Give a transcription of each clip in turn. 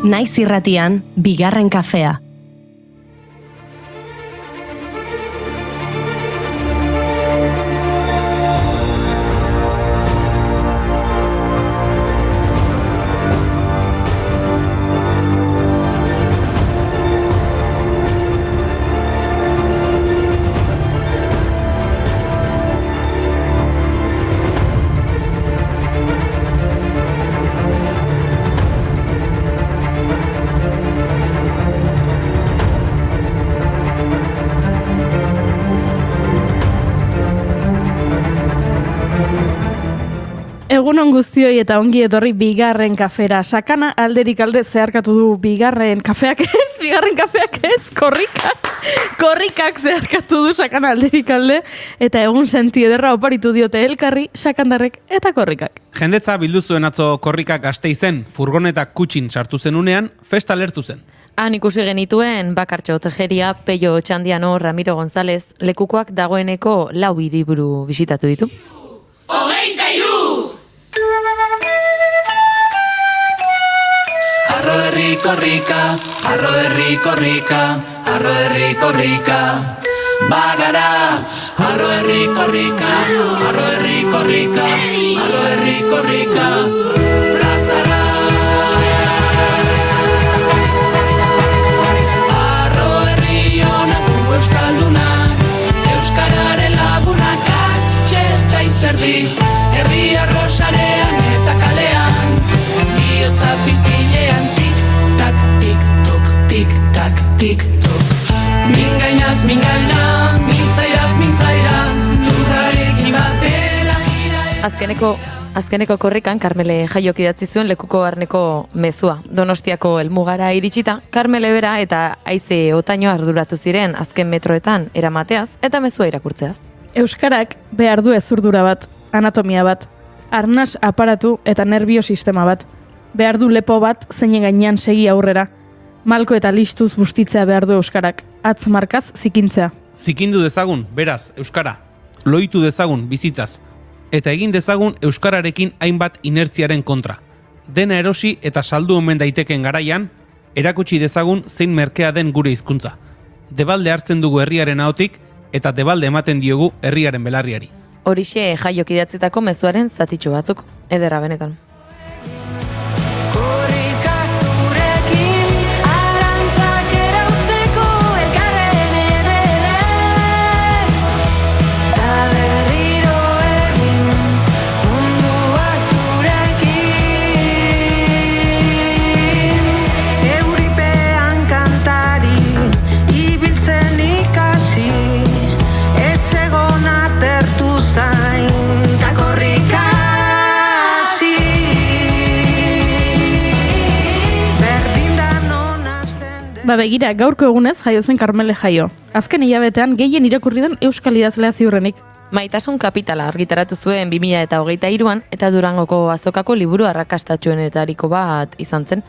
Naiz irratian, bigarren kafea. Egunon guztioi eta ongi etorri bigarren kafera. Sakana alderik alde zeharkatu du bigarren kafeak ez, korrikak zeharkatu du sakana alderik alde, eta egun senti ederra oparitu diote elkarri sakandarrek eta korrikak. Jendetza bildu zuen atzo korrikak Gasteizen, furgonetak kutxin sartu zen unean, festa lertu zen. Han ikusi genituen Bakartxo Tejeria, Peio Txandiano, Ramiro González, lekukoak dagoeneko 4 hiriburu bisitatu ditu. Arro herri korrika, arro herri korrika, arro herri korrika. Bagara, arro herri korrika, arro herri korrika, arro herri korrika. Plazara. Arro herri honak euskaldunak, euskararen lagunak atxeta izerdi, herri arrosarean eta kalean, bihotza pilpilean. Tik-tok. Mingainaz, mingaina, mintzairaz, lurrarekin batera gira. Azkeneko korrikan Karmele Jaiok idatzi zuen lekuko barneko mezua. Donostiako helmugara iritsita, Karmele bera eta Haize Otaino arduratu ziren azken metroetan eramateaz eta mezua irakurtzeaz. Euskarak behar du ezurdura bat, anatomia bat, arnas aparatu eta nervio sistema bat. Behar du lepo bat zeinen gainean segi aurrera. Malko eta listuz bustitzea behar du euskarak, atz markaz zikintzea. Zikindu dezagun, beraz, euskara. Loitu dezagun, bizitzaz. Eta egin dezagun euskararekin hainbat inertziaren kontra. Dena erosi eta saldu omen daiteken garaian, erakutsi dezagun zein merkea den gure hizkuntza. Debalde hartzen dugu herriaren ahotik eta debalde ematen diogu herriaren belarriari. Horixe Jaiok idatzitako mezuaren zatitxo batzuk, ederra benetan. Begira, gaurko egunez jaio zen Karmele Jaio. Azken hilabetean gehien irakurri den euskal idazlea ziurrenik. Maitasun kapitala argitaratu zuen 2023an eta Durangoko azokako liburu arrakastatsuenetariko bat izan zen.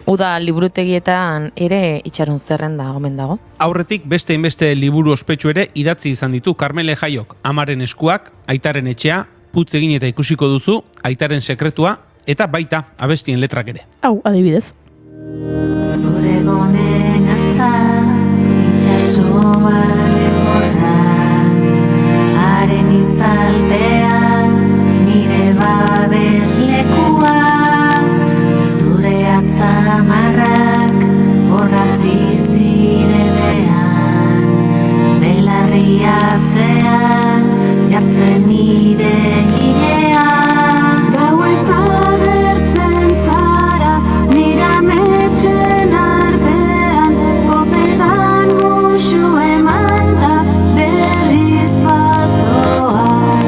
Uda liburutegietan ere itxaron zerrenda omen dago. Aurretik beste liburu ospetsu ere idatzi izan ditu Karmele Jaiok. Amaren eskuak, Aitaren etxea, putz egin eta ikusiko duzu, Aitaren sekretua eta baita abestien letrak ere. Hau, adibidez. Zure gonen atza, itxasoan ekorra, haren itzaldean, nire babeslekua, zure atza marrak, borrazi zirenean, belarri atzean, jartzen nire gilean, gau ez agertzen zara, nire ametxen artean, kopetan musu eman da berriz bazoaz.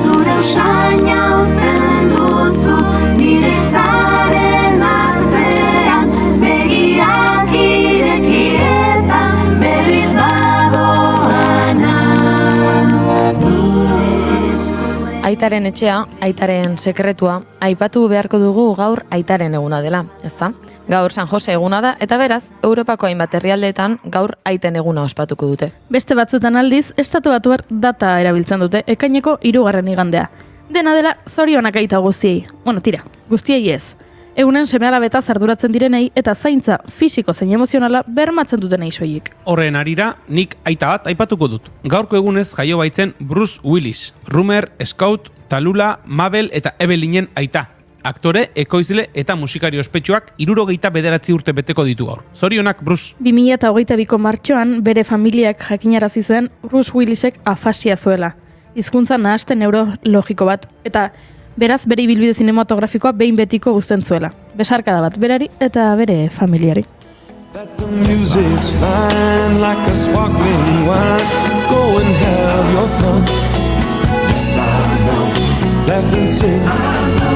Zure usaina uzten duzu nire zaren artean, begiak ireki eta berriz badoana. Aitaren etxea, Aitaren sekretua, aipatu beharko dugu gaur Aitaren eguna dela, ezta? Gaur San Jose eguna da eta beraz, Europako hainbat herrialdeetan gaur Aiten eguna ospatuko dute. Beste batzutan aldiz, estatu batuar data erabiltzen dute, ekaineko 3. igandea. Dena dela, zorionak aita guztiei. Bueno, tira, guztiei ez. Eunen seme-alabetaz arduratzen direnei eta zaintza fisiko zein emozionala bermatzen dutenei soilik. Horren arira, nik aita bat aipatuko dut. Gaurko egunez jaio baitzen Bruce Willis, Rumer, Scout, Talula, Mabel eta Evelinen aita. Aktore, ekoizle eta musikari ospetsuak 69 urte beteko ditu gaur. Zorionak, Bruce. 2022ko martxoan bere familiak jakinarazi zuen Bruce Willisek afasia zuela. Hizkuntza nahaste neurologiko bat eta beraz bere ibilbide zinematografikoa behin betiko uzten zuela. Besarkada bat berari eta bere familiari. That the music's fine like a sparkling wine. Go and have your fun. Yes, I know. Laugh and sing. I know.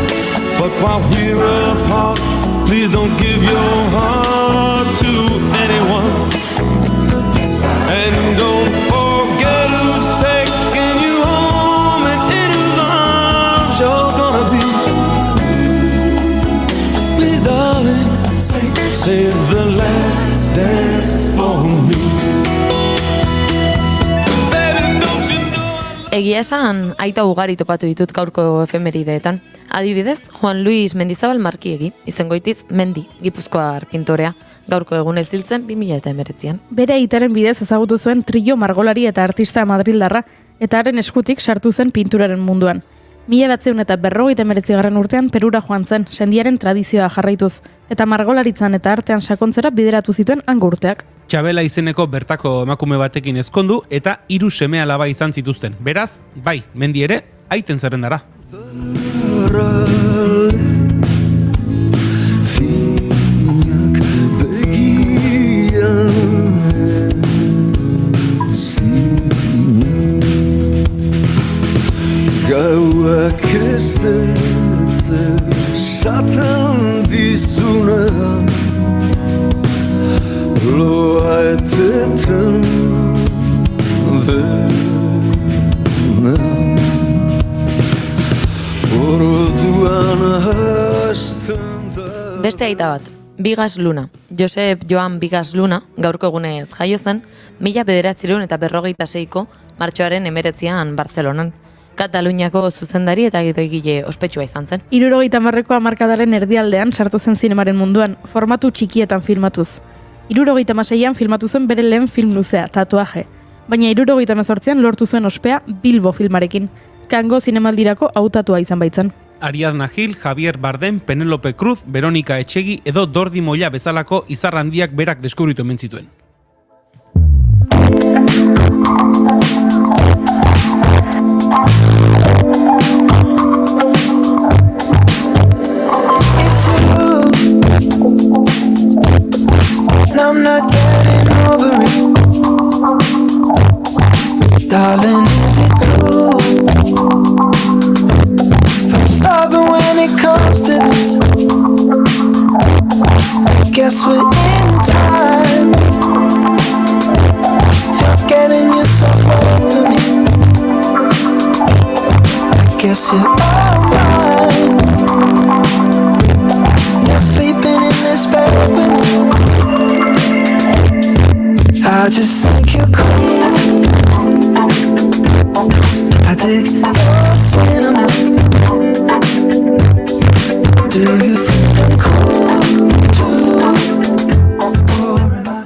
But while we're apart, please don't give your heart to anyone. Yes, and don't forget who's taking you home and in whose arms you're gonna be. Please, darling, save the last dance for me. Baby, don't you know Egia esan, aita ugari topatu ditut gaurko efemerideetan. Adibidez, Juan Luis Mendizabal Markiegi, izengoitiz Mendi, Gipuzkoar pintorea, gaurko egun ziltzen 2019an. Bere aitaren bidez ezagutu zuen trio margolari eta artista madrildarra, eta haren eskutik sartu zen pinturaren munduan. 1959 urtean Perura joan zen, sendiaren tradizioa jarraituz, eta margolaritzan eta artean sakontzera bideratu zituen hango urteak. Txabela izeneko bertako emakume batekin ezkondu eta 3 seme-alaba izan zituzten. Beraz, bai, Mendi ere, aiten zerrendara. Gauak ez esaten dizunean loa eteten denan orduan hasten da. Beste aita bat, Bigas Luna. Josep Joan Bigas Luna, gaurko egunez jaio zen, 1956ko martxoaren 19an Bartzelonan. Kataluniako zuzendari eta gidoigile ospetsua izan zen. 70ko hamarkadaren erdialdean sartu zen zinemaren munduan, formatu txikietan filmatuz. 76an filmatu zen bere lehen film luzea, Tatuaje. Baina 78an lortu zuen ospea Bilbo filmarekin. Kango zinemaldirako hautatua izan baitzen. Ariadna Gil, Javier Bardem, Penelope Cruz, Veronika Etxegi edo Dordi Molla bezalako izar handiak berak deskubritu hemen zituen. I'm not getting over it. Darling, is it cool? If I'm stubborn when it comes to this, I guess we're in time. Forgetting you're so over me, I guess you're all mine. You're sleeping in this bed with me. I just think you're cool. I dig your cinnamon. Do you think I'm cool too?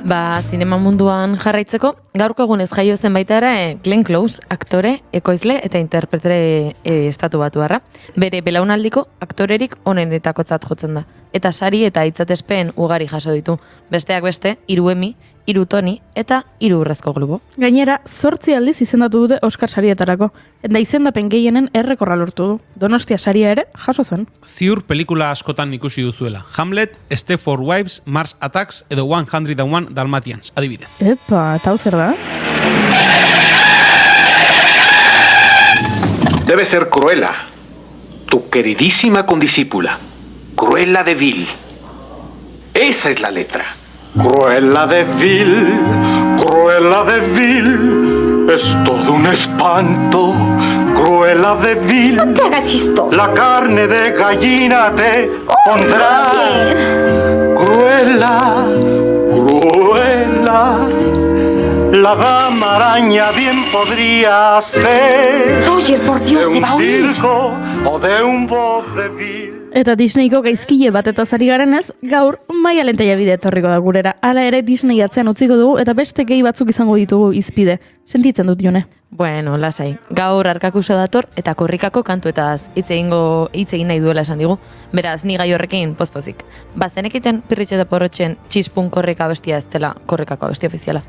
Ba, zinema munduan jarraitzeko, gaurko egunez jaio zen baita ere Glenn Close, aktore, ekoizle eta interprete estatu batuarra. Bere belaunaldiko aktorerik onenetakotzat jotzen da. Eta sari eta hitzatespen ugari jaso ditu. Besteak beste, 3 Emmy, 3 Tony eta 3 Urrezko Globo. Gainera, 8 aldiz izendatu dute Oscar sarietarako, eta izendapen gehienen errekorra lortu du. Donostia saria ere jaso zen. Ziur pelikula askotan ikusi duzuela. Hamlet, Stepford Wives, Mars Attacks edo 101 Dalmatians, adibidez. Epa, eta hau zer da? Debe ser Cruella, tu queridísima condiscípula. Cruella de Vil. Esa es la letra. Cruella de Vil, Cruella de Vil, es todo un espanto. Cruella de Vil, no te hagas chistoso. La carne de gallina te pondrá. Cruella, Cruella, la dama araña bien podría ser. Roger, por Dios, de te va a un oír. circo o de un vodevil. Eta Disneyko gaizkile bat eta zari garenez, gaur Maialen Tellabide etorriko da gurera. Hala ere Disney atzean utziko dugu eta beste gehi batzuk izango ditugu izpide. Sentitzen dut, Jone. Bueno, lasai. Gaur Arkakusa dator eta korrikako kantuetaz hitz egin nahi duela esan digu. Beraz, ni gai horrekin pozpozik. Bazenekiten Pirritx eta Porrotxen txispun korrika bestia ez dela korrikako bestia ofiziala.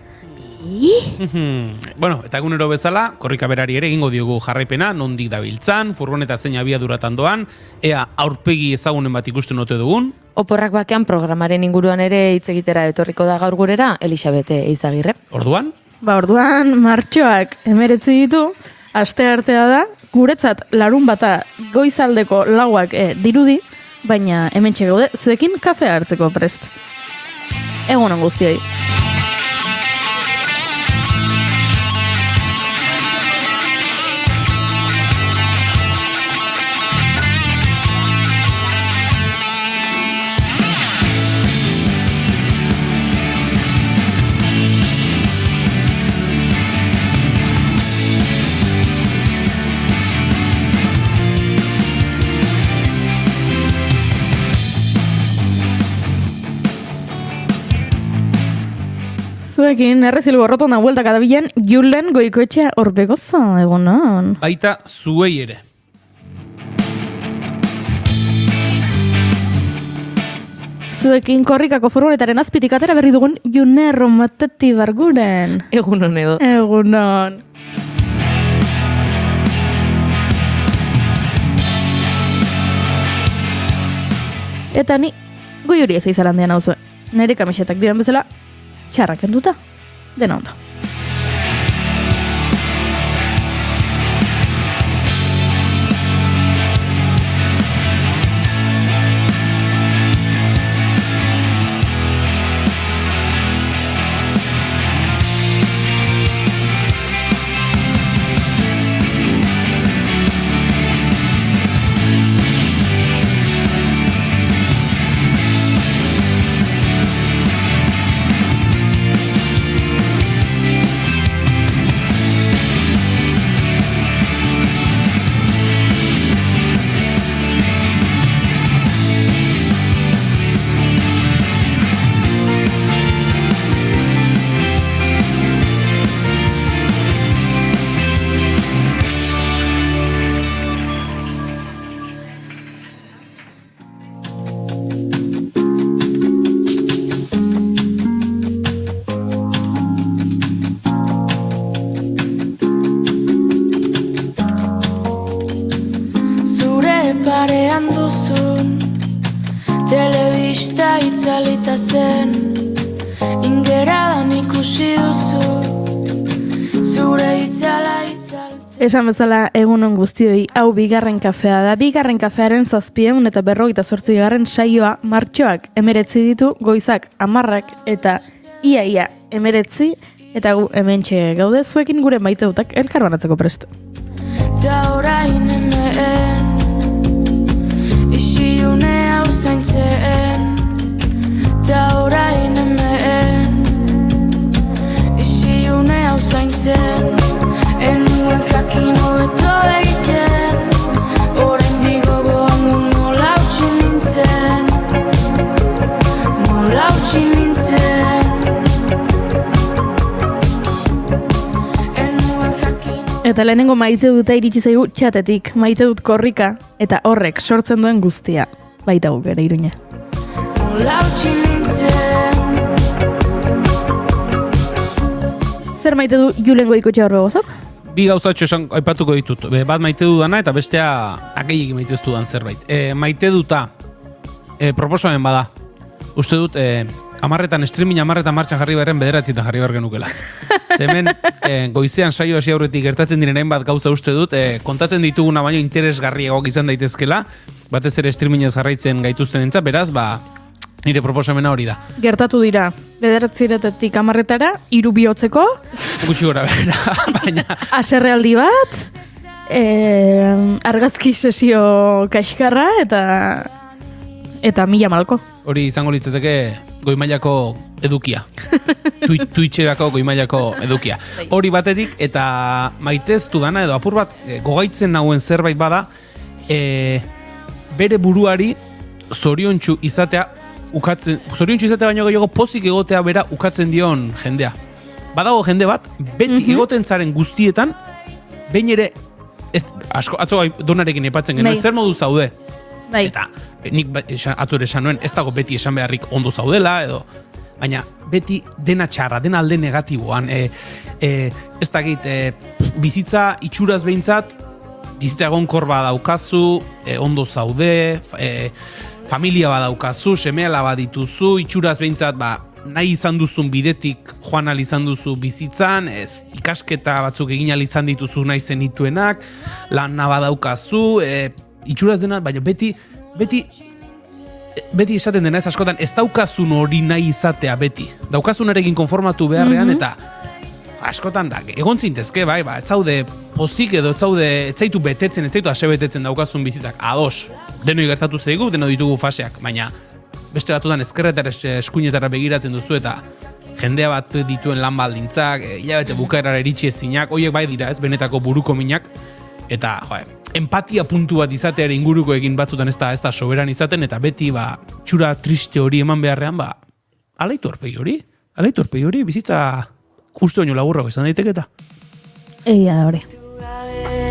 Bueno, eta egunero bezala, korrika berari ere egingo diogu jarraipena, nondik dabiltzan, furgoneta zein abiaduratan doan, ea aurpegi ezagunen bat ikusten ote dugun. Oporrak bakean programaren inguruan ere hitz egitera etorriko da gaur gurera Elisabete Eizagirre. Orduan? Orduan martxoak 19 ditu, asteartea da, guretzat larun bata goizaldeko 4 dirudi, baina hementxe gaude zuekin kafea hartzeko prest. Egunon guztioi. Zuekin, errezilgo rotonda bueltaka dabilen, Julen Goikoetxea Orbegozo, egunon. Baita zuei ere. Zuekin korrikako furgonetaren azpitik atera berri dugun June Romateti Barguren. Egunon edo. Egunon. Eta ni goi hori ez izalandean hau zuen. Nere kamisetak diren bezala, txarrak enduta, dena ondo. parean duzun telebista itzalita zen, ingeradan ikusi duzu zure itzala itzaltzen. Esan bezala egunon guztioi, hau bigarren kafea da. Bigarren kafearen 748. saioa martxoak 19 ditu, goizak 10 eta ia 19, eta gu hementxe gaude zuekin gure maiteutak elkarbanatzeko prest. Ta orain hemen isiune hau zaintzen, ta orain hemen isiune hau zaintzen, enuen jakin hobeto egiten, orain digogoan nola utzi nintzen, nola utzi nintzen. Eta lehenengo maite duta iritsi zaigu txatetik, maite dut korrika, eta horrek sortzen duen guztia. Baita guk ere Iruña. Zer maite du Julen Goikoetxea Orbegozok? Bi gauzatxo esan aipatuko ditut. Bat maite dudana eta bestea akeiek maite dudan zerbait. Maite duta proposamen bada. Uste dut streaming 10 martxan jarri beharren 9 jarri behar genukela. Hemen goizean saio hasi aurretik gertatzen diren bat gauza uste dut, kontatzen dituguna baino interesgarriagoak izan daitezkela, batez ere streamingez jarraitzen gaituzten entzat, beraz, nire proposamena hori da. Gertatu dira, 9 10 3 bihotzeko, gutxi gora behera, baina... Aserrealdi bat, argazki sesio kaxkarra eta 1000 malko. Hori izango litzateke goimailako edukia. Twitcherako goimailako edukia. Hori batetik, eta maiteztu dana edo apur bat gogaitzen nauen zerbait bada, bere buruari zoriontsu izatea baino gehiago pozik egotea bera ukatzen dion jendea. Badago jende bat, beti egoten zaren guztietan, behin ere, atzo donarekin epatzen genuen, zer modu zaude? Bai. Eta nik atzo ere esan nuen, ez dago beti esan beharrik ondo zaudela, edo, baina beti dena txarra, dena alde negatiboan, ez dakit, bizitza itxuraz behintzat, bizitza egonkor badaukazu, ondo zaude, familia badaukazu, seme-alaba badituzu, itxuraz behintzat, nahi izan duzun bidetik joan ahal izan duzu bizitzan, ikasketa batzuk egin ahal izan dituzu nahi zenituenak, lana badaukazu, itxuraz dena, baina beti esaten dena ez askotan, ez daukazun hori nahi izatea beti. Daukazunarekin konformatu beharrean, eta askotan da, egon zintezke, bai, ez zaude pozik edo ez zaitu betetzen, ez zaitu ase betetzen daukazun bizitzak, ados, denoi gertatu zeigu, deno ditugu faseak, baina beste batzutan ezkerretara eskuinetara begiratzen duzu eta jendea bat dituen lan baldintzak, hilabete bukaerara iritsi ezinak, horiek bai dira ez, benetako buruko minak, eta empatia puntu bat izateare inguruko egin batzutan ez da soberan izaten, eta beti txura triste hori eman beharrean, alaitu horpegi hori, bizitza justu baino laburrago izan daiteke eta. Egia da hori.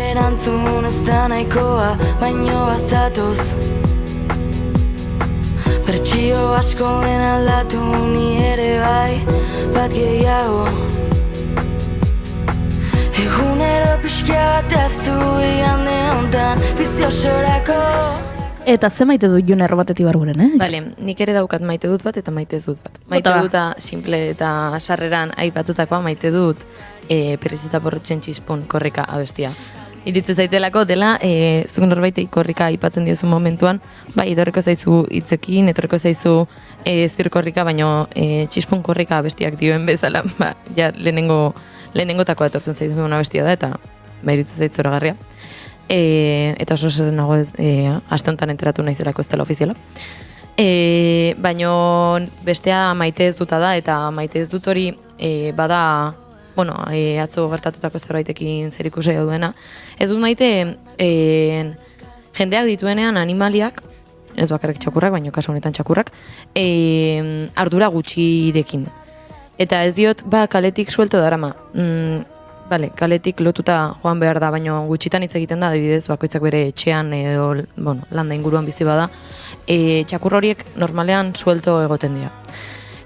Erantzun ez da nahikoa, baino bazatoz. Bertsio asko den aldatu ni ere bai, bat gehiago. Egunero pixka bat aztu igande hontan, biziosorako. Eta ze maite dut Jon Errobatetik barguren, Bale, nik ere daukat maite dut bat eta maite ez dut bat. Maite dut simple eta sarreran aipatutakoa maite dut Perezita Porrotxen Txispun korrika abestia. Iritze zaitelako dela, zuk norbaitei korrika aipatzen diozu momentuan, bai, etorreko zaizu hitzekin, etorreko zaizu zirkorrika, baino Txispun korrika abestiak dioen bezala, ja lehenengotakoa etortzen zaizu una bestia da, eta iritze zaitzu zoragarria. Eta oso zer nago aste honetan enteratu naizelako ez dela ofiziala. Baino bestea maite ez duta da, eta maite ez dut hori bada, atzo gertatutako zerbaitekin zer ikusi duena. Ez dut maite jendeak dituenean animaliak, ez bakarrik txakurrak, baino kasu honetan txakurrak, ardura gutxirekin. Eta ez diot, kaletik suelto darama. Bale, kaletik lotuta joan behar da, baina gutxitan hitz egiten da, adibidez, bakoitzak bere etxean edo, landa inguruan bizi bada, txakur horiek normalean suelto egoten dira.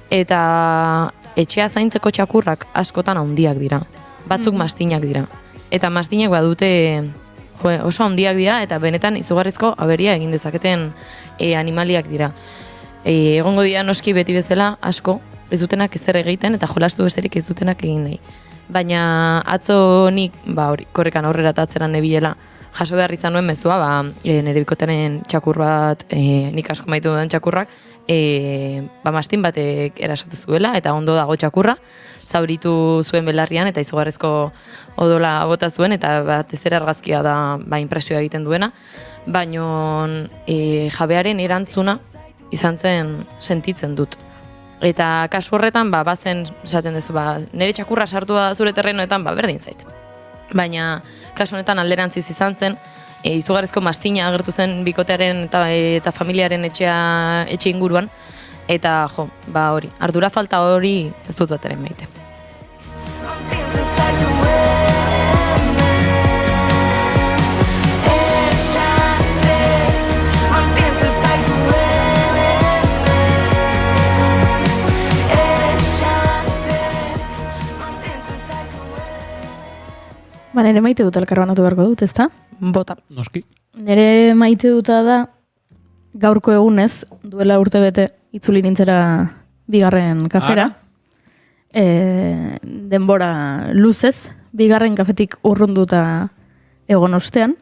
Eta etxea zaintzeko txakurrak askotan handiak dira, batzuk mastinak dira. Eta mastinak badute oso handiak dira, eta benetan izugarrizko aberia egin dezaketen animaliak dira. Egongo dira noski beti bezala asko, ez dutenak ezer egiten, eta jolastu besterik ez dutenak egin nahi. Baina atzo nik, korrekan aurrera eta atzeran nebilela, jaso behar izan nuen mezua, nire bikotenen txakur bat, nik asko maitu duen txakurrak, mastin batek erasatu zuela, eta ondo dago txakurra, zauritu zuen belarrian, eta izugarrezko odola bota zuen, eta bat ez argazkia da inpresioa egiten duena, baina jabearen erantzuna izan zen sentitzen dut. Eta kasu horretan, bazen, esaten duzu, nire txakurra sartu da zure terrenoetan, berdin zait. Baina, kasu honetan alderantziz izan zen, izugarrizko mastina agertu zen bikotearen eta familiaren etxe inguruan, eta hori, ardura falta hori ez dut bateren maite. Nire maite dut elkarbanatu beharko dut, ezta? Bota. Noski. Nire maite duta da gaurko egunez, duela urtebete itzuli nintzera bigarren kafera. Denbora luzez, bigarren kafetik urrunduta egon ostean.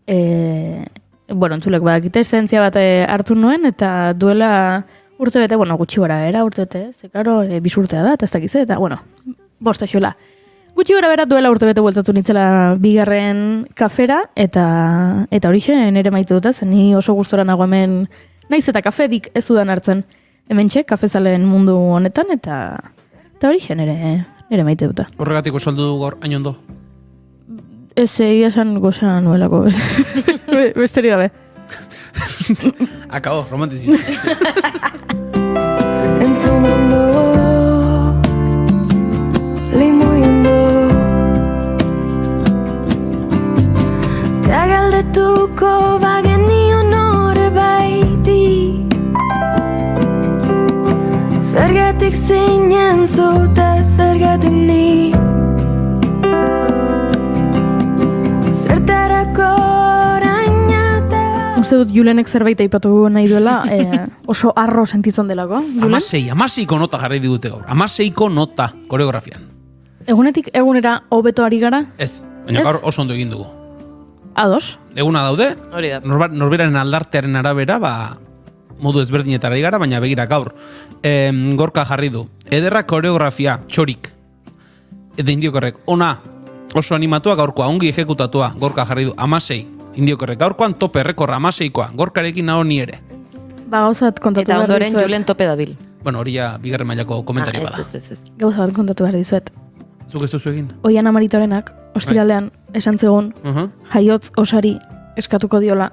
Entzulek badakite estentzia bat hartu nuen, eta duela urtebete, gutxi gara era urtebete, zekaro, bisurtea da, eta ez dakize, eta bosta xola. Gutxi gara berat duela urtebete bueltatu nintzela bigarren kafera, eta horixe nire maite dut, ni oso gustora nago hemen naiz eta kaferik ez dudan hartzen. Hemen txek, kafezaleen mundu honetan, eta horixe nire maite dut. Horregatik osaldu du gaur, hain ondo? Ez egia esan goza nuelako, besteri gabe. Akabo, romantizismo. Entzun ondo, limoiondo. Ta galdetuko bagenio nore baiti. Zergatik zinen zuta, zergatik ni. Zertarako Uste dut Julenek zerbait aipatu nahi duela, oso arro sentitzen delako. Julen? Amaseiko nota jarri digute gaur. Amaseiko nota koreografian. Egunetik egunera hobeto ari gara? Ez, baina gaur oso ondo egin dugu. Ados? Eguna daude, Hori da. norberaren aldartearen arabera, modu ezberdinetara gara, baina begira gaur. Gorka jarri du. Ederra koreografia, txorik. Eta indiokorrek, ona, oso animatua gaurkoa, ongi ejekutatua, Gorka jarri du, 16. Indiokorrek, gaurkoan tope, rekorra, 16koa, Gorkarekin naho ni ere. Ba, gauza bat kontatu Eta behar ondoren dizuet. Julen tope dabil. Bueno, hori ja bigarren mailako komentari bada. Ez. Gauza bat kontatu behar dizuet. Zuk ez duzu egin? Oian Amaritorenak, ostiralean, esan zegoen, jaiotz osari eskatuko diola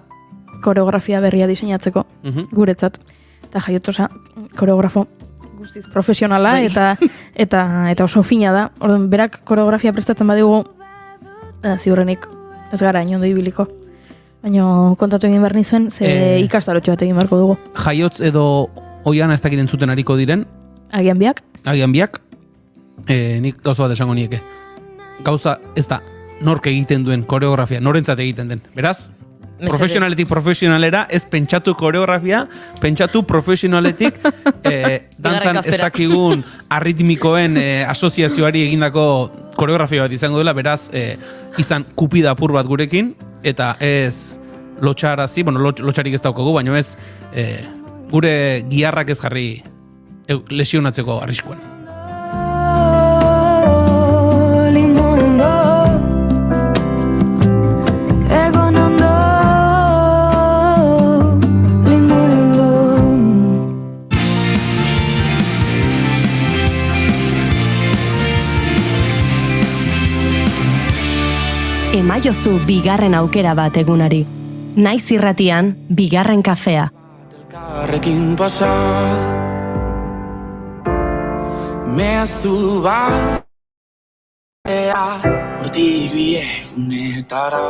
koreografia berria diseinatzeko, guretzat. Eta jaiotz osa koreografo guztiz profesionala eta oso fina da. Orduan, berak koreografia prestatzen badigu, ziurrenik ez gara inondo ibiliko. Baina kontatu egin behar nizuen, ze ikastarotxo bat egin beharko dugu. Jaiotz edo oiana ez dakit entzuten ariko diren, Agian biak? agian biak, nik gauza bat esango nieke. Gauza ez da nork egiten duen koreografia, norentzat egiten den. Beraz, profesionaletik profesionalera, ez pentsatu koreografia, pentsatu profesionaletik dantzan ez dakigun arritmikoen asoziazioari egindako koreografia bat izango dela, beraz, izan kupida apur bat gurekin, eta ez lotxarazi, bueno, lotxarik ez daukagu, baina ez gure giharrak ez jarri lesionatzeko arriskuan. Emaiozu bigarren aukera bat egunari. Naiz irratian, bigarren kafea. Elkarrekin pasa mezu bat hortik biegunetara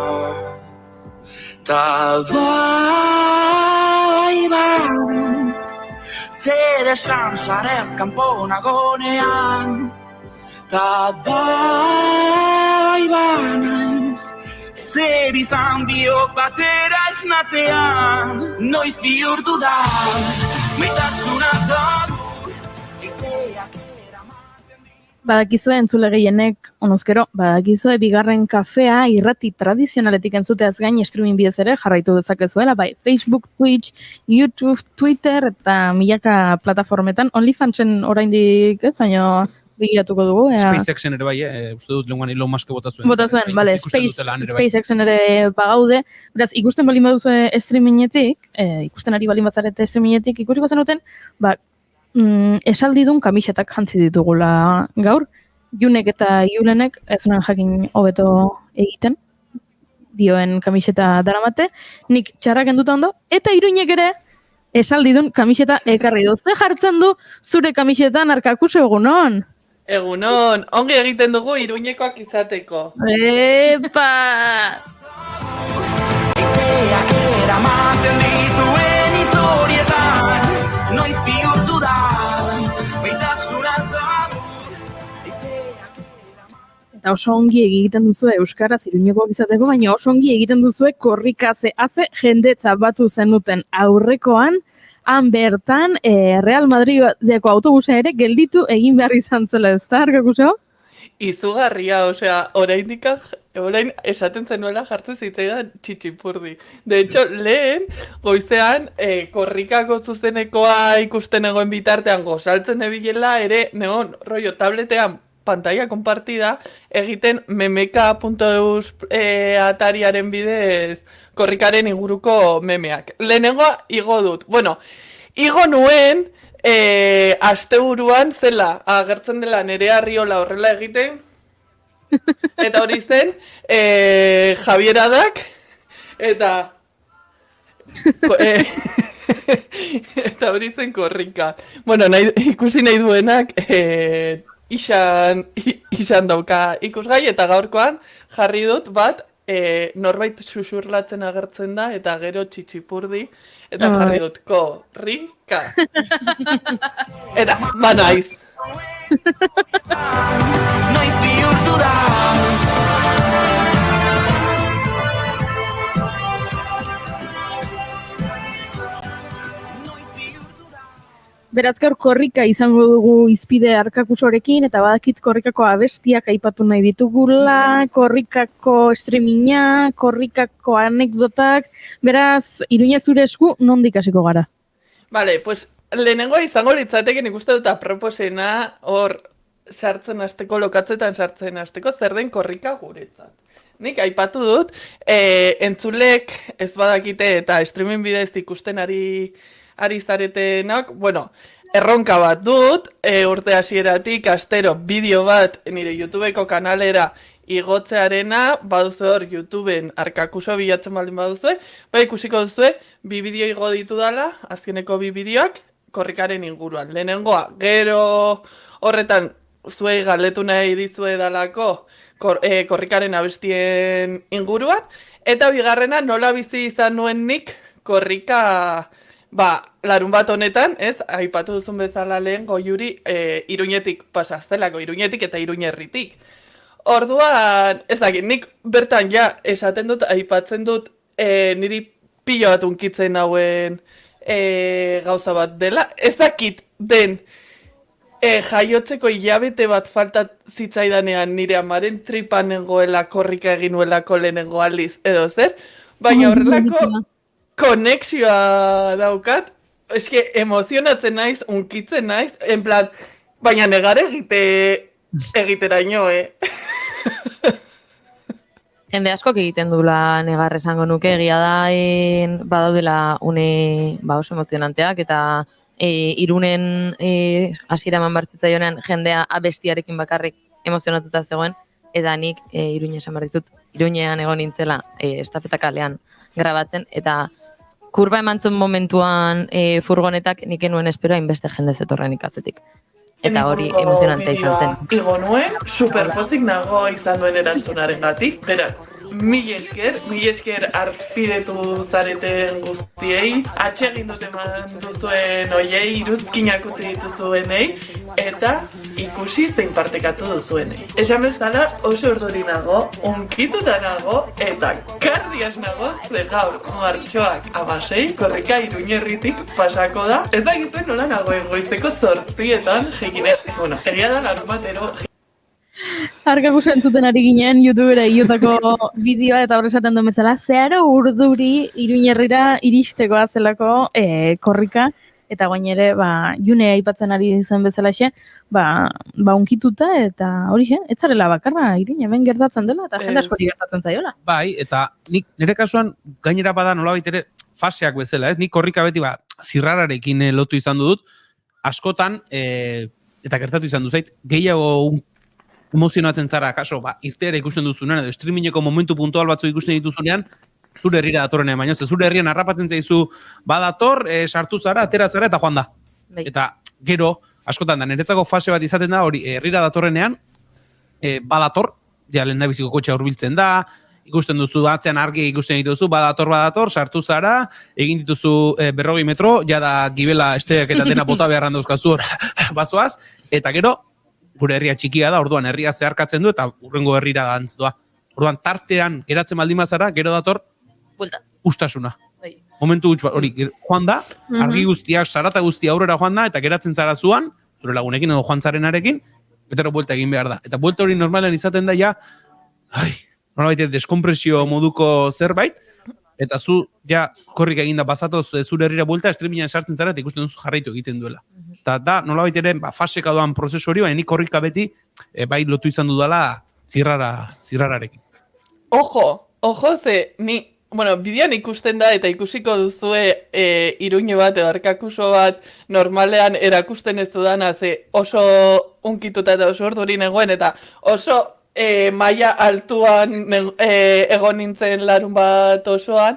ta bai zer esan sarez kanpo nagonean ta bai naiz zer izan biok batera esnatzean noiz bihurtu da maitasuna tabur eizeak Badakizue entzule gehienek, honezkero, badakizue bigarren kafea irrati tradizionaletik entzuteaz gain streaming bidez ere jarraitu dezakezuela, bai Facebook, Twitch, YouTube, Twitter eta milaka plataformetan. OnlyFansen oraindik ez, baina begiratuko dugu. SpaceXen ere bai, uste dut lenguan Elon Musk bota zuen. Bota zuen, bale, SpaceXen ere bagaude. Beraz, ikusten balin baduzue streamingetik, ikusten ari balin batzarete streamingetik, ikusiko zenuten, esaldidun kamisetak jantzi ditugula gaur. Junek eta Julenek ez nuen jakin hobeto egiten, dioen kamiseta daramate. Nik txarrak enduta ondo, eta Iruinek ere esaldidun kamiseta ekarri du. Ze jartzen du zure kamisetan Arkakuso egunon? Egunon, ongi egiten dugu Iruinekoak izateko. Epa! eizeak eramaten dituen itzorietan noiz bihurtu da maitasuna tabur eizeak Eta oso ongi egiten duzue euskaraz Iruinekoak izateko, baina oso ongi egiten duzue korrikaze haze jendetza batu zenuten aurrekoan, han bertan Real Madrideko autobusa ere gelditu egin behar izan zela, ez da, Arkakuso? Izugarria, osea, orain esaten zenuela jartzen zitzaidan txitsipurdi. De hecho, lehen, goizean, korrikako zuzenekoa ikusten egoen bitartean gozaltzen ebilela, ere, neon, rollo, tabletean, pantalla konpartida, egiten memeka.eus atariaren bidez korrikaren inguruko memeak. Lehenengoa igo dut. Bueno, igo nuen, asteburuan zela agertzen dela nere Arriola horrela egiten, eta hori zen Javier Adak, eta Eta hori zen korrika. Bueno, ikusi nahi duenak izan dauka ikusgai, eta gaurkoan jarri dut bat norbait susurlatzen agertzen da, eta gero txitsipurdi, eta jarri dut korrika. Eta, naiz. Noiz bihurtu da. Beraz gaur korrika izango dugu izpide Arkakusorekin, eta badakit korrikako abestiak aipatu nahi ditugula, korrikako streaminga, korrikako anekdotak, beraz, Iruña zure esku nondik hasiko gara? Vale, pues lehenengoa izango litzateke nik uste dut aproposena hor sartzen hasteko, lokatzetan sartzen hasteko, zer den korrika guretzat. Nik aipatu dut, entzulek ez badakite eta streaming bidez ikusten ari zaretenak, bueno, erronka bat dut, urte hasieratik astero bideo bat nire YouTubeko kanalera igotzearena, baduzu hor YouTubeen Arkakuso bilatzen baldin baduzue, ikusiko duzue, 2 bideo igo ditu dala, azkeneko 2 bideoak, korrikaren inguruan. Lehenengoa, gero horretan zuei galdetu nahi dizue dalako korrikaren abestien inguruan, eta bigarrena nola bizi izan nuen nik korrika, larun bat honetan, ez, aipatu duzun bezala lehen Goiuri Iruñetik pasaztelako, Iruñetik eta Iruñerritik. Orduan, ez dakit, nik bertan ja esaten dut, aipatzen dut niri pilo bat unkitzen hauen gauza bat dela. Ez dakit den jaiotzeko hilabete bat falta zitzaidanean nire amaren tripan nengoela korrika egin nuelako lehenengo aldiz edo zer, baina horrelako konexioa daukat, eske emozionatzen naiz, unkitzen naiz, en plan, baina negar egiteraino, Jende askok egiten dula negar esango nuke, egia da badaudela une oso emozionanteak, eta Irunen hasiera eman bartzitzaionean jendea abestiarekin bakarrik emozionatuta zegoen, eta nik Iruña esan behar dizut, Iruñean egon nintzela estafeta kalean grabatzen, eta kurba eman zuen momentuan furgonetak nik enuen espero hainbeste jende zetorren ikatzetik. Eta hori emozionantea izan zen. Igo nuen, superpozik nago izan duen erantzunaren gatik. Beraz, mil esker arpidetu zareten guztiei, atxegin dut eman duzuen oiei, iruzkinak utzi dituzuenei, eta ikusi zein partekatu duzuenei. Esan bezala oso urduri nago, unkituta nago, eta kardiaz nago, ze gaur martxoak 16, korrika Iruñerritik pasako da. Ez da egiten nola nago goizeko 8etan jegine. Bueno, egia da larun batero. Arkakuso entzuten ari ginen YouTubera iotako bideoa, eta hor esaten duen bezala, zeharo urduri Iruñerrira iristeko zelako korrika, eta guain ere, June aipatzen ari zen bezalaxe, unkituta, eta horixe, ez zarela bakarra Iruña, hemen gertatzen dela, eta jende askori gertatzen zaiola. Bai, eta nik nire kasuan gainera bada nolabait ere faseak bezala, ez? Nik korrika beti zirrararekin lotu izan dut, askotan, eta gertatu izan duzait, gehiago emozionatzen zara, kaso, irteera ikusten duzunean, edo streamingeko momentu puntual batzu ikusten dituzunean, zure herrira datorrenean, baina zure herrian harrapatzen zaizu, badator, sartu zara, atera zara, eta joan da. Eta gero, askotan da, niretzako fase bat izaten da, hori herrira datorrenean, badator, ja lehen da biziko kotxea hurbiltzen da, ikusten duzu, atzean argi ikusten dituzu, badator, sartu zara, egin dituzu 40 metro, jada gibela esteak eta dena bota beharran dauzkazu hor, bazoaz, eta gero, gure herria txikia da, orduan herria zeharkatzen du, eta urrengo herrira dantz doa. Orduan, tartean geratzen baldin bazara, gero dator, ustasuna. Momentu hori, joan da, argi guztiak, sarata guztia aurrera joan da, eta geratzen zara zuan, zure lagunekin edo joan zarenarekin, eta buelta egin behar da. Eta buelta hori normalen izaten da, ja, nolabait deskompresio moduko zerbait, eta zu, ja, korrik eginda bazatoz zure herrira buelta, streamingan sartzen zara, eta ikusten duzu jarraitu egiten duela. Eta da, nolabait ere, faseka doan prozesu hori, baina nik korrika beti, bai lotu izan dudala zirrararekin. Ojo, ze, bideoan ikusten da, eta ikusiko duzue Iruñe bat, edo Arkakuso bat, normalean erakusten ez dudana, ze oso unkituta eta oso orduri negoen, eta oso maila altuan egon nintzen larun bat osoan,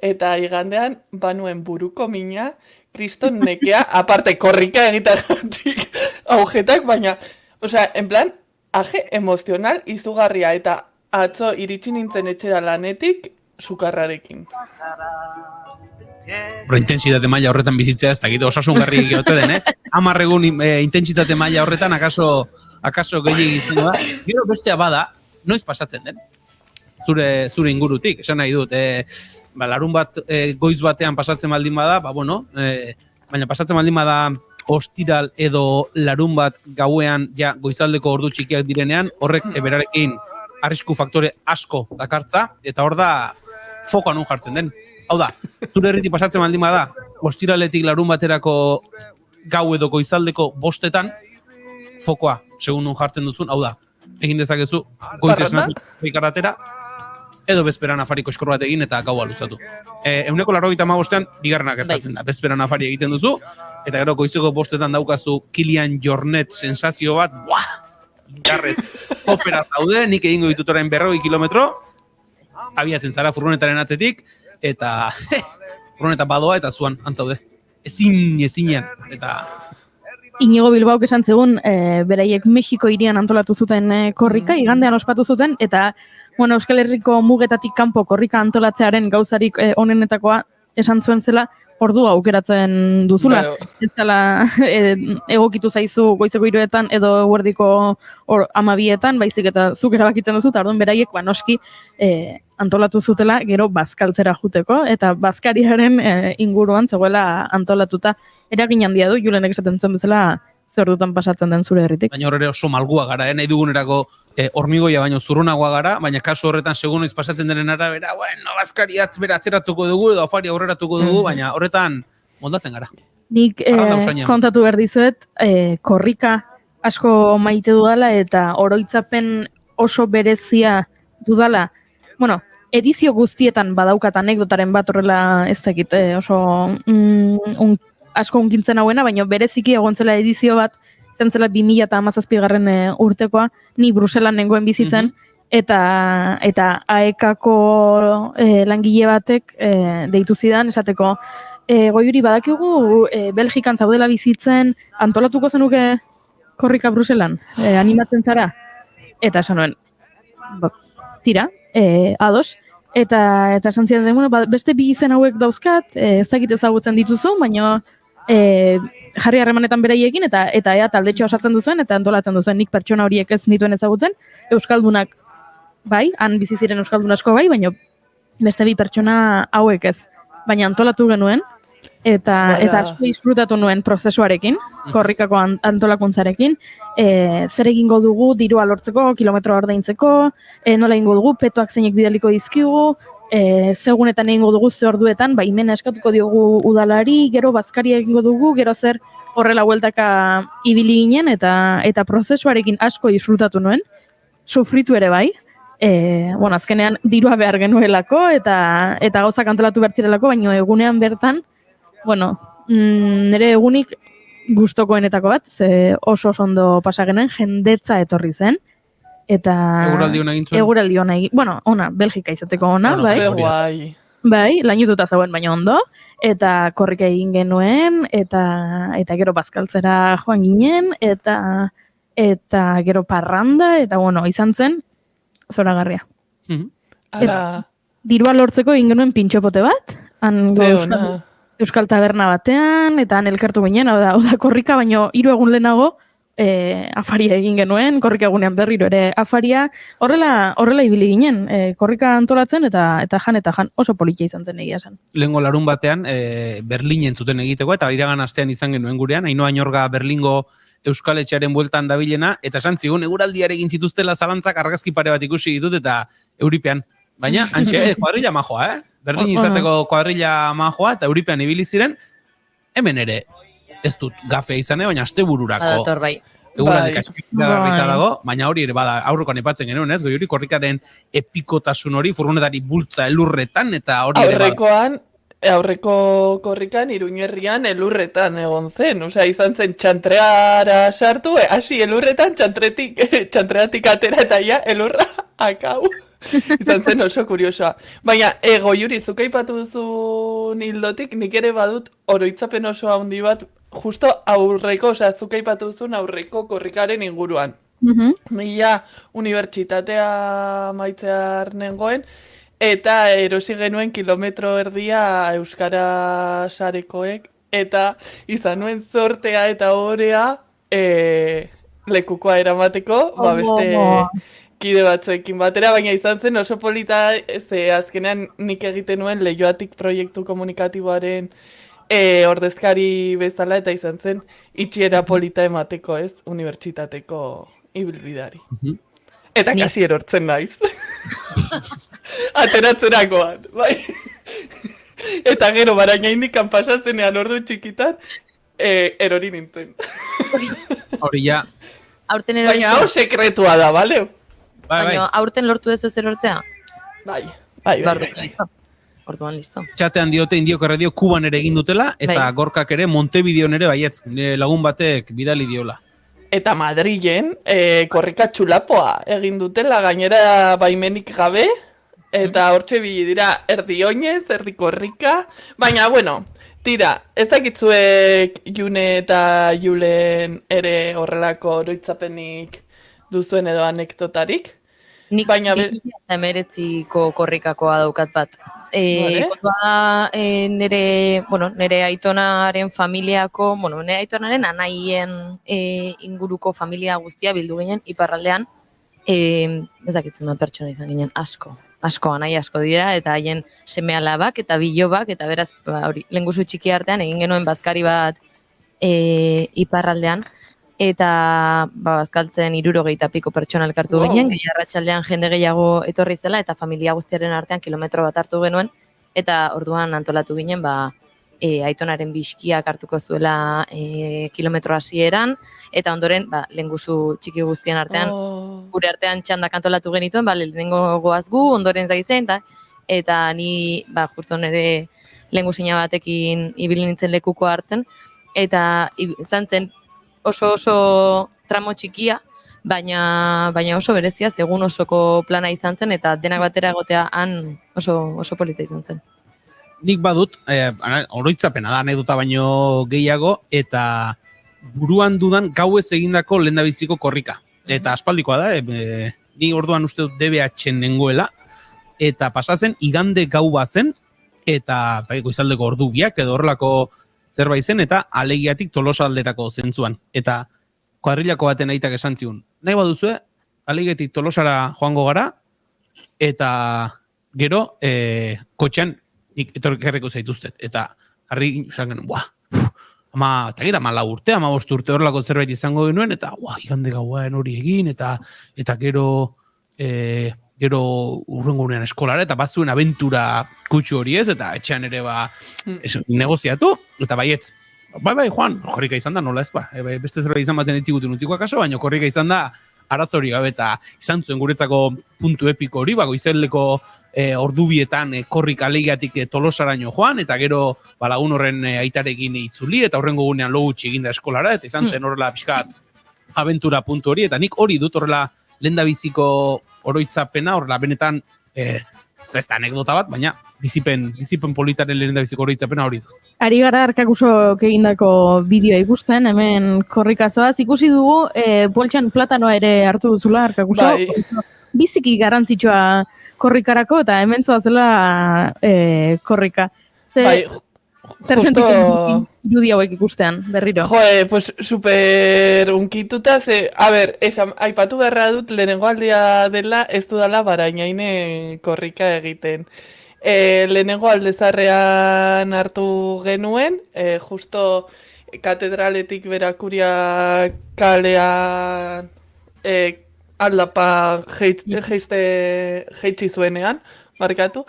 eta igandean banuen buruko mina, kriston nekea, aparte korrika egiteagatik agujetak, baina, osea, en plan, aje emozional izugarria, eta atzo iritsi nintzen etxera lanetik, sukarrarekin. Intentsitate maila horretan bizitzea ez dakit osasungarri egote den, 10 egun intentsitate maila horretan akaso gehiegi izango da. Gero bestea bada, noiz pasatzen den? Zure ingurutik, esan nahi dut, larun bat goiz batean pasatzen baldin bada, baina pasatzen baldin bada ostiral edo larun bat gauean ja goizaldeko ordu txikiak direnean, horrek berarekin arrisku faktore asko dakartza, eta hor da fokoa nun jartzen den. Hau da, zure herritik pasatzen baldin bada, ostiraletik larun baterako gau edo goizaldeko 5etan, fokoa, segun nun jartzen duzun, hau da, egin dezakezu, goiz esnatu ikarratera, edo bezperan afariko eskor bat egin eta gaua luzatu. 185ean, bigarrena gertatzen da, bezperan afari egiten duzu, eta gero goizeko 5etan daukazu Kilian Jornet sensazio bat, garrez, kopera zaude, nik egingo ditut orain 40 kilometro, abiatzen zara furgonetaren atzetik, eta furgoneta badoa eta zuan antzaude. Ezinean, eta... Inigo Bilbaok esan zegun, beraiek Mexiko hirian antolatu zuten korrika, igandean ospatu zuten, eta Euskal Herriko mugetatik kanpo korrika antolatzearen gauzarik onenetakoa esan zuen zela, ordua aukeratzen duzula. Ez dela egokitu zaizu goizeko 3etan edo eguerdiko 12etan, baizik eta zuk erabakitzen duzu, eta orduan beraiek noski antolatu zutela gero bazkaltzera juteko, eta bazkariaren inguruan zegoela antolatuta eragin handia du, Julenek esaten zuen bezala zer dutan pasatzen den zure herritik. Baina horre oso malgua gara, nahi dugunerako hormigoia baino zurrunagoa gara, baina kasu horretan segun noiz pasatzen denen arabera, bazkari bera atzeratuko dugu edo afari aurreratuko dugu, baina horretan moldatzen gara. Nik kontatu behar dizuet, korrika asko maite dudala eta oroitzapen oso berezia dudala. Edizio guztietan badaukat anekdotaren bat horrela ez dakit oso asko unkintzen hauena, baina bereziki egontzela edizio bat, zentzela 2017 urtekoa, ni Bruselan nengoen bizitzen, eta AEK-ko langile batek deitu zidan, esateko, Goiuri badakigu Belgikan zaudela bizitzen, antolatuko zenuke korrika Bruselan, animatzen zara? Eta esan nuen, tira, ados, eta esan zidan, beste bi izen hauek dauzkat, ez dakit ezagutzen dituzu, baina jarri harremanetan beraiekin eta ea taldetxo osatzen duzuen eta antolatzen duzuen, nik pertsona horiek ez nituen ezagutzen, euskaldunak bai, han bizi ziren euskaldun asko bai, baina beste bi pertsona hauek ez. Baina antolatu genuen eta asko disfrutatu nuen prozesuarekin, korrikako antolakuntzarekin, zer egingo dugu dirua lortzeko, kilometro ordaintzeko, nola egingo dugu, petoak zeinek bidaliko dizkigu, segunetan egingo dugu ze orduetan, baimena eskatuko diogu udalari, gero bazkari egingo dugu, gero zer horrela hueltaka ibili ginen, eta prozesuarekin asko disfrutatu nuen, sufritu ere bai, azkenean dirua behar genuelako, eta gauzak antolatu bertzirelako, baina egunean bertan, nire egunik gustokoenetako bat, ze oso ondo pasagenen, jendetza etorri zen, eta eguraldi hona egin zuen? Eguraldi hona egin, ona, Belgika izateko ona, bai. Bai, lainututa zegoen baina ondo, eta korrika egin genuen, eta gero bazkaltzera joan ginen, eta gero parranda, eta izan zen, zoragarria. Dirua lortzeko egin genuen pintxopote bat, Euskal Taberna batean, eta han elkartu ginen, hau da korrika, baina 3 egun lehenago, afaria egin genuen, korrika egunean berriro ere afaria, horrela ibili ginen, korrika antolatzen eta jan oso politia izan zen egia zen. Lehengo larun batean, Berlinen zuten egiteko, eta iragan astean izan genuen gurean, Ainhoa Inorga Berlingo Euskaletxearen bueltan dabilena, eta esan zigun, eguraldiare egin zituztela zalantzak argazki pare bat ikusi ditut, eta euripean. Baina, antxe, kuadrilla majoa, Berlin izateko kuadrilla majoa, eta euripean ibili ziren, hemen ere, ez dut gafea izan, baina astebururako. Badator, bai. Eguraldik aspiragarrita dago, baina hori ere bada aurrekoan aipatzen genuen, ez? Goiuri korrikaren epikotasun hori, furgonetari bultza elurretan, eta hori ere bada. Aurreko korrikan Iruñerrian elurretan egon zen, osea izan zen txantreara sartu, hasi elurretan txantreatik atera eta ia elurra akau. Izan zen oso kuriosoa. Baina, Goiuri, zuk aipatu duzun hildotik, nik ere badut oroitzapen oso handi bat, justo aurreko, osea, zuk aipatu duzun aurreko korrikaren inguruan. Mila unibertsitatea maitzear nengoen, eta erosi genuen kilometro erdia Euskara sarekoek, eta izan nuen zortea eta orea lekukoa eramateko, beste kide batzuekin batera, baina izan zen oso polita, ze azkenean nik egiten nuen Leioatik proiektu komunikatiboaren ordezkari bezala, eta izan zen itxiera polita emateko, ez, unibertsitateko ibilbidari. Eta kasi erortzen naiz. Ateratzerakoan, bai. Eta gero, baraina indikan pasatzenean ordu txikitan, erori nintzen. Hori ja. Baina hau sekretua da, bale? Baina aurten lortu dezu ez erortzea? Bai. Orduan listo. Txatean diote Indiok Erradio Kuban ere egin dutela, eta Gorkak ere Montevideon ere baietz lagun batek bidali diola. Eta Madrilen korrika txulapoa egin dutela, gainera baimenik gabe, eta hortxe bili dira erdi oinez, erdi korrika, baina, bueno, tira, ez dakitzuek June eta Julen ere horrelako oroitzapenik duzuen edo anekdotarik? Nik 2019ko korrikakoa daukat bat. Nere aitonaren familiako, nere aitonaren anaien inguruko familia guztia bildu ginen iparraldean, ez dakitzen pertsona izan ginen, asko anai asko dira, eta haien seme-alabak eta bilobak, eta beraz, lehengusu txiki artean egin genuen bazkari bat iparraldean, eta bazkaltzen 60 piko pertsona elkartu ginen, arratsaldean jende gehiago etorri zela, eta familia guztiaren artean kilometro bat hartu genuen, eta orduan antolatu ginen, aitonaren biskiak hartuko zuela kilometro hasieran, eta ondoren, lehengusu txiki guztien artean, gure artean txandak antolatu genituen, lehenengo goaz gu, ondoren zaizen, eta ni, justo nire lehengusina batekin ibili nintzen lekuko hartzen, eta izan zen, oso tramo txikia, baina oso berezia, egun osoko plana izan zen, eta denak batera egotea han oso polita izan zen. Nik badut, oroitzapena da, anekdota baino gehiago, eta buruan dudan gauez egindako lehendabiziko korrika. Eta aspaldikoa da, ni orduan uste dut DBH-en nengoela, eta pasatzen igande gau bazen, eta goizaldeko ordu biak, edo horrelako zerbait zen, eta alegiatik Tolosa alderako zentzuan. Eta kuadrilako baten aitak esan ziun. Nahi baduzue, alegiatik Tolosara joango gara, eta gero, kotxean, nik etorkerreko zaituztet. Eta harri, esan genuen, urte, 15 urte horrelako zerbait izango genuen, eta igande gauaen hori egin, eta gero urrengo unean eskolara, eta bazuen abentura kutsu hori ez, eta etxean ere negoziatu, eta baietz, bai, Juan, korrika izan da, nola ez beste zerbait izan batzen etzikutun utzikoak kaso, baina korrika izan da, arazori gabe, eta izan zuen guretzako puntu epiko hori, goizeldeko ordubietan korrika alegiatik Tolosaraino joan, eta gero lagun horren aitarekin itzuli, eta horrengo gunean logutxi eginda eskolara, eta izan zen horrela pixkat abentura puntu hori, eta nik hori dut horrela lehendabiziko oroitzapena, horrela benetan, ez da anekdota bat, baina bizipen politaren lehendabiziko oroitzapena hori du. Ari gara Arkakusok egindako bideoa ikusten, hemen korrikazoaz, ikusi dugu, poltsan platanoa ere hartu duzula Arkakuso, biziki garrantzitsua korrikarako, eta hemen zoazela korrika. Zer sentitzen irudi hauek ikustean, berriro? Pues super unkituta, aipatu beharra dut lehenengo aldia dela ez dudala barainaine korrika egiten. Lehenengo aldezarrean hartu genuen, justo katedraletik Berakuria kalean aldapa jeitsi zuenean, markatu.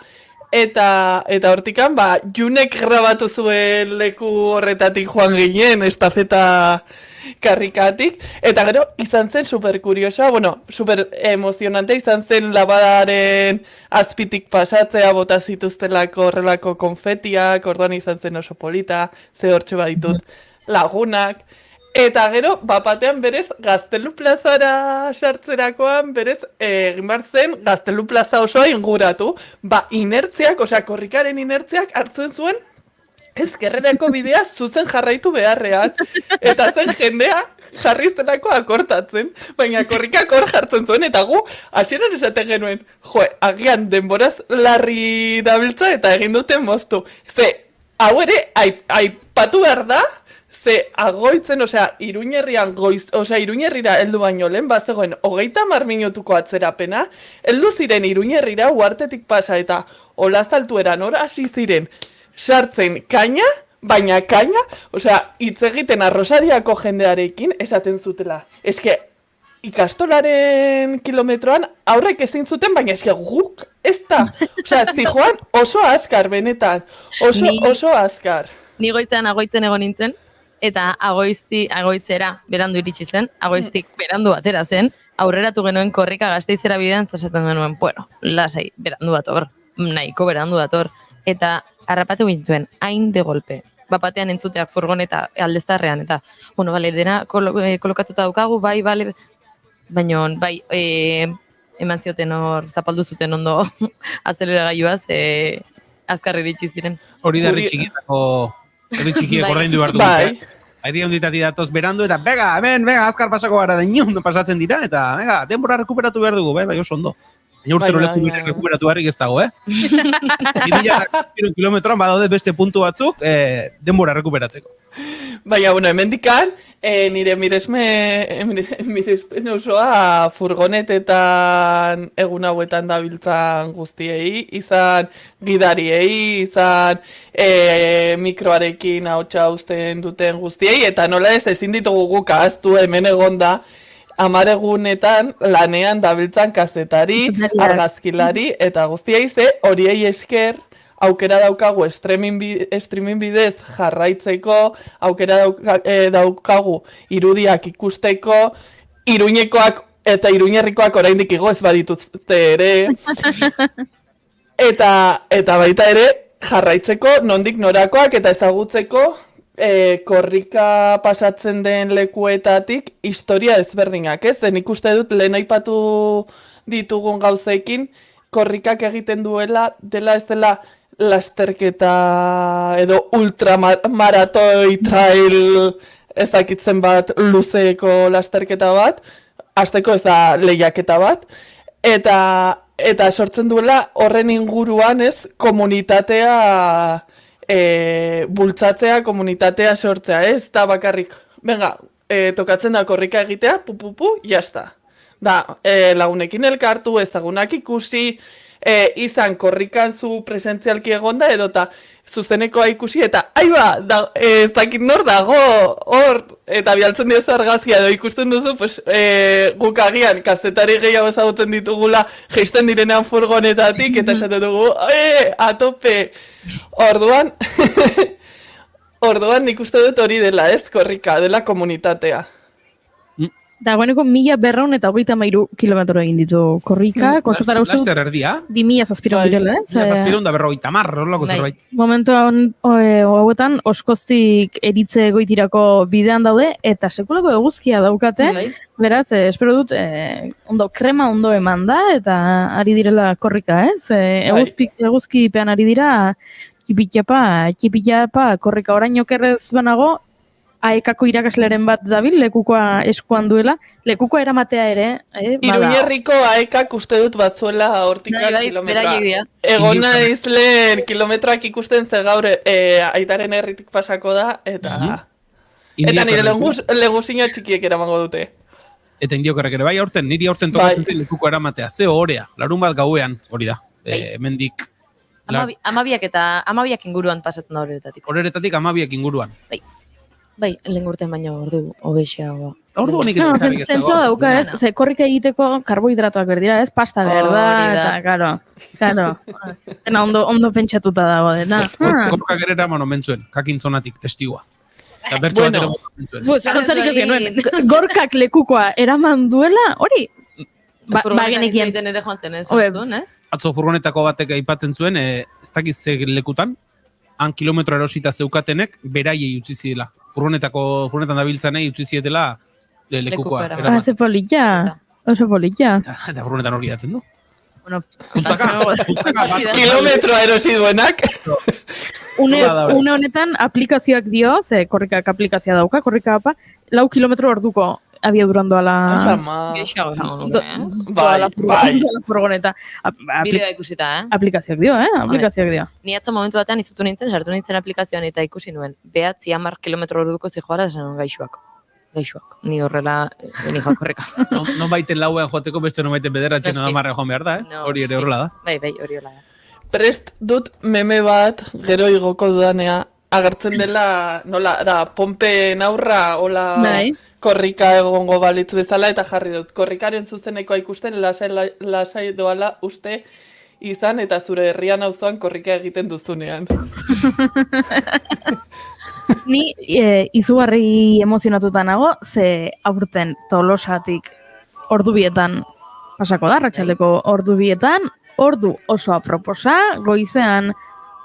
Eta hortikan, Junek grabatu zuen leku horretatik joan ginen, estafeta karrikatik, eta gero izan zen super kuriosa, super emozionante izan zen labadaren azpitik pasatzea, bota zituztelako horrelako konfetiak, orduan izan zen oso polita, ze hortxe baditut lagunak, Eta gero, bapatean berez, Gaztelu plazara sartzerakoan, berez, egin behar zen, Gaztelu plaza osoa inguratu. Inertziak, osea, korrikaren inertziak hartzen zuen, ezkerrerako bidea zuzen jarraitu beharrean. Eta zen jendea jarri zelako akortatzen. Baina korrikak hor jartzen zuen, eta gu, hasieran esaten genuen, agian denboraz larri dabiltza eta egin duten moztu. Ze, hau ere, aipatu behar da, ze agoitzen, osea, Iruñerrira heldu baino lehen, bazegoen 30 minutuko atzerapena, heldu ziren Iruñerrira uhartetik pasa eta olazaltueran hor hasi ziren sartzen kaina, baina kaina, osea, hitz egiten Arrosariako jendearekin esaten zutela. Eske, ikastolaren kilometroan aurrek ezin zuten, baina eske guk ez da. Osea, zijoan oso azkar, benetan. Oso azkar. Ni goizean agoitzen egon nintzen, eta agoitzera berandu iritsi zen, agoiztik berandu atera zen, aurreratu genuen korrika Gasteizera bidean, esaten genuen, bueno, lasai, berandu dator, nahiko berandu dator, eta harrapatu gintzuen, hain de golpe. Bapatean entzuteak furgoneta aldezarrean, eta, bueno, bale, dena kolokatuta daukagu, bai, bale, baina, bai, eman zioten hor, zapaldu zuten ondo azeleragailuaz, azkar iritsi ziren. Hori da herri txikiek ordaindu behar dute. Airi handitati datoz berandu eta, bega, azkar pasako gara da inon pasatzen dira, eta, bega, denbora rekuperatu behar dugu, bai, oso ondo. Baina urtero rekuperatu beharrik ez dago, 2000 kilometroan badaude beste puntu batzuk, denbora rekuperatzeko. Baina, bueno, hemendikan, nire mirespen osoa furgonetetan egun hauetan dabiltzan guztiei, izan gidariei, izan mikroarekin ahotsa uzten duten guztiei, eta nola ezin ditugu guk ahaztu hemen egonda, 10 egunetan lanean dabiltzan kazetari, argazkilari, eta guztiei ze horiei esker, aukera daukagu streaming bidez jarraitzeko, aukera daukagu irudiak ikusteko, Iruñekoak eta Iruñerrikoak oraindik igo ez badituzte ere, eta baita ere jarraitzeko nondik norakoak eta ezagutzeko korrika pasatzen den lekuetatik historia ezberdinak, ez? Nik uste dut lehen aipatu ditugun gauzeekin, korrikak egiten dela ez dela lasterketa edo ultramaratoi trail ezakitzen bat luzeko lasterketa bat, hasteko ez da lehiaketa bat, eta sortzen duela horren inguruan ez komunitatea bultzatzea, komunitatea sortzea, ez da bakarrik. Venga, tokatzen da korrika egitea, jazta. Da, lagunekin elkartu, ezagunak ikusi, izan korrikan zu presentzialki egonda, edota zuzenekoa ikusi, eta aiba, ez dakit nor dago, hor, eta bialtzen diozu argazkia, edo ikusten duzu, pues, guk agian, kazetari gehiago ezagutzen ditugula, jeisten direnean furgonetatik, eta esaten dugu, atope, orduan nik uste dut hori dela, ez, korrika, dela komunitatea. Dagoeneko 1223 kilometro egin ditu korrika, konsultara uste dut, 2000 zazpiron direla, ez? 2050, horrelako zerbait. Momentu hauetan, oskoztik eritze goitirako bidean daude, eta sekulako eguzkia daukate, beraz, espero dut, krema ondo eman da, eta ari direla korrika, ez? Eguzkipean ari dira, txipitxapa, korrika orain okerrez banago, aekako irakasleren bat zabil, lekukoa eskuan duela, lekukoa eramatea ere, Iruñerriko aekak uste dut batzuela hortikak kilometroa. Egon naiz lehen kilometroak ikusten ze gaur aitaren herritik pasako da, eta nire leguzino txikiek eramango dute. Eta indiokarrek ere bai aurten, niri aurten tokatzen zen lekuko eramatea, ze horea, larun bat gauean, hori da, hemendik. Amabiak inguruan pasatzen da horretatik. Horretatik 12 inguruan. Bai, lehen urtean baino ordu hobexeagoa. Ordu honik zentzua dauka, ez? Ze korrika egiteko karbohidratoak berdira, ez? Pasta berda, eta, karo. Dena ondo pentsatuta dago, dena. Korkak ere eraman omentzuen, kakintzonatik testigua. Eta bertso bat ere omentzuen. Zagontzarik ez genuen, gorkak lekukoa eraman duela, hori? Bagenekien. Ere joan zen, ez? Atzo furgonetako batek aipatzen zuen, ez dakiz ze lekutan, han kilometro erosita zeukatenek, beraiei utzi zidela furgonetan dabiltzanei utzi zietela lekukoa. Lekukora. Ze polilla. Oso polilla. Eta furgonetan hor gidatzen du. Bueno, Kilometroa erosi duenak. une honetan aplikazioak dio, ze korrikak aplikazioa dauka, korrika apa, 4 kilometro orduko abiaduran doala... Ama. Geixago esango nuke, Bai. Furgoneta. Bideoa ikusita, Aplikazioak dio, aplikazioak dio. Ni atzo momentu batean izutu nintzen, sartu nintzen aplikazioan eta ikusi nuen. 9 kilometro orduko zijoara esan gaixoak. Ni horrela, ni joan korrika. Non baiten lauean joateko, beste non baiten bederatzen Noski. edo joan behar da, hori ere horrela da. Bai, hori horrela da. Prest dut meme bat, gero igoko dudanea, agertzen dela, nola, da, pompen aurra, hola, Bai. korrika egongo balitz bezala, eta jarri dut. Korrikaren zuzenekoa ikusten, lasai doala uste izan, eta zure herrian auzoan korrika egiten duzunean. Ni izugarri emozionatuta nago, ze aurten Tolosatik ordubietan pasako da, arratsaldeko ordubietan, ordu oso aproposa, goizean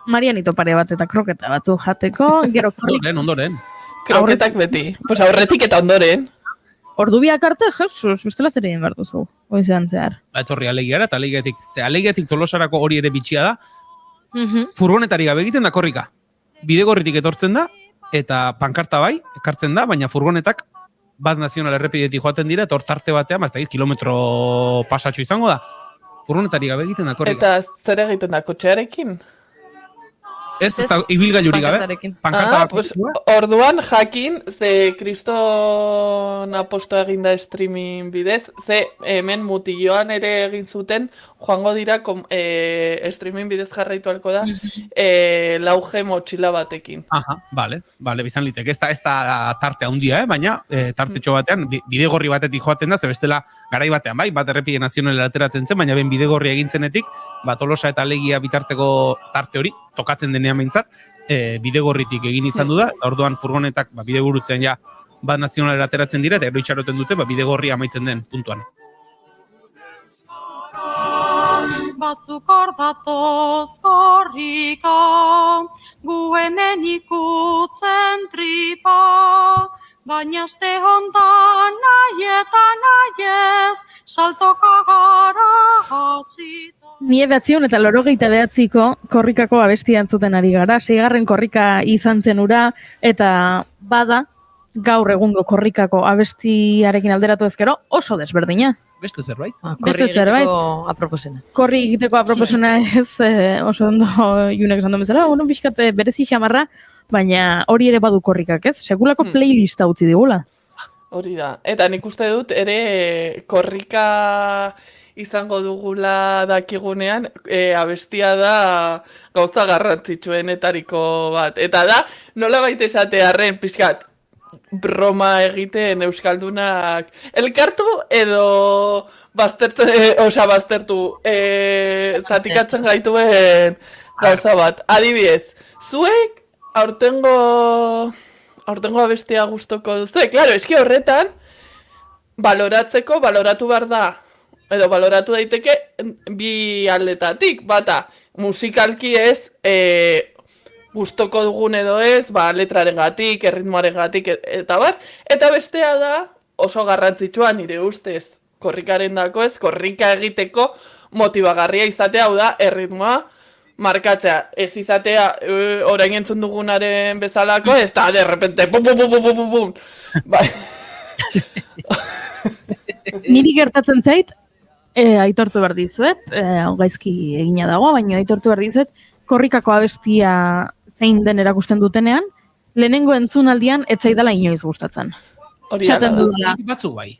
Marianito pare bat eta kroketa batzu jateko, gero Ondoren. Kroketak beti. Pues aurretik eta ondoren. ordubiak arte, Jesus, bestela zer egin behar duzu, goizean zehar. Etorri alegiara eta alegiatik Tolosarako hori ere bitxia da, furgonetari gabe egiten da korrika. Bidegorritik etortzen da, eta pankarta bai, ekartzen da, baina furgonetak bat nazional errepidetik joaten dira, eta hor tarte batean, ez da, kilometro pasatxo izango da, furgonetari gabe egiten da korrika. Eta zer egiten da, kotxearekin? Ez da, ibilgailuri gabe. Pankarta pues, orduan jakin, ze kriston apostoa eginda streaming bidez, ze hemen mutilloan ere egin zuten, joango dira streaming bidez jarraitu alko da, lauge motxila batekin. Aha, bale, bizan litek. Ez da tarte handia, baina tartetxo batean, bidegorri batetik joaten da, ze bestela garai batean, bai, bat errepide nazionala ateratzen zen, baina ben bidegorri egintzenetik, Tolosa eta Alegia bitarteko tarte hori, tokatzen denean behintzat, bidegorritik egin izan du da, eta orduan furgonetak bidegurutzean ja bat nazionalera ateratzen dira, eta gero itxaroten dute bidegorri amaitzen den puntuan. Batzuk ordatoz korrika, gu hemen ikutzen tripa, baina este hontan nahi eta nahi ez, saltoka gara hasita. 1989ko korrikako abestia entzuten ari gara, 6. korrika izan zen ura, eta bada, gaur egungo korrikako abestiarekin alderatu ezkero, oso desberdina. Beste zerbait? Beste zerbait. Aproposena. Korri egiteko aproposena ez, oso ondo Junek esan duen bezala, bueno, pixkat berezi xamarra, baina hori ere badu korrikak, ez? Segulako playlista utzi digula. Hori da. Eta nik uste dut ere korrika izango dugula dakigunean, abestia da gauza garrantzitsuenetariko bat. Eta da, nola baita esatearren, pixkat, broma egiten euskaldunak elkartu edo baztertu zatikatzen gaituen gauza bat. Adibidez, zuek aurtengo abestia gustoko duzu. Claro, eski horretan baloratu behar da, edo baloratu daiteke bi aldetatik. Bata, musikalki ez, gustoko dugun edo ez, letrarengatik, erritmoarengatik eta bar, eta bestea da oso garrantzitsua nire ustez korrikaren dako ez, korrika egiteko motibagarria izatea, hau da, erritmoa markatzea, ez izatea orain entzun dugunaren bezalako, ez da, derrepente, pum. Bai. Niri gertatzen zait, aitortu behar dizuet, gaizki egina dago, baina aitortu behar dizuet, korrikako abestia zein den erakusten dutenean, lehenengo entzunaldian ez zaidala inoiz gustatzen. Hori esaten da. dudala. Batzu bai.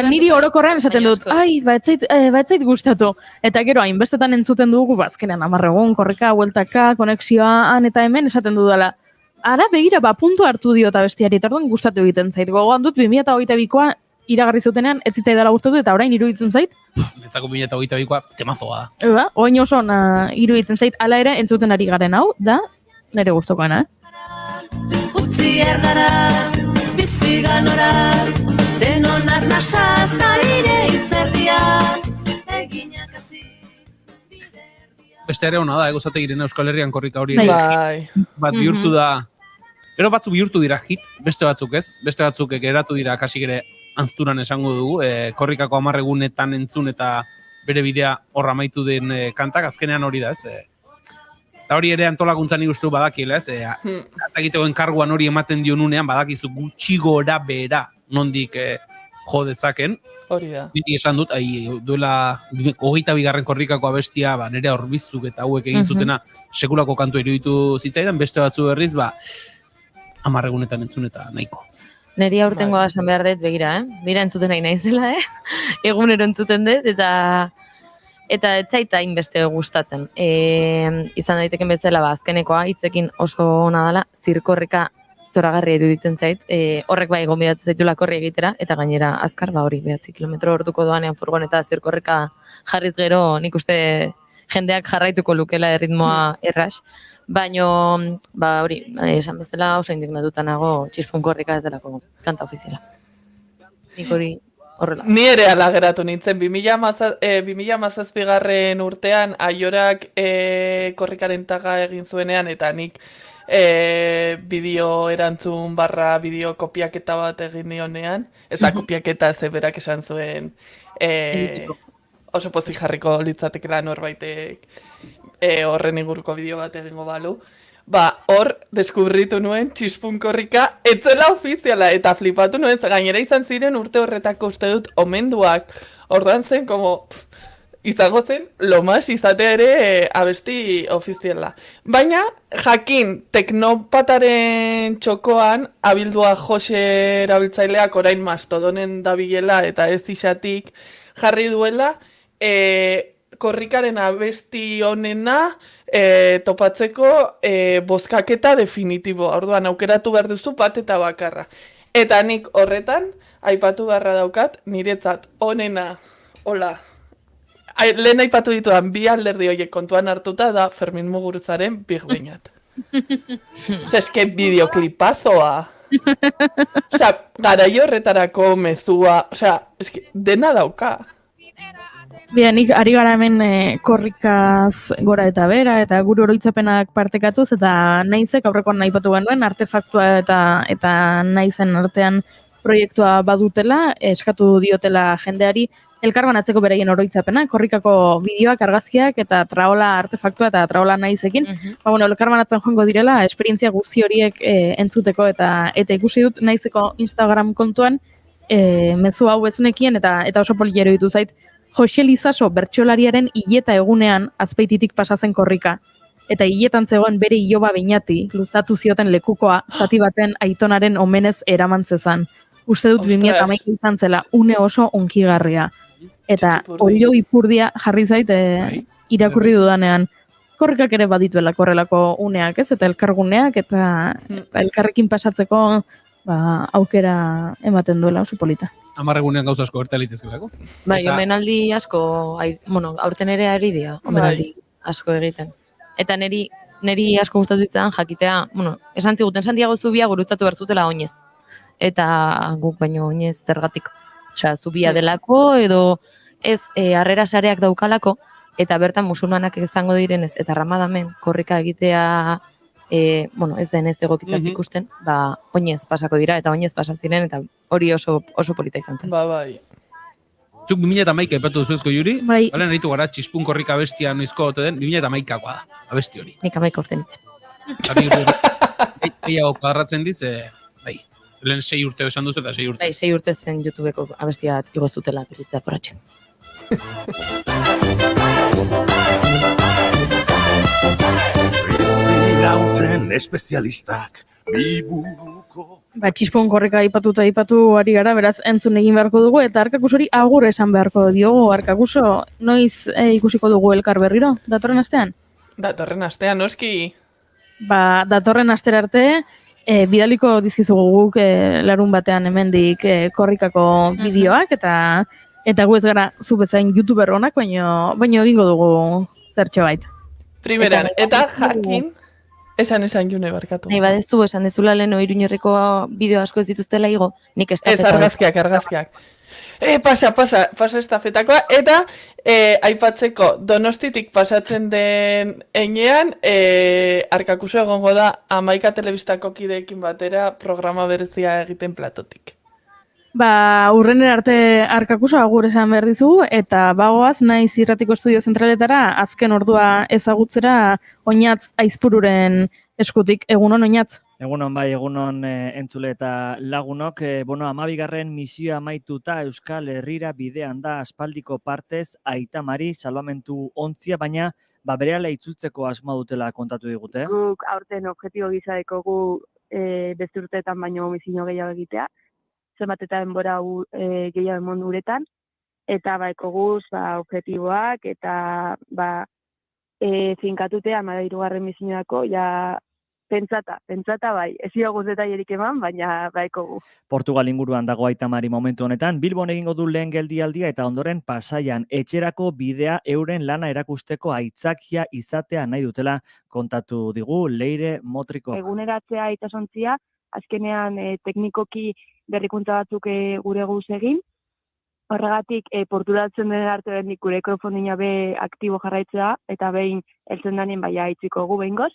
Niri orokorrean esaten dut, ez zait gustatu. Eta gero, hainbestetan entzuten dugu, bazkenean 10 egun, korrika, bueltaka, konexioa, han eta hemen esaten dudala. Ara, begira, puntu hartu dio eta bestiari, eta orduan gustatu egiten zait. Gogoan dut, 2022koa iragarri zutenean, ez zitzaidala gustatu, eta orain iruditzen zait. Netzako 2022koa temazoa da. Oin oso iruditzen zait, ala ere entzuten ari garen hau, da, nire gustokoena, Utzi erdara, bizi ganoraz, denon arnasaz, ta ire izerdiaz, eginak hasi. Beste ere hona da, egozate giren Euskal Herrian korrika hori. Bai. Bat bihurtu da Gero batzuk bihurtu dira hit, beste batzuk ez, beste batzuk geratu dira kasik ere anzturan esango dugu, korrikako 10 egunetan entzun eta bere bidea hor amaitu den kantak, azkenean hori da, ez? Eta hori ere antolakuntzan nik uste badakiela, ez? Atakiteko enkarguan hori ematen dionunean badakizu gutxi gora bera nondik jo dezaken. Hori da. Beti esan dut, duela 22. korrikako abestia, nire Orbizuk eta hauek egin zutena sekulako kantu iruditu zitzaidan, beste batzu berriz, 10 egunetan entzun eta nahiko. Neri aurtengoa esan behar dut, begira, Bira entzuten nahi naizela, egunero entzuten dut, eta ez zaita hainbeste gustatzen. Izan daiteken bezala, azkenekoa hitzekin oso ona dela, zirkorrika zoragarria iruditzen zait, horrek bai gonbidatzen zaitula korri egitera, eta gainera azkar, hori 9 kilometro orduko doanean furgoneta zirkorrika jarriz gero, nik uste jendeak jarraituko lukela erritmoa erras, baino, hori, esan bezala oso indignatuta nago Txispun korrika ez delako kanta ofiziala. Nik hori horrela. Ni ere ala geratu nintzen, 2017 urtean Aiorak korrikaren taga egin zuenean, eta nik bideo erantzun / bideo kopiaketa bat egin nionean, ez da kopiaketa ze berak esan zuen oso pozik jarriko litzatekela norbaitek horren inguruko bideo bat egingo balu. Hor deskubritu nuen Txispun korrika etzela ofiziala eta flipatu nuen, gainera izan ziren urte horretako uste dut omenduak, orduan zen izango zen lo mas izatea ere abesti ofiziala. Baina jakin teknopataren txokoan abildua Jose erabiltzaileak orain Mastodonen dabilela eta ez isatik jarri duela korrikaren abesti honena topatzeko bozkaketa definitibo. Orduan aukeratu behar duzu bat eta bakarra. Eta nik horretan aipatu beharra daukat niretzat honena, hola, lehen aipatu ditudan bi alderdi horiek kontuan hartuta da Fermin Muguruzaren Big Beñat. Eske bideoklipazoa. Garai horretarako mezua, eske dena dauka. Nik ari gara hemen korrikaz gora eta bera, eta gure oroitzapenak partekatuz, eta naizek aurrekoan naipatu genuen, artefaktua eta naizen artean proiektua badutela, eskatu diotela jendeari, elkarbanatzeko beraien oroitzapena, korrikako bideoak, argazkiak, eta traola artefaktua eta traola naizekin. Elkarbanatzen joango direla, esperientzia guzti horiek entzuteko, eta ikusi dut naizeko Instagram kontuan, mezu hau ez nekien, eta oso polilero ditu zait, Jose Lizaso bertsolariaren hileta egunean azpeititik pasazen korrika. Eta hiletan zegoen bere iloba Beñati, luzatu zioten lekukoa, zati baten aitonaren omenez eramantzezan. Uste dut 2011 izan zela, une oso onkigarria. Eta olio ipurdia jarri zait irakurri dudanean. Korrikak ere badituela korrelako uneak, ez? Eta elkarguneak, eta elkarrekin pasatzeko aukera ematen duela oso polita. 10 egunean gauza asko gerta litezkelako. Omenaldi asko, aurten ere ari dira, omenaldi asko egiten. Eta neri asko gustatu izan jakitea, esan ziguten Santiago zubia gurutzatu behar zutela oinez. Eta guk baino oinez zergatik. Zubia delako edo ez harrera sareak daukalako, eta bertan musulmanak izango direnez, eta ramadamen korrika egitea ez denez egokitzak ikusten, oinez pasako dira, eta oinez pasa ziren, eta hori oso polita izan zen. Bai. Zuk 2011 aipatu duzuezko Juri, balen aritu gara Txispun korrika abestia noizko ote den, 2011koa da, abesti hori. Nik 11 urte nintzen. Gehiago kadarratzen diz, lehen 6 urte esan duzu eta 6 urte. 6 urte zen YouTubeko abestia igozutela periztea poratzen. Lauten espezialistak biburuko. Txispun korrika aipatu ari gara, beraz entzun egin beharko dugu, eta Arkakus hori agur esan beharko diogu. Arkakuso, noiz ikusiko dugu elkar berriro? Datorren astean? Datorren astean, noski. Datorren astera arte, bidaliko dizkizugu guk larun batean hemendik korrikako bideoak, eta gu ez gara zu bezain youtuber honak, baino egingo dugu zertxo bait. Primeran, eta jakin, esan June barkatu. Nahi badezu, esan dezula lehen Iruñerriko bideo asko ez dituztela igo, nik ez argazkiak. Pasa estafetakoa, eta aipatzeko Donostitik pasatzen den heinean, Arkakuso egongo da 11 telebistako kideekin batera programa berezia egiten platotik. Urrenen arte Arkakuso agur esan behar dizugu, eta bagoaz naiz irratiko estudio zentraletara azken ordua ezagutzera Oñatz Aizpururen eskutik. Egunon, Oñatz? Egunon bai, egunon entzule eta lagunok. 12. misioa amaituta Euskal Herrira bidean da aspaldiko partez Aita Mari salbamentu ontzia, baina berehala itzultzeko asmoa dutela kontatu digute. Guk aurten objektibo gisa dekogu beste urteetan baino misio gehiago egitea, zenbat eta denbora gehiago emon uretan, eta ekoguz objektiboak eta finkatutea 13. misioako ja pentsata bai, ez diogu detailerik eman, baina ekogu. Portugal inguruan dago Aita Mari momentu honetan, Bilbon egingo du lehen geldialdia eta ondoren Pasaian etxerako bidea euren lana erakusteko aitzakia izatea nahi dutela kontatu digu Leire Motriko. Eguneratzea itasontzia, azkenean teknikoki berrikuntza batzuk gure guz egin, horregatik porturatzen den arte bendik gure mikrofondina be aktibo jarraitzea, eta behin heltzen danen baina itziko gu behingoz.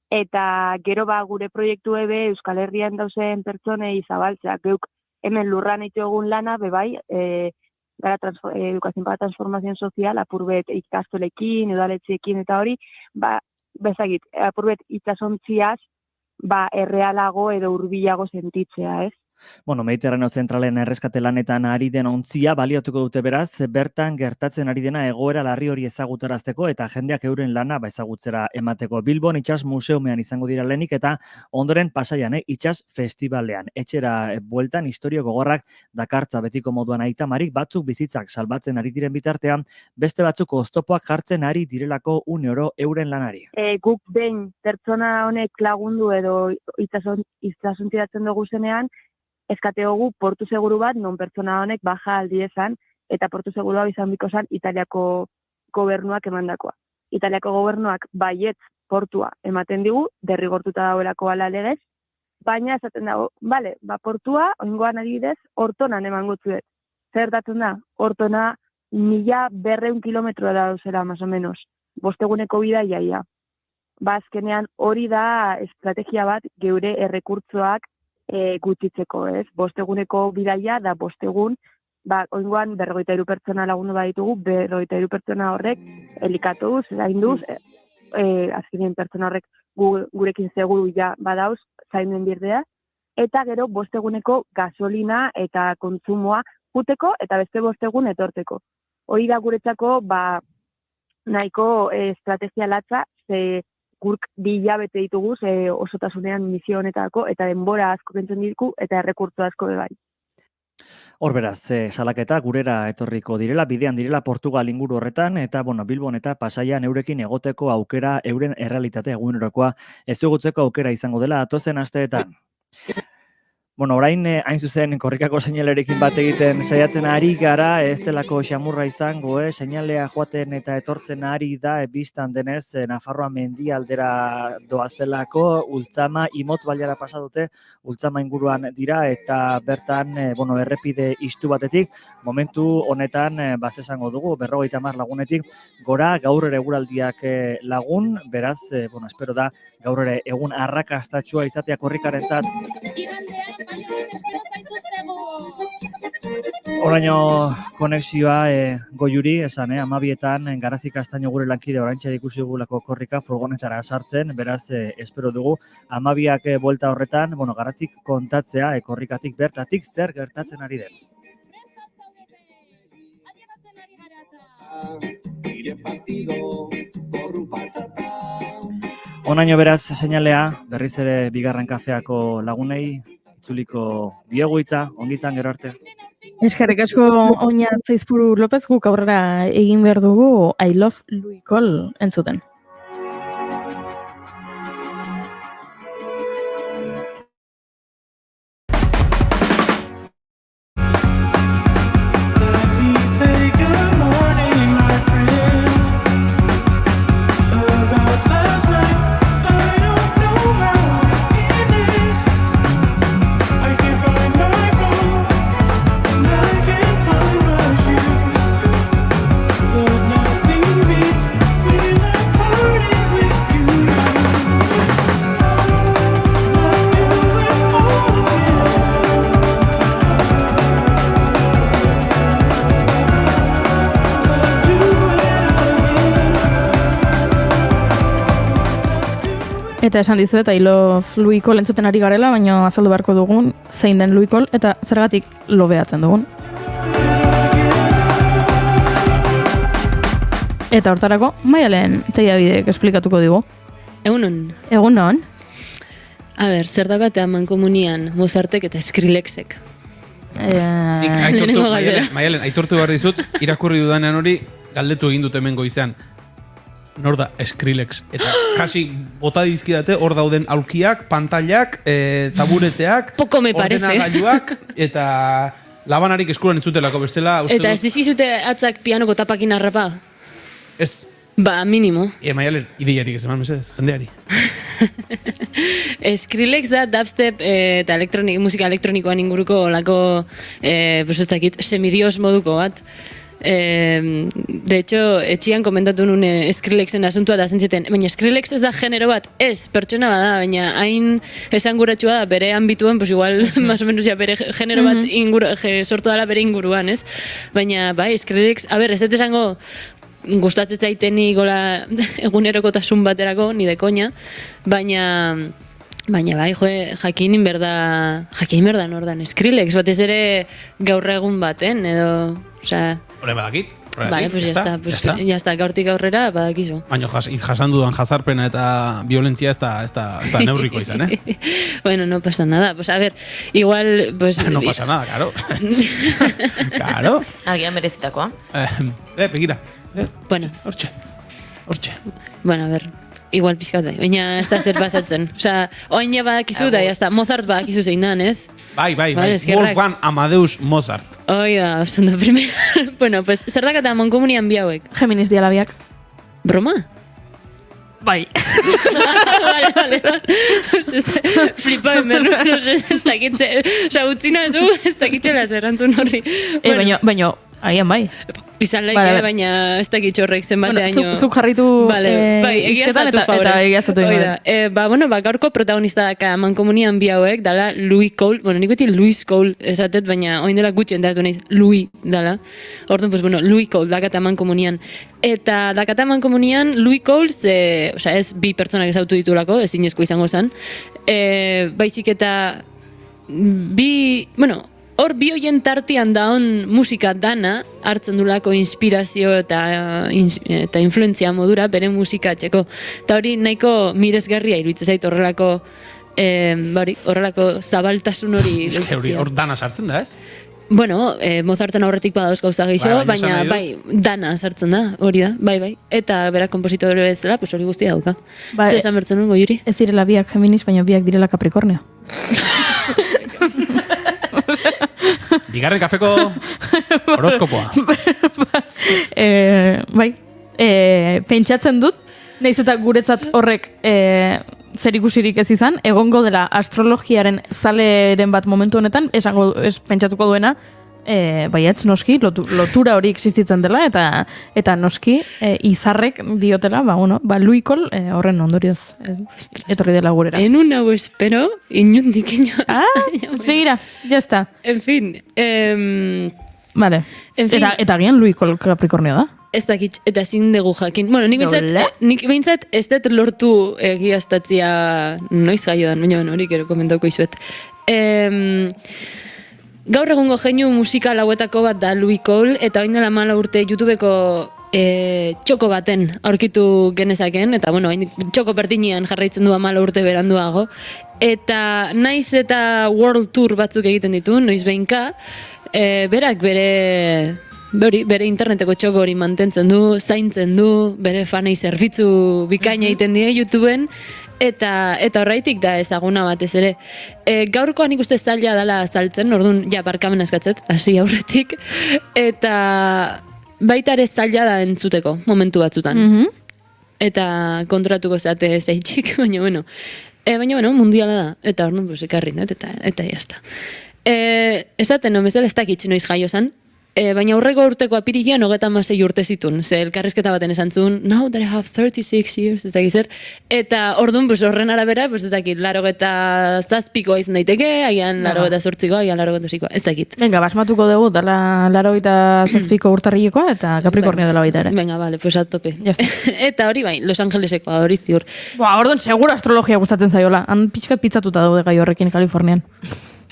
Eta gero gure proiektu ebe Euskal Herrian dauzen pertsonei zabaltzea. Geuk hemen lurran egun lana, bebai, gara edukazioen para transformazioen sozial, apurbet ikastolekin, udaletxeekin eta hori, bezagit, apurbet itxasontziaz, errealago edo hurbilago sentitzea, ez? Mediterraneo zentralen erreskate lanetan ari den ontzia baliatuko dute beraz, bertan gertatzen ari dena egoera larri hori ezagutarazteko eta jendeak euren lana ezagutzera emateko. Bilbon itsas museumean izango dira lehenik eta ondoren Pasaian itsas festivalean. Etxera bueltan historio gogorrak dakartza betiko moduan Aita Marik, batzuk bizitzak salbatzen ari diren bitartean, beste batzuk oztopoak jartzen ari direlako une oro euren lanari. Guk behin pertsona honek lagundu edo itsasontiratzen dugu zenean, eskateogu portu seguru bat, non pertsona honek baja aldiezan, eta portu seguru hau izan biko zan Italiako gobernuak emandakoa. Italiako gobernuak baietz portua ematen digu, derrigortuta dagoelako ala legez, baina esaten dago, portua, oingoan adibidez, Ortonan eman gutzuet. Zer datzen da? Ortona 1200 kilometro da dauzela, más o menos. Bosteguneko bidaia. Azkenean hori da estrategia bat geure errekurtzoak gutxitzeko, ez? Bosteguneko bidaia da bostegun, oingoan 53 pertsona lagundu baditugu, 53 pertsona horrek elikatuz, zainduz, azkenean pertsona horrek gurekin seguru ja badauz, zainduen birdea, eta gero bosteguneko gasolina eta kontsumoa juteko eta beste bostegun etorteko. Hori da guretzako nahiko estrategia latza, gurk 2 hilabete dituguz osotasunean misio honetako, eta denbora asko kentzen diku, eta errekurtso asko bebai. Hor beraz, salaketa gurera etorriko direla, bidean direla Portugal inguru horretan, eta Bilbon eta Pasaian eurekin egoteko aukera, euren errealitate egunerokoa ezagutzeko aukera izango dela datozen asteetan. Orain hain zuzen korrikako seinalerekin bat egiten saiatzen ari gara, ez delako xamurra izango, seinalea joaten eta etortzen ari da bistan denez Nafarroa mendialdera doazelako, Ultzama, Imotz baliara pasa dute, Ultzama inguruan dira eta bertan errepide istu batetik, momentu honetan esango dugu, 50 lagunetik gora, gaur ere eguraldiak lagun, beraz, espero da gaur ere egun arrakastatxua izatea korrikarentzat. Oraino konexioa goiuri, esan, 12etan Garazi Kastaino gure lankide oraintxe ikusi dugulako korrika furgonetara sartzen, beraz, espero dugu 12ak buelta horretan, Garazik kontatzea korrikatik bertatik zer gertatzen ari den. Onaino beraz, seinalea, berriz ere bigarren kafeako lagunei, itzuliko diegu hitza, ongi izan gero arte. Eskerrik asko Oñatz Aizpuru Lopez, guk aurrera egin behar dugu I Love Louis Cole entzuten. I Eta esan dizuet, I love Louis Cole entzuten ari garela, baina azaldu beharko dugun zein den Louis Cole eta zergatik lobeatzen dugun. Eta hortarako, Maialen Teiabidek esplikatuko digu. Egunon. Egunon. A ber, zer daukat Mankomunian Mozartek eta Skrillexek? Maialen, aitortu behar dizut, irakurri dudanean hori, galdetu egin dut hemen goizean. Nor da Skrillex. Eta kasi bota dizkidate hor dauden aulkiak, pantailak, tabureteak, ordenagailuak, eta labanarik eskuran entzutelako bestela. Eta ez dizkizute atzak pianoko tapakin arrapa? Ez. Ba, minimo. Maialen, ideiarik ez eman, mesedez, jendeari. Skrillex da dubstep eta musika elektronikoan inguruko olako, semidios moduko bat. De hecho, etxian komentatu nun Skrillexen asuntua da zentzeten, baina Skrillex ez da genero bat, ez, pertsona bada, baina hain esanguratsua da, bere ambituen, pues igual, más o menos, ya bere genero bat sortu dala bere inguruan, ez? Baina, bai, Skrillex, a ber, ez esango, gustatzen zaiteni gola egunerokotasun baterako, ni de koña, baina bai, jakinin berda nordan Skrillex, batez ere gaur egun baten, edo, osea... Hore badakit? Vale, pues ya está, gaurtik aurrera badakizu. Baina jasan dudan jazarpena eta violentzia ez da neurriko izan, Bueno, no pasa nada. Pues a ver, igual... Pues, no pasa nada, claro. Claro. Agian merezitakoa. Begira. Bueno. Hortxe. Bueno, a ver, igual pizkat bai, baina ez da zer pasatzen. Osea, oain ja badakizu da, jazta, Mozart badakizu zein dan, ez? Bai. Wolfgang Amadeus Mozart. Oida, ondo primera. Bueno, pues, zer dakata Mankomunian bi hauek? Géminis dialabiak. Broma? Bai. Vale. Flipa hemen, no sé, ez dakitze. Osea, utzina ez dakitxela zerantzun horri. Baina, agian bai. Izan laike, baina ez dakitxo horrek zenbateaino. Zuk jarritu egiaztatu favorez. Gaurko protagonista daka Mankomunian bi hauek, dala Louis Cole, nik beti Louis Cole esatet, baina oin dela gutxen datu nahiz, Louis dala. Orduan, Louis Cole dakata Mankomunian. Eta dakata Mankomunian Louis Cole, ez bi pertsonak ezautu ditulako, ezin esko izango zen. Baizik eta hor bi hoien tartian daun musika dana hartzen dulako inspirazio eta influentzia modura bere musika txeko. Eta hori nahiko miresgarria iruditzen zait horrelako zabaltasun hori. Hor dana sartzen da, ez? Bueno, Mozarten aurretik badauz gauza gehiago, baina dana sartzen da, hori da, bai. Eta berak kompositore bezala, pues hori guztia dauka. Zer esan bertzen nuen, Goiuri? Ez direla biak Géminis, baina biak direla Capricornio. Bigarren kafeko horoskopoa. Pentsatzen dut, nahiz eta guretzat horrek zerikusirik ez izan, egongo dela astrologiaren zaleren bat momentu honetan, pentsatuko duena, baietz noski, lotura hori existitzen dela, eta noski izarrek diotela, Louis Cole horren ondorioz etorri dela gurera. En hau espero, inundik ino. Begira, jazta. En fin. Vale. Eta agian Louis Cole Capricornio da? Ez dakit, eta ezin dugu jakin. Bueno, nik behintzat ez dut lortu egiaztatzia noiz jaio dan, baina hori gero komentauko izuet. Gaur egungo jeinu musikal hauetako bat da Louis Cole, eta oin dela 14 urte YouTubeko txoko baten aurkitu genezaken, eta txoko pertinian jarraitzen du 14 urte beranduago. Eta naiz eta World Tour batzuk egiten ditu, noiz behinka, berak bere interneteko txoko hori mantentzen du, zaintzen du, bere fanei zerbitzu bikaina egiten die YouTubeen, eta horraitik da ezaguna batez ere. Gaurkoan ikuste zaila dela saltzen, orduan barkamen askatzet, hasi aurretik, eta baita ere zaila da entzuteko momentu batzutan. Eta kontratuko zate zeitxik, baina mundiala da, eta orduan ekarri dut, eta jazta. Esaten, bezala ez dakitz noiz jaio zan, Baina aurreko urteko apirilean 36 urte zitun. Ze elkarrizketa baten esan zuen, now that I have 36 years, ez dakit zer. Eta orduan, pues, horren arabera, pues, ez dakit, 87koa izan daiteke, agian 88koa, agian 86koa, ez dakit. Venga, basmatuko dugu, dala 87ko urtarrilekoa, eta Capricornio dela baita ere. Venga, vale, pues a tope. Eta hori bai, Los Angelesekoa, hori ziur. Orduan, segura astrologia gustatzen zaiola. Han pixkat pitzatuta daude gai horrekin Kalifornian.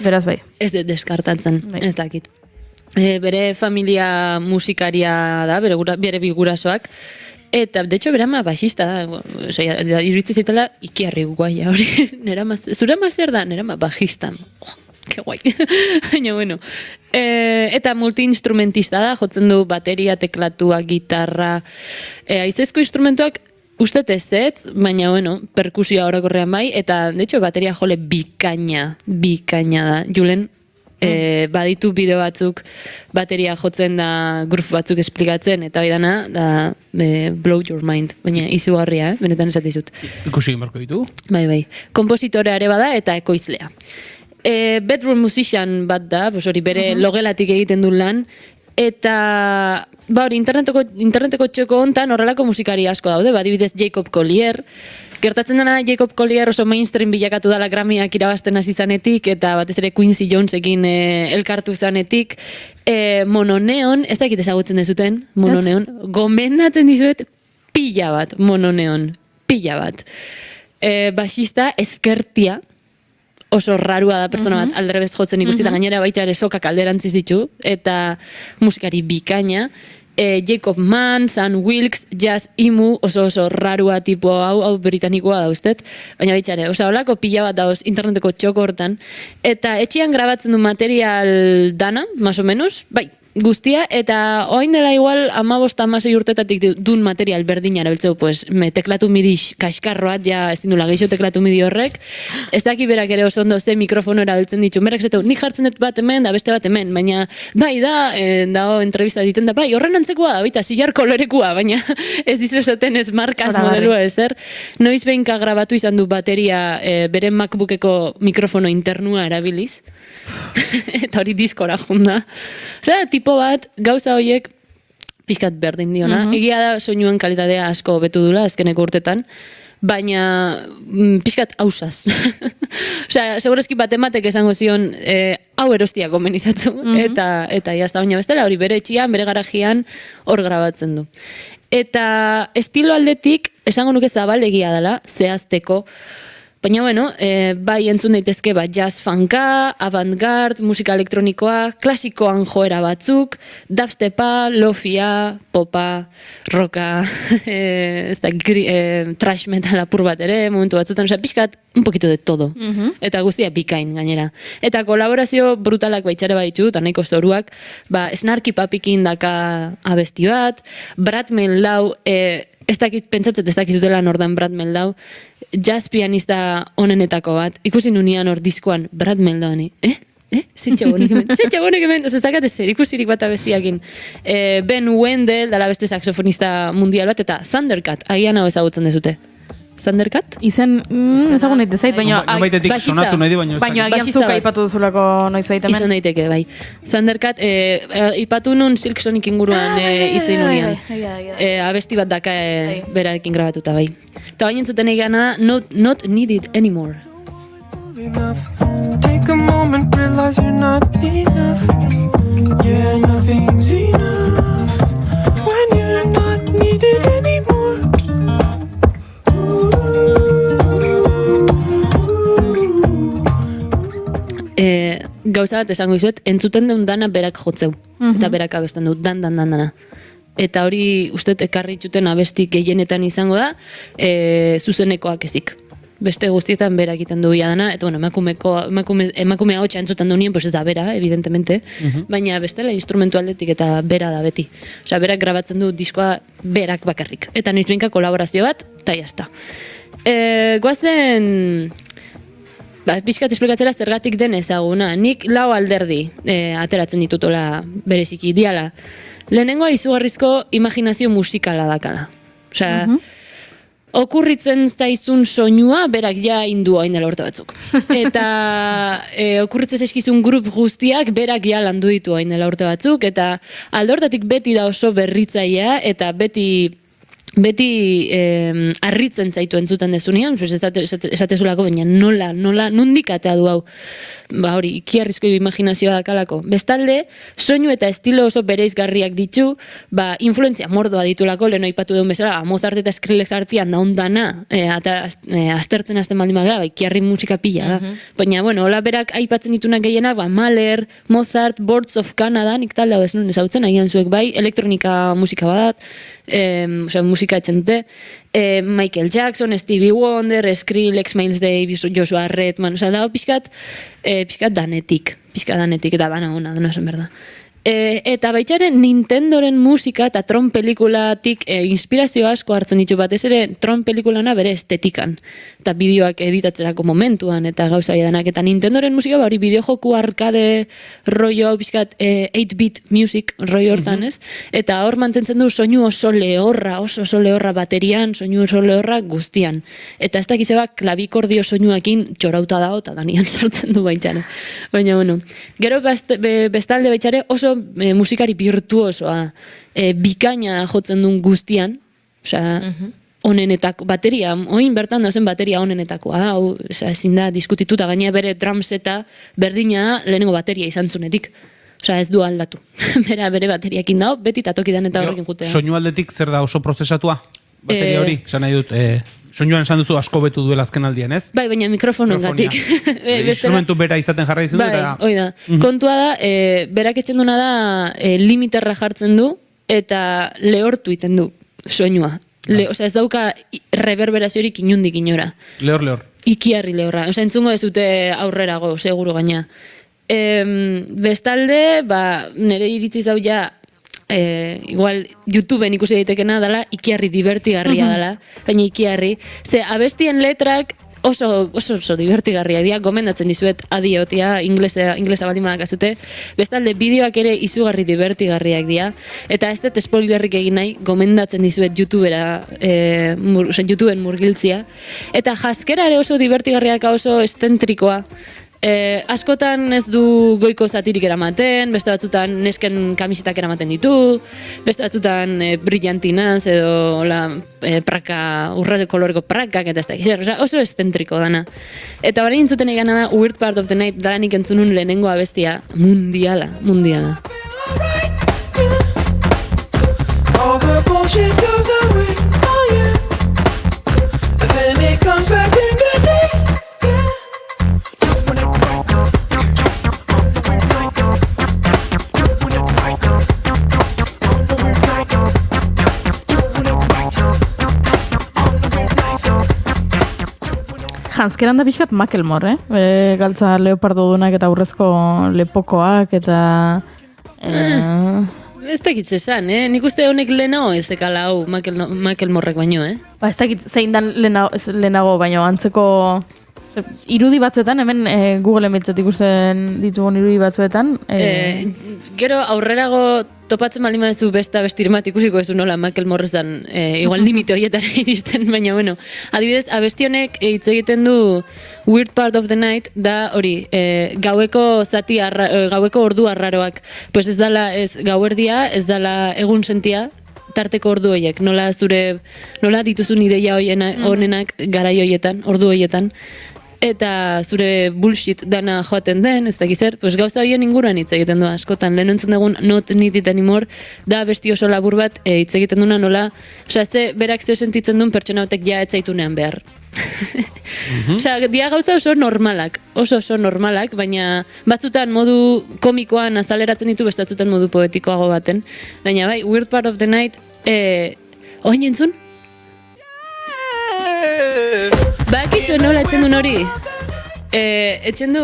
Beraz bai. Ez dut deskartatzen, ez dakit. Bere familia musikaria da, bere bi gurasoak, eta, de hecho, bere ama basista da, iruditzen zaitela ikiarri guaia hori, zure ama zer da, nera ama bajista, que guai, baina, bueno. Eta multi-instrumentista da, jotzen du bateria, teklatua, gitarra, aizezko instrumentuak, uste ez, baina, bueno, perkusioa orokorrean bai, eta, de hecho, bateria jole bikaina da, Julen, baditu bideo batzuk bateria jotzen da groove batzuk esplikatzen, eta hori dana, da blow your mind, baina izugarria, benetan esatizut. Ikusi inbarko ditu? Bai, kompositorea ere bada eta ekoizlea. Bedroom musician bat da, hori bere logelatik egiten du lan, eta hori interneteko txoko hontan horrelako musikari asko daude, adibidez Jacob Collier. Gertatzen dena Jacob Collier oso mainstream bilakatu dela Grammyak irabazten hasi zanetik, eta batez ere Quincy Jonesekin elkartu zanetik. Mononeon, ez dakit ezagutzen dezuten, Mononeon, gomendatzen dizuet pila bat, Mononeon, pila bat. Basista ezkertia, oso rarua da pertsona bat, alderebez jotzen ikusten, gainera baita ere sokak alderantziz ditu, eta musikari bikaina, Jacob Mann, Sam Wilkes, Jazz Imu, oso rarua tipo hau britanikoa da usted, baina baita ere, holako pila bat dauz interneteko txoko hortan, eta etxean grabatzen du material dana, más o menos, bai, guztia, eta oain dela igual 15-16 urtetatik dun material berdina erabiltzeu, pues, teklatu midi kaskarroat, ja ezin dula geixo teklatu midi horrek, ez daki berak ere oso ondo ze mikrofono erabiltzen ditu, berak zetu, nik jartzen dut bat hemen, da beste bat hemen, baina, bai da, dago entrevista diten da, bai, horren antzekoa da, baita, zilar kolorekua, baina ez dizu esaten ez markaz modelua ezer, noiz behinka grabatu izan du bateria bere MacBookeko mikrofono internua erabiliz, eta hori diskora junda. Osea, tipo bat, gauza horiek pixkat berdin diona. Egia da soinuen kalitatea asko betu dula azkeneko urtetan, baina pixkat hausaz. Osea, segurazki bat ematek esango zion hau erostia gomenizatzu, eta jazta, baina bestela hori bere etxian, bere garajian hor grabatzen du. Eta estilo aldetik, esango nuke zabalegia dela, zehazteko. Baina, bueno, bai entzun daitezke jazz funka, avant-garde, musika elektronikoa, klasikoan joera batzuk, dubstepa, lofia, popa, rocka, trash metal apur bat ere, momentu batzutan, osea, pixkat, un poquito de todo. Eta guztia bikain gainera. Eta kolaborazio brutalak baitxare baitu, eta nahiko zoruak, Snarky Papikin daka abesti bat, Brad Meldau, ez dakit, pentsatzet ez dakizutela nordan Brad Meldau, jazz pianista onenetako bat, ikusi nunian hor diskoan Brad Meldau, Zentxagonek hemen, ez dakat ezer, ikusirik bat abestiakin. Ben Wendell, dala beste saxofonista mundial bat, eta Thundercat, agian hau ezagutzen dezute. Thundercat? Izen, ezagun nahi dezait, baina agian zuk aipatu duzulako noiz baita hemen. Izan daiteke, bai. Thundercat, ipatu nun Silk Sonic inguruan itzein unian. Abesti bat daka berarekin grabatuta, bai. Eta baina entzuten egana, not needed anymore. Take a moment, realize you're not enough. Yeah, nothing's enough when you're not needed anymore. Gauza bat esango izuet, entzuten deun dana berak jotzeu. Eta berak abesten du, dana. Eta hori uste ekarri txuten abestik gehienetan izango da, zuzenekoak ezik. Beste guztietan berak egiten du dana, eta bueno, emakumea hotxa entzuten du nien, pues ez da bera, evidentemente, baina bestela instrumentu aldetik eta bera da beti. Osea, berak grabatzen du diskoa berak bakarrik. Eta noiz behinka kolaborazio bat, eta jazta. Guazen... Pixkat esplikatzera zergatik den ezaguna. Nik lau alderdi ateratzen ditutola bereziki diala. Lehenengoa izugarrizko imaginazio musikala dakala. Osea, okurritzen zaizun soinua, berak ja indu hain dela urte batzuk. Eta okurritzen zaizkizun grup guztiak, berak ja landu ditu hain dela urte batzuk, eta alde hortatik beti da oso berritzailea, eta beti harritzen zaitu entzuten dezunean, esatezulako, baina nola, nondik atea du hau. Ba hori, ikiarrizko imaginazioa dakalako. Bestalde, soinu eta estilo oso bereizgarriak ditu, ba, influentzia mordoa ditulako, lehen aipatu duen bezala, Mozart eta Skrillex artean daundana, aztertzen azten baldin bagara, ba, ikiarri musika pila da. Baina, bueno, hola berak aipatzen ditunak gehienak, ba, Mahler, Mozart, Boards of Canada, nik talde hau ez nuen ezautzen, agian zuek bai, elektronika musika badat, musika etxen dute, Michael Jackson, Stevie Wonder, Skrillex, Miles Davis, Joshua Redman, dago pixkat danetik, eta dana ona, esan behar da. Eta baitxaren Nintendoren musika eta Tron pelikulatik inspirazio asko hartzen ditu, batez ere Tron pelikulana bere estetikan, eta bideoak editatzerako momentuan, eta gauza edanak, eta Nintendoren musika hori bideojoku arkade rollo hau pixkat 8-bit music rollo hortan, ez? Eta hor mantentzen du soinu oso lehorra baterian, soinu oso lehorra guztian. Eta ez dakizeba klabikordio soinuakin txorauta dago, eta danian sartzen du baitxare. Baina, bueno, gero bestalde baitxare oso musikari virtuosoa, bikaina jotzen duen guztian, osea, onenetako, bateria, oin bertan dauzen bateria onenetakoa, hau, ezin da diskutituta, gaina bere drums eta berdina lehenengo bateria izan zunetik. Osea, ez du aldatu. Bere bateriakin dago, beti tatokidan eta horrekin jutea. Soinu aldetik zer da oso prozesatua? Bateria hori, esan nahi dut, soinuan esan duzu asko betu duela azken aldian, ez? Bai, baina mikrofonoengatik. Instrumentu bera izaten jarra izan du. Bai, hoi da. Kontua da, berak etzen duna da, limiterra jartzen du, eta lehortu iten du soinua. Osea, ez dauka reverberaziorik inundik inora. Lehor. Ikiarri lehorra. Osea, entzungo ez dute aurrerago, seguru gaina. Bestalde, nire iritzi zau ja, igual YouTubeen ikusi daitekena dela, ikiarri divertigarria dela, baina ikiarri. Ze abestien letrak oso divertigarria dira, gomendatzen dizuet adiotia, inglesa baldin badakazute. Bestalde, bideoak ere izugarri divertigarriak dira, eta ez dut spoilerrik egin nahi, gomendatzen dizuet YouTubeen murgiltzia. Eta jaskera ere oso divertigarriak, oso estentrikoa. Askotan ez du goiko zatirik eramaten, beste batzutan nesken kamisetak eramaten ditu, beste batzutan brillantinaz edo urrate koloreko prakak eta ez da gizer, oso estentriko dana. Eta bari entzuten egana da Weird Part of the Night daranik entzunun lehenengo abestia mundiala. All the bullshit goes away, oh yeah. And then it comes back in the day. Janskeran da pixkat Macklemore, galtza leopardo dunak eta aurrezko lepokoak eta... Ez dakit zesan, nik uste honek lehenago ezekala hau Macklemorek baino, Ba, ez dakit zein dan lehenago baino, antzeko... Irudi batzuetan, hemen Google emitzat ikusten ditugun irudi batzuetan. Gero aurrerago topatzen baldin badezu besta bestirmat ikusiko ezu nola Macklemore dan igual limite horietara iristen, baina bueno. Adibidez, abesti honek hitz egiten du Weird Part of the Night, da hori, gaueko ordu arraroak. Pues ez dala gauerdia, ez dala egun sentia, tarteko ordu horiek, nola dituzun ideia honenak garai horietan, ordu horietan, eta zure bullshit dana joaten den, ez dakiz zer, pues gauza horien inguruan hitz egiten du askotan. Lehen entzun dugun Not Need It Anymore, da besti oso labur bat hitz egiten duna nola, berak ze sentitzen duen pertsona hotek ja etzaitunean behar. Dia gauza oso normalak, baina batzutan modu komikoan azaleratzen ditu, bestatzutan modu poetikoago baten. Baina bai, Weird Part of the Night, oain entzun? Bakizu nola etxen duen hori? Etxen du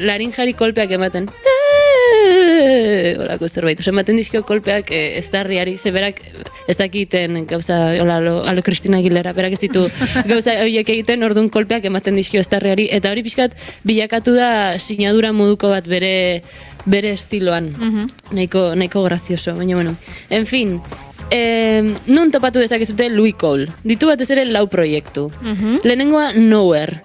larinjari kolpeak ematen. Olako zerbait, ematen dizkio kolpeak eztarriari, zeberak ez dakiten gauza, alo Kristina Aguilera, berak ez ditu gauza horiek egiten, orduan kolpeak ematen dizkio eztarriari, eta hori pixkat bilakatu da sinadura moduko bat bere estiloan, nahiko grazioso, baina bueno. En fin, Nun topatu dezakezute Louis Cole. Ditu batez ere 4 proiektu. Lehenengoa Nowhere.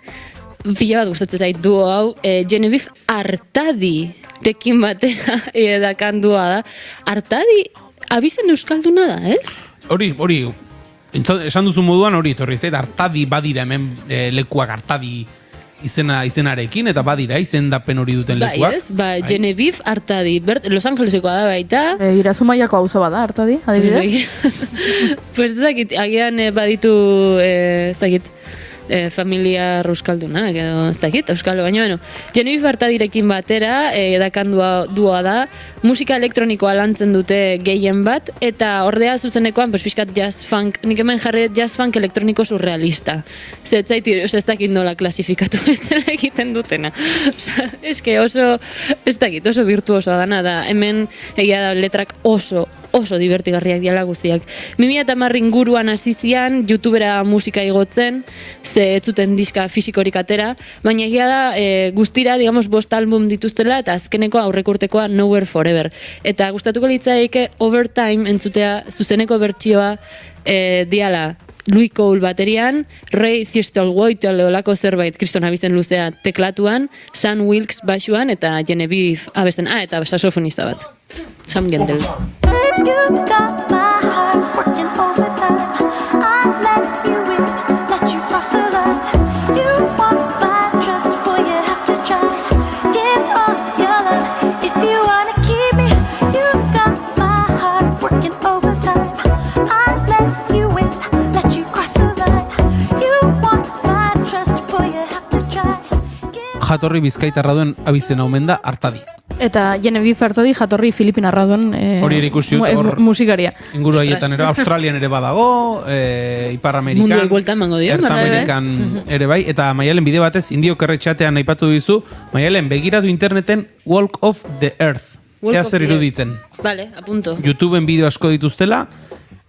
Pila bat gustatzen zait duo hau. Genevieve Artadi tekin batera dakan duoa da. Artadi abizen euskalduna da, ez? Hori, esan duzu moduan hori, torri zait, Artadi badira hemen lekuak Artadi izenarekin, eta badira izendapen hori duten lekuak. Bai, Genevieve Artadi, Los Angelesekoa da baita. Irazumaiako auzo bada, Artadi, adibidez? Pues ez dakit, agian baditu, ez dakit, familia euskaldunak edo ez dakit, euskalo, baina bueno. Genevieve Artadirekin batera, dakan duoa da, musika elektronikoa lantzen dute gehien bat, eta ordea zuzenekoan, pixkat jazz funk, nik hemen jarri jazz funk elektroniko surrealista. Ez dakit nola klasifikatu ez dela egiten dutena. Eske oso, ez dakit, oso virtuosoa dana da, hemen egia da letrak oso divertigarriak diala guztiak. 2010 inguruan hasi zian, YouTubera musika igotzen, ze ez zuten diska fisikorik atera, baina egia da guztira, digamos, 5 album dituztela, eta azkeneko aurrekurtekoa Nowhere Forever. Eta gustatuko litzaike Overtime entzutea zuzeneko bertsioa diala Louis Cole baterian, Ray Thistlewaite olako zerbait kriston abizen luzea teklatuan, Sam Wilkes basuan, eta Genevieve abesten, eta saxofonista bat. Sam Gendel. You got my heart working overtime. I let you in, let you cross the line. You want my trust before you have to try. Give all your love if you wanna keep me. You got my heart working overtime. I let you in, let you cross the line. You want my trust before you have to try. Jatorri bizkaitarra duen abizena omen da Artadi. Eta Genevieve Artadi jatorri Filipinarra duen hori ere ikusi dut hor musikaria. Inguru haietan ere, Australian ere badago, Ipar Amerikan, munduak buelta emango dio, Erta Amerikan ere bai, eta Maialen bide batez Indiok erretxatean aipatu dizu, Maialen begiratu interneten Walk of the Earth. Ea zer iruditzen. Vale, apunto. YouTubeen bideo asko dituztela,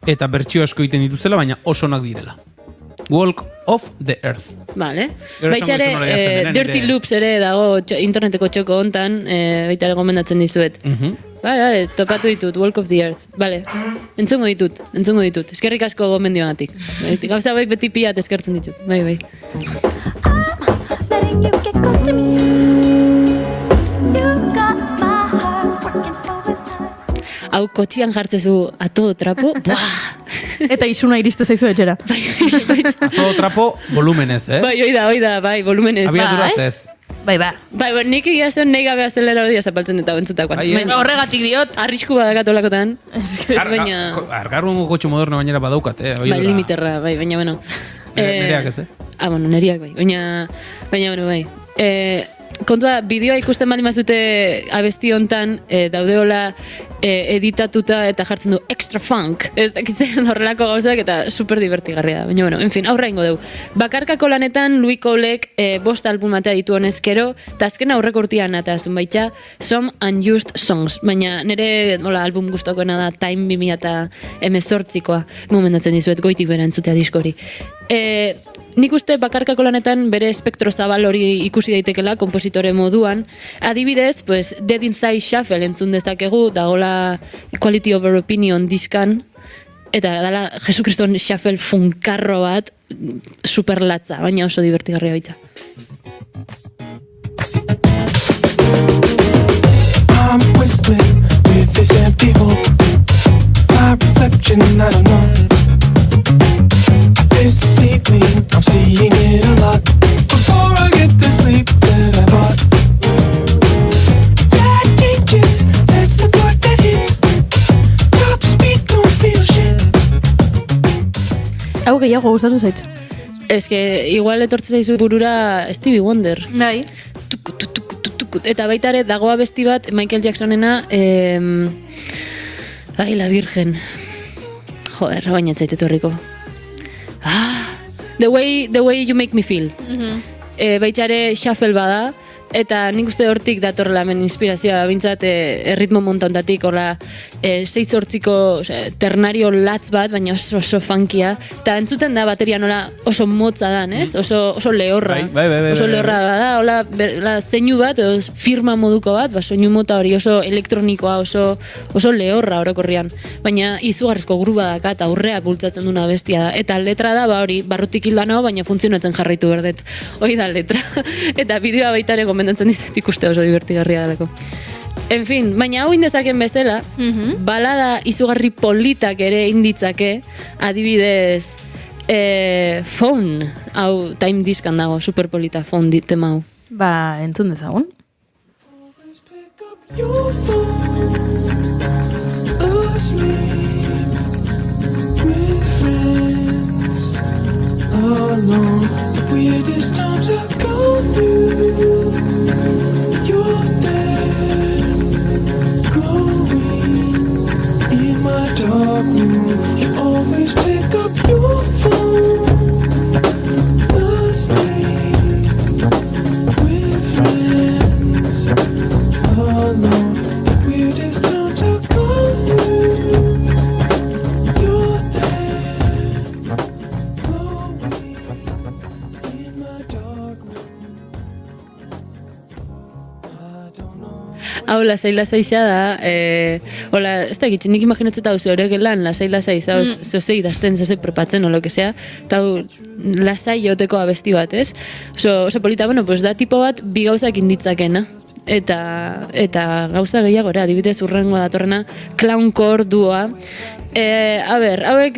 eta bertsio asko egiten dituztela, baina oso onak direla. Walk of the Earth. Vale. Baitxare, Dirty Loops ere dago interneteko txoko hontan, baitare gomendatzen dizuet. Vale, topatu ditut, Walk of the Earth. Vale, entzungo ditut. Eskerrik asko gomendioagatik. Gauza hauek beti pilat eskertzen ditut. Bai. Hau kotxian jartzezu a todo trapo, Eta isuna iriste zaizu etxera. A todo trapo, volumenez, Bai, oida, bai, volumenez. Abiaduraz ez. Bai, nik egia zen nahi gabe azelera hodia zapaltzen eta bentzutakoan. Horregatik diot. Arrisku badakat olakotan. Argarruango kotxe moderno bainera badaukat, Bai, limiterra, bai, baina, bueno. Nereak ez, Bueno, nereak, bai. Baina, bueno, bai. Kontua, bideoa ikusten bali mazute abesti hontan, daudeola editatuta eta jartzen du extra funk. Ez dakitzen horrelako gauzak eta super divertigarria da. Baina, bueno, en fin, aurra ingo dugu. Bakarkako lanetan, Louis Colek 5 albumatea ditu honezkero, eta azken aurrekurtian atazun baita, Some Unused Songs. Baina nire album gustokoena da Time 2018koa. Gomendatzen dizuet, goitik bera entzutea diskori. Nik uste bakarkako lanetan bere espektro zabal hori ikusi daitekela kompositore moduan. Adibidez, pues, Dead Inside Shuffle entzun dezakegu, dagola Quality Over Opinion diskan, eta dala Jesukriston Shuffle funkarro bat, superlatza, baina oso divertigarria baita. I'm whistling with this empty hope. My reflection, I don't know. This evening, I'm seeing it a lot. Before I get the sleep that I bought. That changes, that's the part that hits. Top speed, don't feel shit. Hau gehiago gustatu zaitz. Ez que igual etortzen zaizu burura Stevie Wonder. Bai. Eta baita ere dagoa besti bat Michael Jacksonena ai, la virgen. Joder, baina zaite torriko. The way you make me feel. Baita ere shuffle bada, Eta nik uste hortik datorrela hemen inspirazioa, bintzat erritmo montantatik, hola 6-8ko ternario latz bat, baina oso funkia. Eta entzuten da bateria nola oso motza dan, ez? Oso lehorra. Oso lehorra bada, hola zeinu bat, firma moduko bat, soinu mota hori oso elektronikoa, oso lehorra orokorrian. Baina izugarrizko gruba daka eta aurrea bultzatzen duna bestia da. Eta letra da, hori, barrutik hildan hau, baina funtzionatzen jarraitu berdet. Hoi da letra. Eta bideoa baita ere gomendatzen dizut ikuste oso divertigarria dalako. En fin, baina hau indezaken bezala, balada izugarri politak ere inditzake, adibidez, Phone, hau Time Discan dago, superpolita Phone tema hau. Ba, entzun dezagun. Your phone, asleep with friends, alone. The weirdest times are gone through. You're there, glowing in my dark room. You always pick up your phone, asleep with friends, alone. The weirdest times are gone through. You're there, glowing in my dark room. I don't know. Hau, lasai da, hola, ez da egitxe, nik imaginatzen da, zure gelan, lasai, zau, zozei idazten, zozei prepatzen, o lo que sea, eta lasai joteko abesti bat, ez? Oso polita, bueno, pues da tipo bat, bi gauzak inditzakena. Eta gauza gehiago, adibidez urrengoa datorrena, Clowncore duoa. Hauek,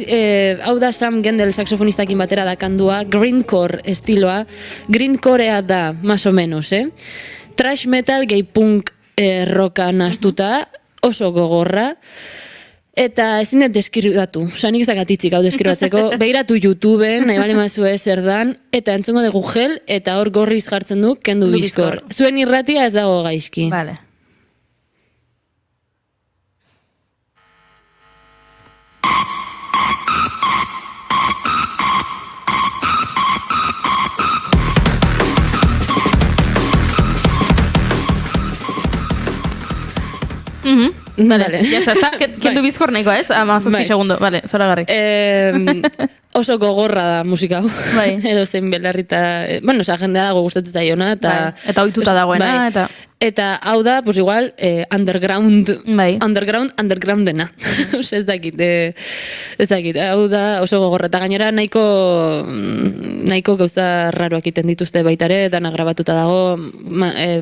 hau da Sam Gendel saxofonistakin batera dakandua, Grindcore estiloa. Grindcorea da, más o menos, Trash metal, gay punk rocka nastuta, oso gogorra. Eta ezin dut deskribatu, nik ez dakatitzik hau deskribatzeko, begiratu YouTubeen, nahi bale mazue zer dan, eta entzungo dugu gel, eta hor gorriz jartzen du, kendu bizkor. Zuen irratia ez dago gaizki. Vale. Vale, ya está, kendu bizkor nahiko, ez? 17 segundo, vale, zora garri. Oso gogorra da musika hau. Bai. Edo zein belarrita, bueno, jendea dago gustatzen zaiona, eta ohituta dagoena, eta... Eta hau da, pues igual, undergroundena. Ez dakit, hau da oso gogorra. Eta gainera nahiko gauza raroak iten dituzte baitare, dana grabatuta dago,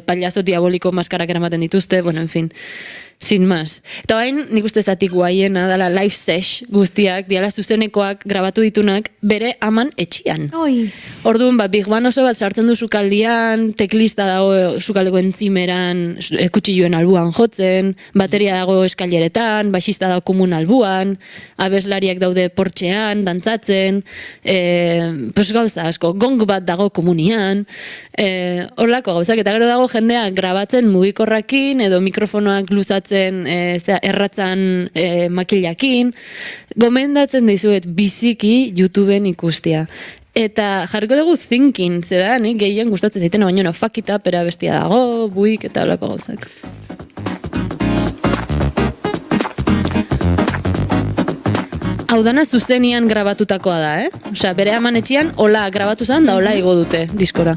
pailazo diaboliko maskarak eramaten dituzte, bueno, en fin. Sin más. Eta bain, nik uste zatik guaiena dala live sesh guztiak, diala zuzenekoak grabatu ditunak, bere aman etxian. Orduan, Big Band oso bat sartzen du sukaldian, teklista dago sukaldeko entzimeran, kutxilloen albuan jotzen, bateria dago eskaileretan, baixista dago komun albuan, abeslariak daude portxean, dantzatzen, pues gauza asko, gong bat dago komunian, horlako gauzak, eta gero dago jendea grabatzen mugikorrakin, edo mikrofonoak luzatzen erratzan makilakin, gomendatzen dizuet biziki YouTubeen ikustia. Eta jarriko dugu Thinking, zeda, nik gehien gustatzen zaiten, baina Fuck It Up era bestia dago, buik eta holako gauzak. Hau dana zuzenian grabatutakoa da, Osea, bere aman etxian, hola grabatu zen, da hola igo dute diskora.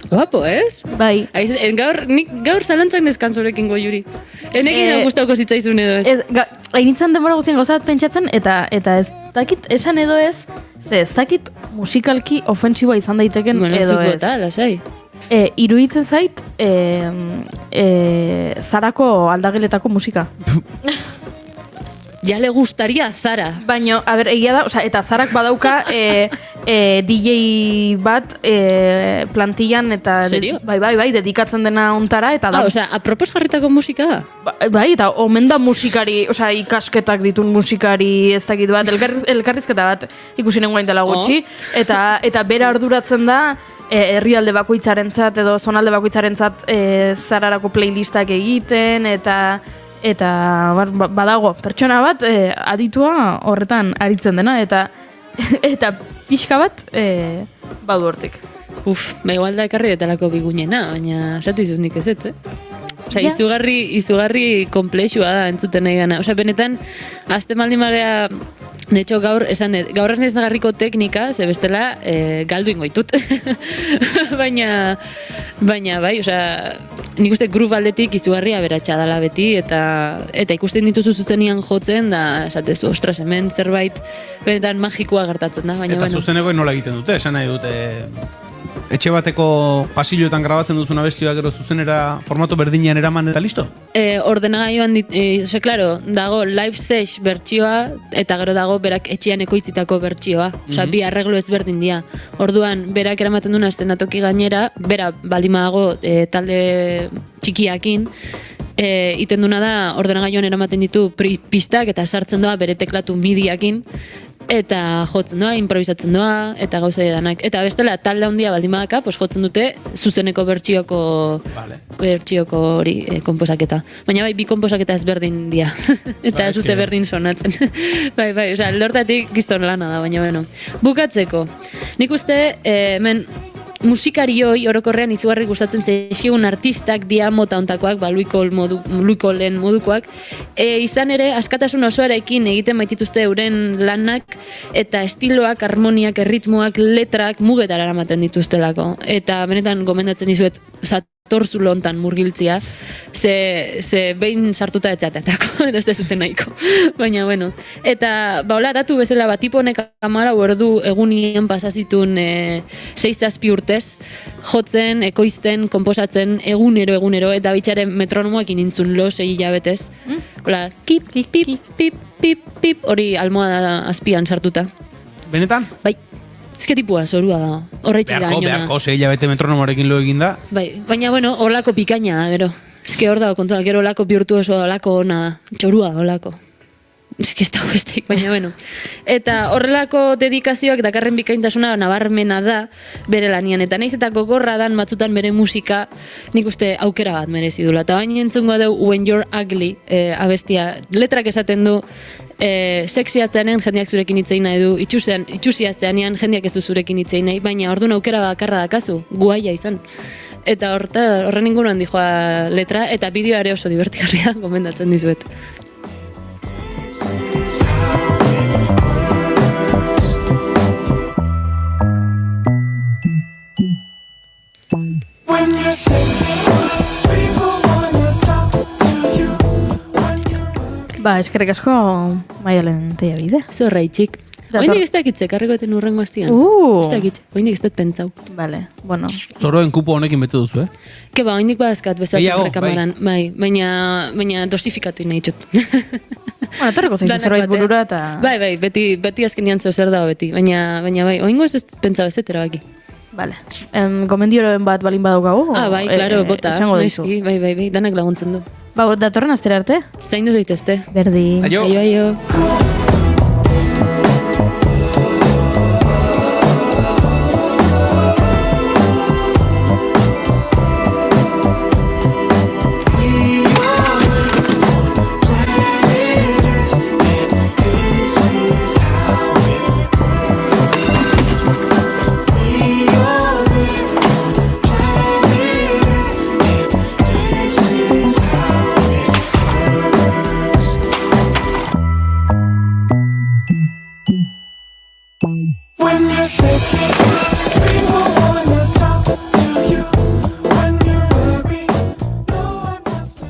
Guapo, ez? Bai. Gaur zalantzak neskanzorekin goiuri. Enekin gustauko zitzaizun edo ez. Hainitzen demora guztien gozat pentsatzen, eta ez dakit esan edo ez, ez dakit musikalki ofentsiboa izan daiteken edo ez. Bueno, zuko lasai. Iruditzen zait, Zarako aldageletako musika. Ja le gustaría Zara. Baina, a ber, egia da, eta Zarak badauka DJ bat plantillan eta Serio? bai, dedikatzen dena ontara eta da. Osea, apropos jarritako musika da? Bai, eta omen da musikari, osea, ikasketak ditun musikari ez dakit bat, elkarrizketa bat ikusi nengoen dela gutxi, eta bera arduratzen da herrialde bakoitzarentzat edo zonalde bakoitzarentzat zararako playlistak egiten eta badago pertsona bat aditua horretan aritzen dena eta pixka bat badu hortik. Igual da ekarri detalako bigunena, baina zatizuz nik ez. Osea, izugarri komplexua da entzuten nahi gana. Osea, benetan, azte maldin bagea, de hecho, gaur ez naiz nagarriko teknika, ze bestela galdu ingoitut. baina bai, osea, nik uste groove aldetik izugarri aberatsa dala beti, eta ikusten dituzu zuzenian jotzen, da, esatezu, ostras, hemen zerbait, benetan magikoa gertatzen da, baina, eta zuzeneko nola egiten dute, esan nahi dute... Etxe bateko pasilloetan grabatzen duzuna bestioa gero zuzenera formato berdinean eraman eta listo? Ordenagailuan, claro, dago live sesh bertsioa eta gero dago berak etxean ekoitzitako bertsioa. Osea, bi arreglo ezberdin dira. Orduan, berak eramaten duna eszenatoki gainera, bera baldima dago talde txikiakin, iten duna da ordenagailuan eramaten ditu pistak eta sartzen doa bere teklatu midiakin, eta jotzen doa, improvisatzen doa, eta gauza edanak. Eta bestela, talde handia baldin badaka, jotzen dute zuzeneko bertsioko hori konposaketa. Baina bai, bi konposaketa ezberdin dira. Eta ez dute berdin sonatzen. bai, osea, lortatik gizton lana da, baina bueno. Bukatzeko, nik uste, hemen, musikarioi orokorrean izugarri gustatzen zaizkigun artistak dia mota ontakoak, Luikolen modukoak, izan ere askatasun osoarekin egiten baitituzte euren lanak eta estiloak, harmoniak, erritmoak, letrak mugetara eramaten dituztelako. Eta benetan gomendatzen dizuet torzulo hontan murgiltzia, ze behin sartuta etxateatako, ez dezuten nahiko. Baina, bueno. Eta, hola, datu bezala, tipo honek 14 ordu egunien pasazitun 6-7 urtez, jotzen, ekoizten, konposatzen, egunero, eta bitxaren metronomoak inintzun 6 hilabetez. Hola, kip, pip, pip, pip, pip, hori almohada azpian sartuta. Benetan? Bai. Ezke tipua, zorua da. Horreitzik da gainona. Beharko, 6 hilabete metronomoarekin lo egin da. Bai, baina, bueno, horlako pikaina da, gero. Ezke hor dago kontua, gero horlako bihurtuoso da, horlako ona da. Txorua da, horlako. Ezke ez dago besteik, baina, bueno. Eta horrelako dedikazioak dakarren bikaintasuna nabarmena da bere lanian. Eta naiz eta gogorra dan batzutan bere musika, nik uste aukera bat merezi dula. Eta baina entzungo deu When You're Ugly abestia. Letrak esaten du, seksiatzeanean jendeak zurekin hitzein nahi du, itxusiatzeanean jendeak ez du zurekin hitzein nahi, baina orduan aukera bakarra dakazu, guaia izan. Eta horren inguruan dijoa letra, eta bideoa ere oso divertigarria gomendatzen dizuet. When you're sexy, people wanna talk to you. Eskerrik asko Maialen teia bide. Zorraitxik. Oindik ez dakitze, karrekoeten urrengo astian. Ez dakitze, oindik ez dut pentsau. Vale, bueno. Zoroen kupo honekin bete duzu, Keba, oindik badazkat bestatzen rekamaran. Bai, baina dosifikatu nahi txut. Bueno, torreko zaizu zerbait burura eta... Bai, beti azkenian zer dago beti. Baina bai, oingo ez pentsau ez dut erabaki. Vale. Gomendioren bat balin badaukagu? Bai, klaro, bota. Noiski, bai, danak laguntzen du. Datorren astera arte? Zaindu zaitezte. Berdin. Aio. When you're sexy, people wanna talk to you. When you're ugly, no one wants to.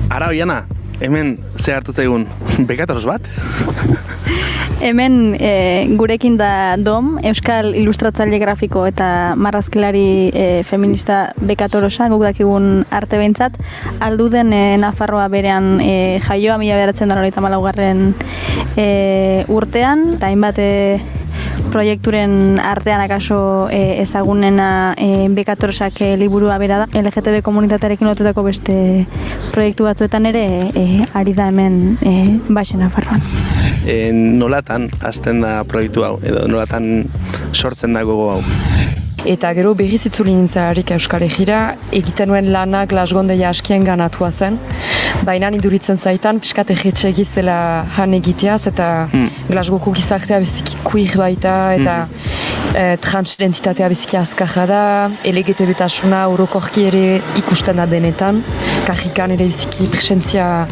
Ara, Oiana, Hemen ze hartu zaigun, bekatoros bat? Hemen gurekin da Dom, Euskal Ilustratzaile Grafiko eta marrazkilari feminista bekatorosa, guk dakigun arte behintzat, alduden Nafarroa berean jaioa 1994 urtean, eta hainbat proiekturen artean akaso ezagunena bekatorosak liburua bera da. LGTB komunitatearekin lotutako beste proiektu batzuetan ere ari da hemen Baxe Nafarroan. Nolatan hasten da proiektu hau, edo nolatan sortzen da gogo hau? Eta gero berriz itzuli nintzarik Euskal Herrira, egiten nuen lana Glasgondeia askien ganatua zen. Baina iduritzen zaitan, pixkat egetxe zela han egiteaz, eta Glasgoko gizartea biziki queer baita, eta transidentitatea biziki azkarra da, LGTB-tasuna orokorki ere ikusten da denetan, kajikan ere biziki presentzia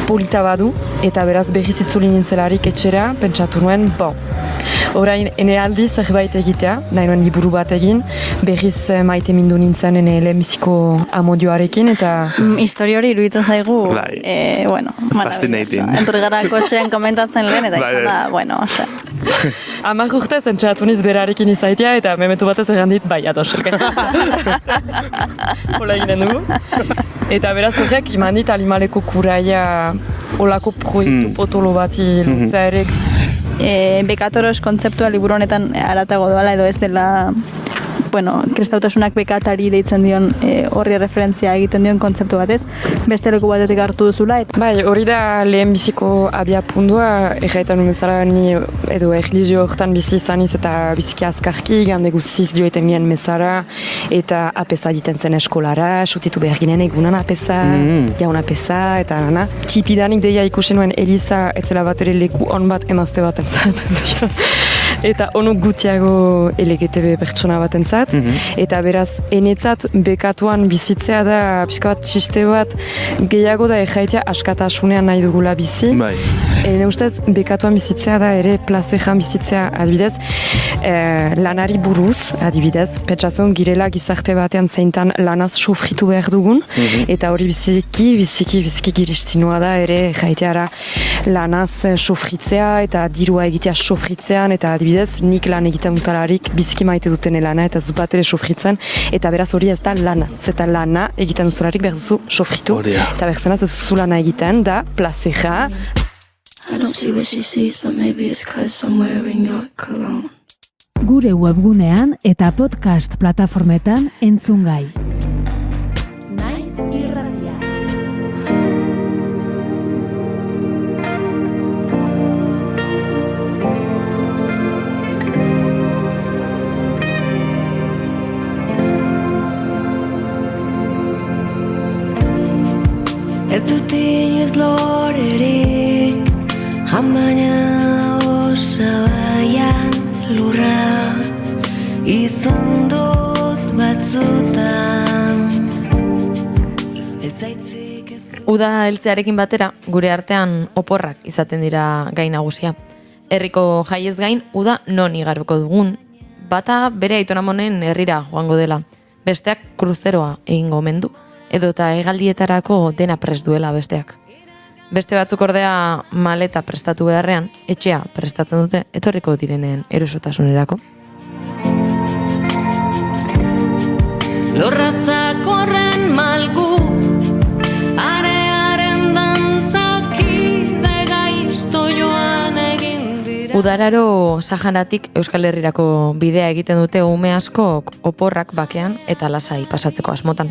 polita badu, eta beraz berriz itzuli nintzelarik etxera, pentsatu nuen, orain ene aldi zerbait egitea, nahi nuen liburu bat egin, berriz maite mindu nintzen ene lehenbiziko amodioarekin, eta... Historia hori iruditzen zaigu, fascinating. Entur gara kotxean komentatzen lehen, eta izan da, osea. 10 urte zentsatu niz berarekin izaitea, eta memetu batez errandit, bai, ados. Hola eginen dugu. Eta beraz horrek, iman dit Alimaleko kuraia olako proiektu potolo bati lutzea ere. Bekatoros kontzeptua liburu honetan aratago doala edo ez dela kristautasunak bekatari deitzen dion horri referentzia egiten dion kontzeptu batez, beste leku batetik hartu duzula. Bai, hori da lehen biziko abia pundua, erraitan umezara ni edo erlijio hortan bizi izaniz eta biziki azkarki, gande guziz joeten gien mezara, eta apesa diten zen eskolara, sutitu behar ginen egunan apesa, jaun apesa, eta nana. Txipidanik deia ikusen nuen Eliza etzela bat ere leku on bat emazte bat entzat. Eta onuk gutiago LGTB pertsona bat entzat. Eta beraz, enetzat bekatuan bizitzea da, pixka bat txiste bat, gehiago da erraitea askatasunean nahi dugula bizi. Ene ustez, bekatuan bizitzea da ere plazejan bizitzea adibidez, lanari buruz adibidez, pentsatzen girela gizarte batean zeintan lanaz sofritu behar dugun, eta hori biziki giristinua da ere erraiteara lanaz sofritzea eta dirua egitea sofritzean, eta adibidez, nik lan egiten dutalarik biziki maite duten lana eta bat ere sofritzen, eta beraz hori ez da lana. Zeta lana egiten duzularik behar duzu sofritu, eta behar zenaz ez duzu lana egiten da plazeja. I don't see what she sees, but maybe it's 'cause I'm wearing your cologne. Gure webgunean eta podcast plataformetan entzungai. Naiz irratia. Ez dut inoiz lorerik, jamaina osabaian lurra, izan dut batzutan. Uda heltzearekin batera, gure artean oporrak izaten dira gai nagusia. Herriko jaiez gain, uda non igaroko dugun. Bata bere aitonamonen herrira joango dela. Besteak kruzeroa egingo omen du. Edo eta hegaldietarako dena prest duela besteak. Beste batzuk ordea maleta prestatu beharrean, etxea prestatzen dute etorriko direnen erosotasunerako. Lorratzak horren malgu, arearen dantzakide gaizto joan egin dira. Udararo Saharatik Euskal Herrirako bidea egiten dute ume askok oporrak bakean eta lasai pasatzeko asmotan.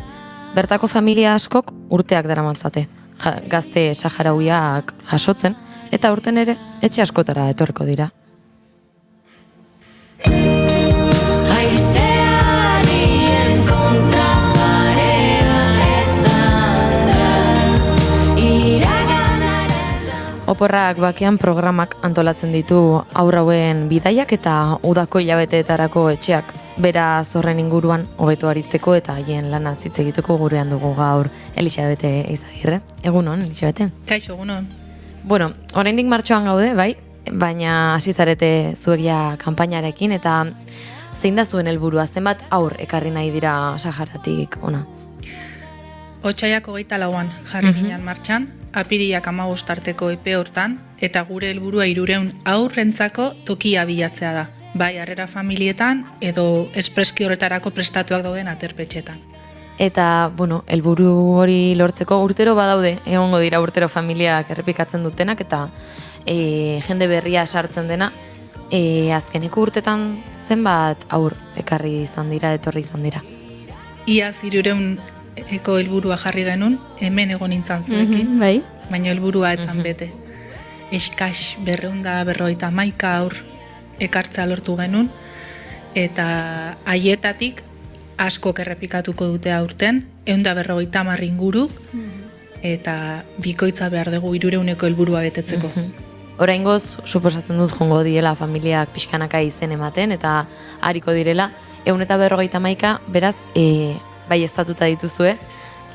Bertako familia askok urteak daramatzate, gazte saharauiak jasotzen, eta urten ere etxe askotara etorriko dira. Haizearien kontra barea ezala, iraganaren. Oporrak bakean programak antolatzen ditu haurrauen bidaiak eta udako hilabeteetarako etxeak. Beraz horren inguruan hobeto aritzeko eta haien lana hitz egiteko gurean dugu gaur Elisabete Eizagirre. Egunon, Elisabete? Kaixo, egunon. Bueno, oraindik martxoan gaude, bai, baina hasi zarete zuegia kanpainarekin eta zein da zuen helburua, zenbat haur ekarri nahi dira Saharatik ona? Otsaiak 24an jarri ginen martxan, apiriak 15 arteko epe hortan, eta gure helburua 300 haurrentzako tokia bilatzea da. Bai, harrera familietan edo espreski horretarako prestatuak dauden aterpetxetan. Eta, bueno, helburu hori lortzeko urtero badaude, egongo dira urtero familiak errepikatzen dutenak, eta jende berria sartzen dena, azkeneko urtetan zenbat aur ekarri izan dira, etorri izan dira. Iaz 300eko helburua jarri genuen, hemen egon nintzen zuekin, baina helburua etzan bete. Eskas 251 aur ekartzea lortu genuen, eta haietatik askok errepikatuko dute aurten, 150 inguru, eta bikoitza behar dugu 300eko helburua betetzeko. Oraingoz, suposatzen dut jongo diela familiak pixkanaka izen ematen, eta hariko direla, 151, beraz, bai estatuta dituzue,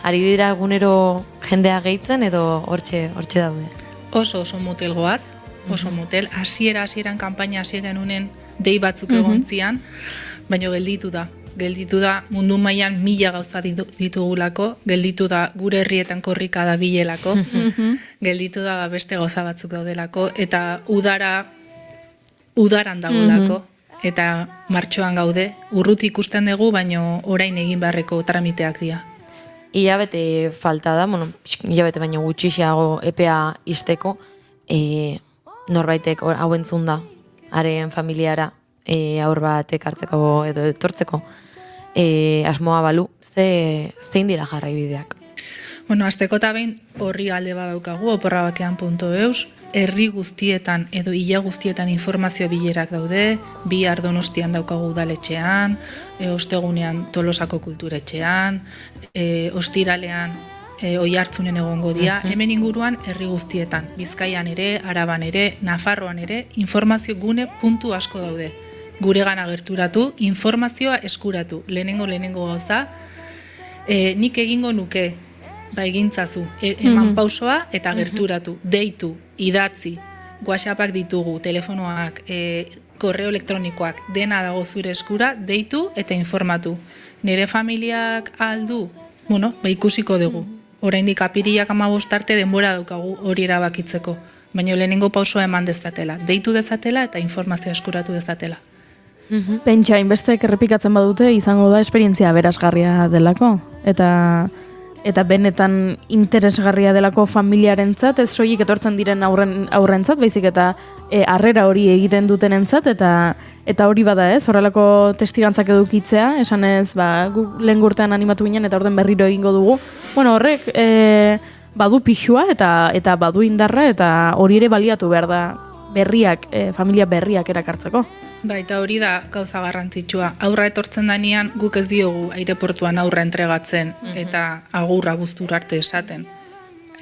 ari dira egunero jendea gehitzen edo hortxe daude? Oso motel goaz, oso motel, hasieran kanpaina hasi genunen dei batzuk egontzian, baina gelditu da mundu mailan 1000 gauza ditugulako, gelditu da gure herrietan korrika da bilelako, gelditu da beste gauza batzuk daudelako, eta udaran dagolako, eta martxoan gaude, urruti ikusten dugu, baino orain egin beharreko tramiteak dira. Hilabete falta da, hilabete baino gutxiago epea izteko, norbaitek hau entzun da, haren familiara aur bat ekartzeko edo etortzeko, asmoa balu, zein dira jarraibideak? Bueno, azteko eta behin horri alde badaukagu, oporrabakean.eus, herri guztietan edo hila guztietan informazio bilerak daude, bihar Donostian daukagu udaletxean, ostegunean Tolosako kulturetxean, ostiralean Oiartzunen egongo dira, hemen inguruan herri guztietan, Bizkaian ere, Araban ere, Nafarroan ere, informazio gune puntu asko daude. Gure gana gerturatu, informazioa eskuratu, lehenengo gauza, nik egingo nuke, egintzazu, eman pausoa eta gerturatu, deitu, idatzi, WhatsAppak ditugu, telefonoak, korreo elektronikoak, dena dago zure eskura, deitu eta informatu. Nire familiak aldu, ikusiko dugu. Oraindik apiriak 15 arte denbora daukagu hori erabakitzeko, baina lehenengo pausoa eman dezatela, deitu dezatela eta informazioa eskuratu dezatela. Pentsa, inbestek errepikatzen badute izango da esperientzia berazgarria delako, eta benetan interesgarria delako familiarentzat, ez soilik etortzen diren aurrentzat, baizik eta harrera hori egiten dutenentzat, eta hori bada ez, horrelako testigantzak edukitzea, esan ez, gu lehen urtean animatu ginen eta orden berriro egingo dugu. Horrek badu pixua eta badu indarra, eta hori ere baliatu behar da berriak, familia berriak erakartzeko. Eta hori da gauza garrantzitsua. Aurra etortzen danean guk ez diogu aireportuan aurra entregatzen eta agurra guztur arte esaten.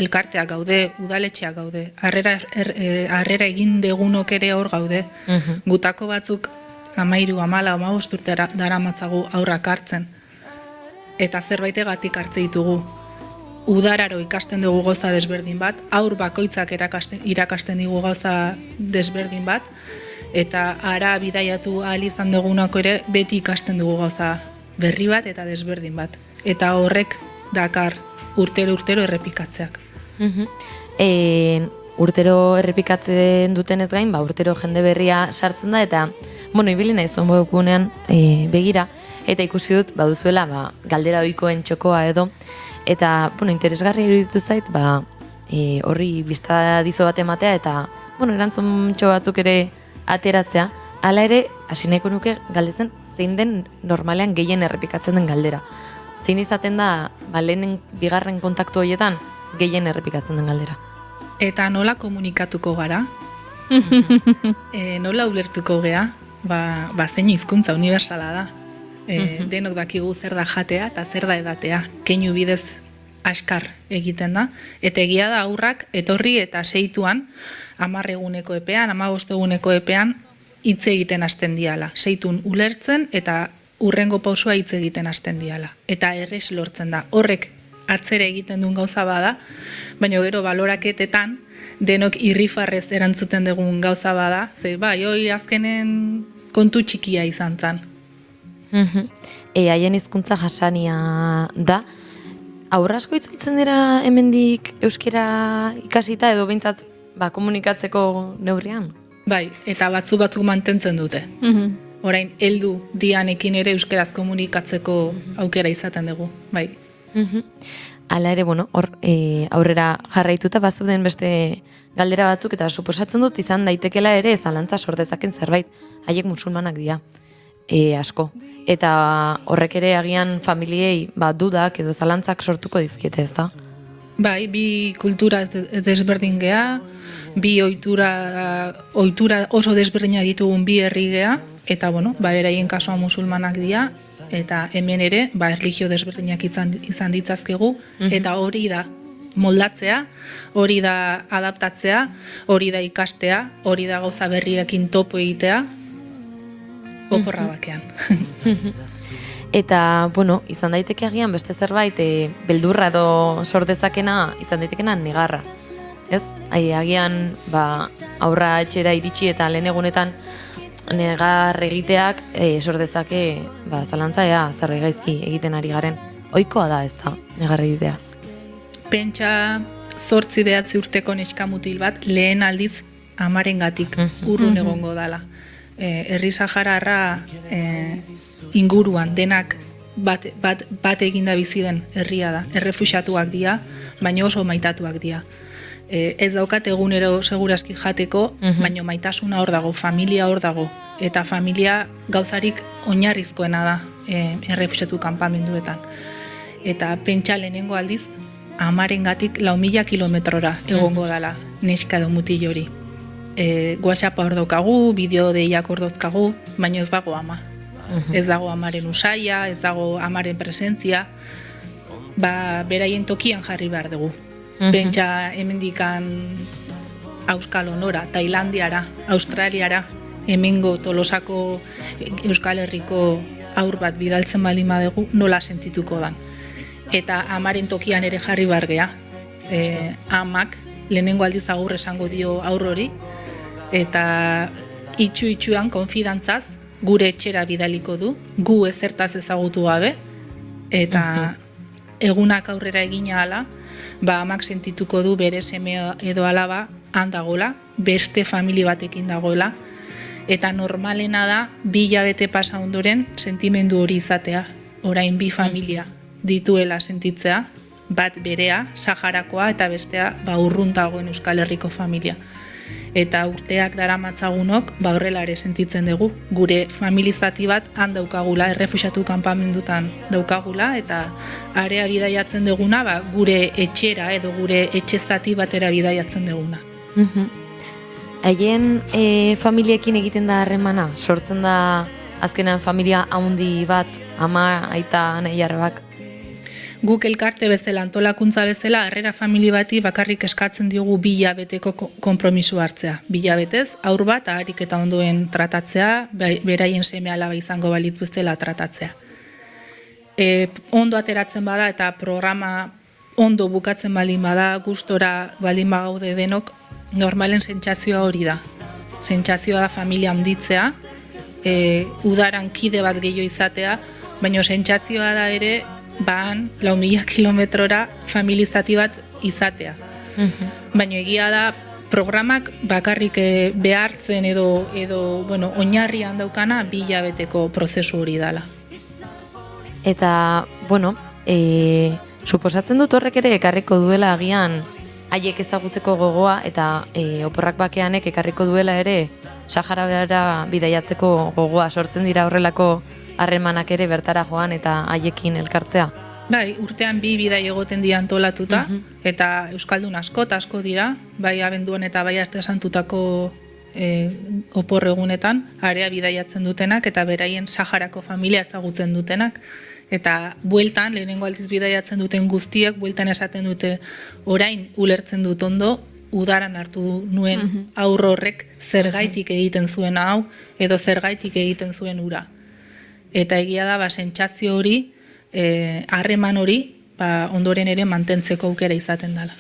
Elkarteak gaude, udaletxeak gaude, harrera egin degunok ere hor gaude. Gutako batzuk 13, 14, 15 urte daramatzagu aurrak hartzen. Eta zerbaitegatik hartze ditugu. Udararo ikasten dugu gauza desberdin bat, aur bakoitzak irakasten digu gauza desberdin bat, eta ara bidaiatu ahal izan dugunako ere beti ikasten dugu gauza berri bat eta desberdin bat. Eta horrek dakar urtero errepikatzeak. Urtero errepikatzen dutenez gain, urtero jende berria sartzen da, eta ibili nahi zuen webgunean begira, eta ikusi dut baduzuela galdera ohikoen txokoa edo, eta interesgarri iruditu zait horri bizta dizo bat ematea, eta erantzun batzuk ere ateratzea, hala ere, hasi nahiko nuke galdetzen zein den normalean gehien errepikatzen den galdera. Zein izaten da, lehenen bigarren kontaktu horietan, gehien errepikatzen den galdera. Eta nola komunikatuko gara? Nola ulertuko gea? Zein hizkuntza unibertsala da. Denok dakigu zer da jatea eta zer da edatea. Keinu bidez askar egiten da. Eta egia da aurrak etorri eta seituan, 10 eguneko epean, 15 eguneko epean, hitz egiten hasten diala. Seitun ulertzen eta urrengo pausua hitz egiten hasten diala. Eta errez lortzen da. Horrek atzera egiten duen gauza bada, baina gero baloraketetan denok irrifarrez erantzuten dugun gauza bada, hoi azkenen kontu txikia izan zen. Haien hizkuntza jasania da, Aurra asko itzultzen dira hemendik euskera ikasita edo behintzat komunikatzeko neurrian? Bai, eta batzuk mantentzen dute. Orain, heldu dianekin ere euskeraz komunikatzeko aukera izaten dugu, bai. Hala ere, bueno, aurrera jarraituta bazuden beste galdera batzuk, eta suposatzen dut izan daitekela ere zalantza sordezaken zerbait, haiek musulmanak dira, asko. Eta horrek ere agian familiei dudak edo zalantzak sortuko dizkiete, ez da? Bai, bi kultura desberdin gea, bi ohitura oso desberdinak ditugun bi herri gea, eta bueno, beraien kasua musulmanak dira, eta hemen ere, erlijio desberdinak izan ditzazkegu, eta hori da moldatzea, hori da adaptatzea, hori da ikastea, hori da gauza berriekin topo egitea, oporra bakean. Eta, bueno, izan daiteke agian beste zerbait, beldurra edo sordezakena izan daitekena negarra. Ez? Agian, aurra etxera iritsi eta lehen egunetan negar egiteak sordezake zalantza ea zerri gaizki egiten ari garen. Ohikoa da ez da, negar egitea. Pentsa 8-9 urteko neska mutil bat lehen aldiz amarengatik urrun egongo dala. Herri Sahararra inguruan denak bat eginda bizi den herria da. Errefuxiatuak dira, baina oso maitatuak dira. Ez daukat egunero seguraski jateko, baina maitasuna hor dago, familia hor dago. Eta familia gauzarik oinarrizkoena da errefuxiatu kanpamenduetan. Eta pentsa lehenengo aldiz, amarengatik 4.000 kilometrora egongo dala neska edo mutil hori. WhatsAppa hor daukagu, bideo deiak hor dauzkagu, baina ez dago ama. Ez dago amaren usaia, ez dago amaren presentzia, beraien tokian jarri behar dugu. Pentsa hemendikan Euskal Honora, Tailandiara, Australiara, hemengo Tolosako Euskal Herriko aur bat bidaltzen baldin badugu, nola sentituko dan. Eta amaren tokian ere jarri behar gea. Amak lehenengo aldiz agur esango dio aur hori, eta itxuan konfidantzaz gure etxera bidaliko du, gu ezertaz ezagutu gabe, eta egunak aurrera egina ala, amak sentituko du bere seme edo alaba handagola, beste familia batekin dagoela, eta normalena da 2 hilabete pasa ondoren sentimendu hori izatea, orain 2 familia dituela sentitzea, bat berea, Saharakoa, eta bestea urrun dagoen Euskal Herriko familia. Eta urteak daramatzagunok horrela ere sentitzen dugu. Gure familizati bat han daukagula, errefuxiatu kanpamendutan daukagula, eta area bidaiatzen duguna gure etxera edo gure etxezati batera bidaiatzen duguna. Haien familiekin egiten da harremana, sortzen da azkenean familia haundi bat, ama, aita, nahi arrebak. Guk elkarte bezala, antolakuntza bezala, harrera familia bati bakarrik eskatzen diogu 2 hilabeteko konpromisu hartzea. 2 hilabetez, aur bat aharik eta ondoen tratatzea, beraien seme alaba izango balitz bezala tratatzea. Ondo ateratzen bada eta programa ondo bukatzen baldin bada, gustora baldin bagaude denok, normalen sentsazioa hori da. Sentsazioa da familia handitzea, udaran kide bat gehiago izatea, baina sentsazioa da ere 4.000 kilometrora familizati bat izatea. Baina egia da programak bakarrik behartzen edo oinarrian daukana 2 hilabeteko prozesu hori dala. Eta, suposatzen dut horrek ere ekarriko duela agian haiek ezagutzeko gogoa, eta oporrak bakeanek ekarriko duela ere Sahara behara bidaiatzeko gogoa, sortzen dira horrelako harremanak ere bertara joan eta haiekin elkartzea. Bai, urtean 2 bidai egoten dira antolatuta, eta euskaldun asko dira, bai abenduan eta bai aste santutako opor egunetan, area bidaiatzen dutenak eta beraien Saharako familia ezagutzen dutenak. Eta bueltan, lehenengo aldiz bidaiatzen duten guztiek, bueltan esaten dute orain ulertzen dut ondo, udaran hartu nuen aur horrek zergaitik egiten zuen hau, edo zergaitik egiten zuen ura. Eta egia da, sentsazio hori, harreman hori, ondoren ere mantentzeko aukera izaten dela.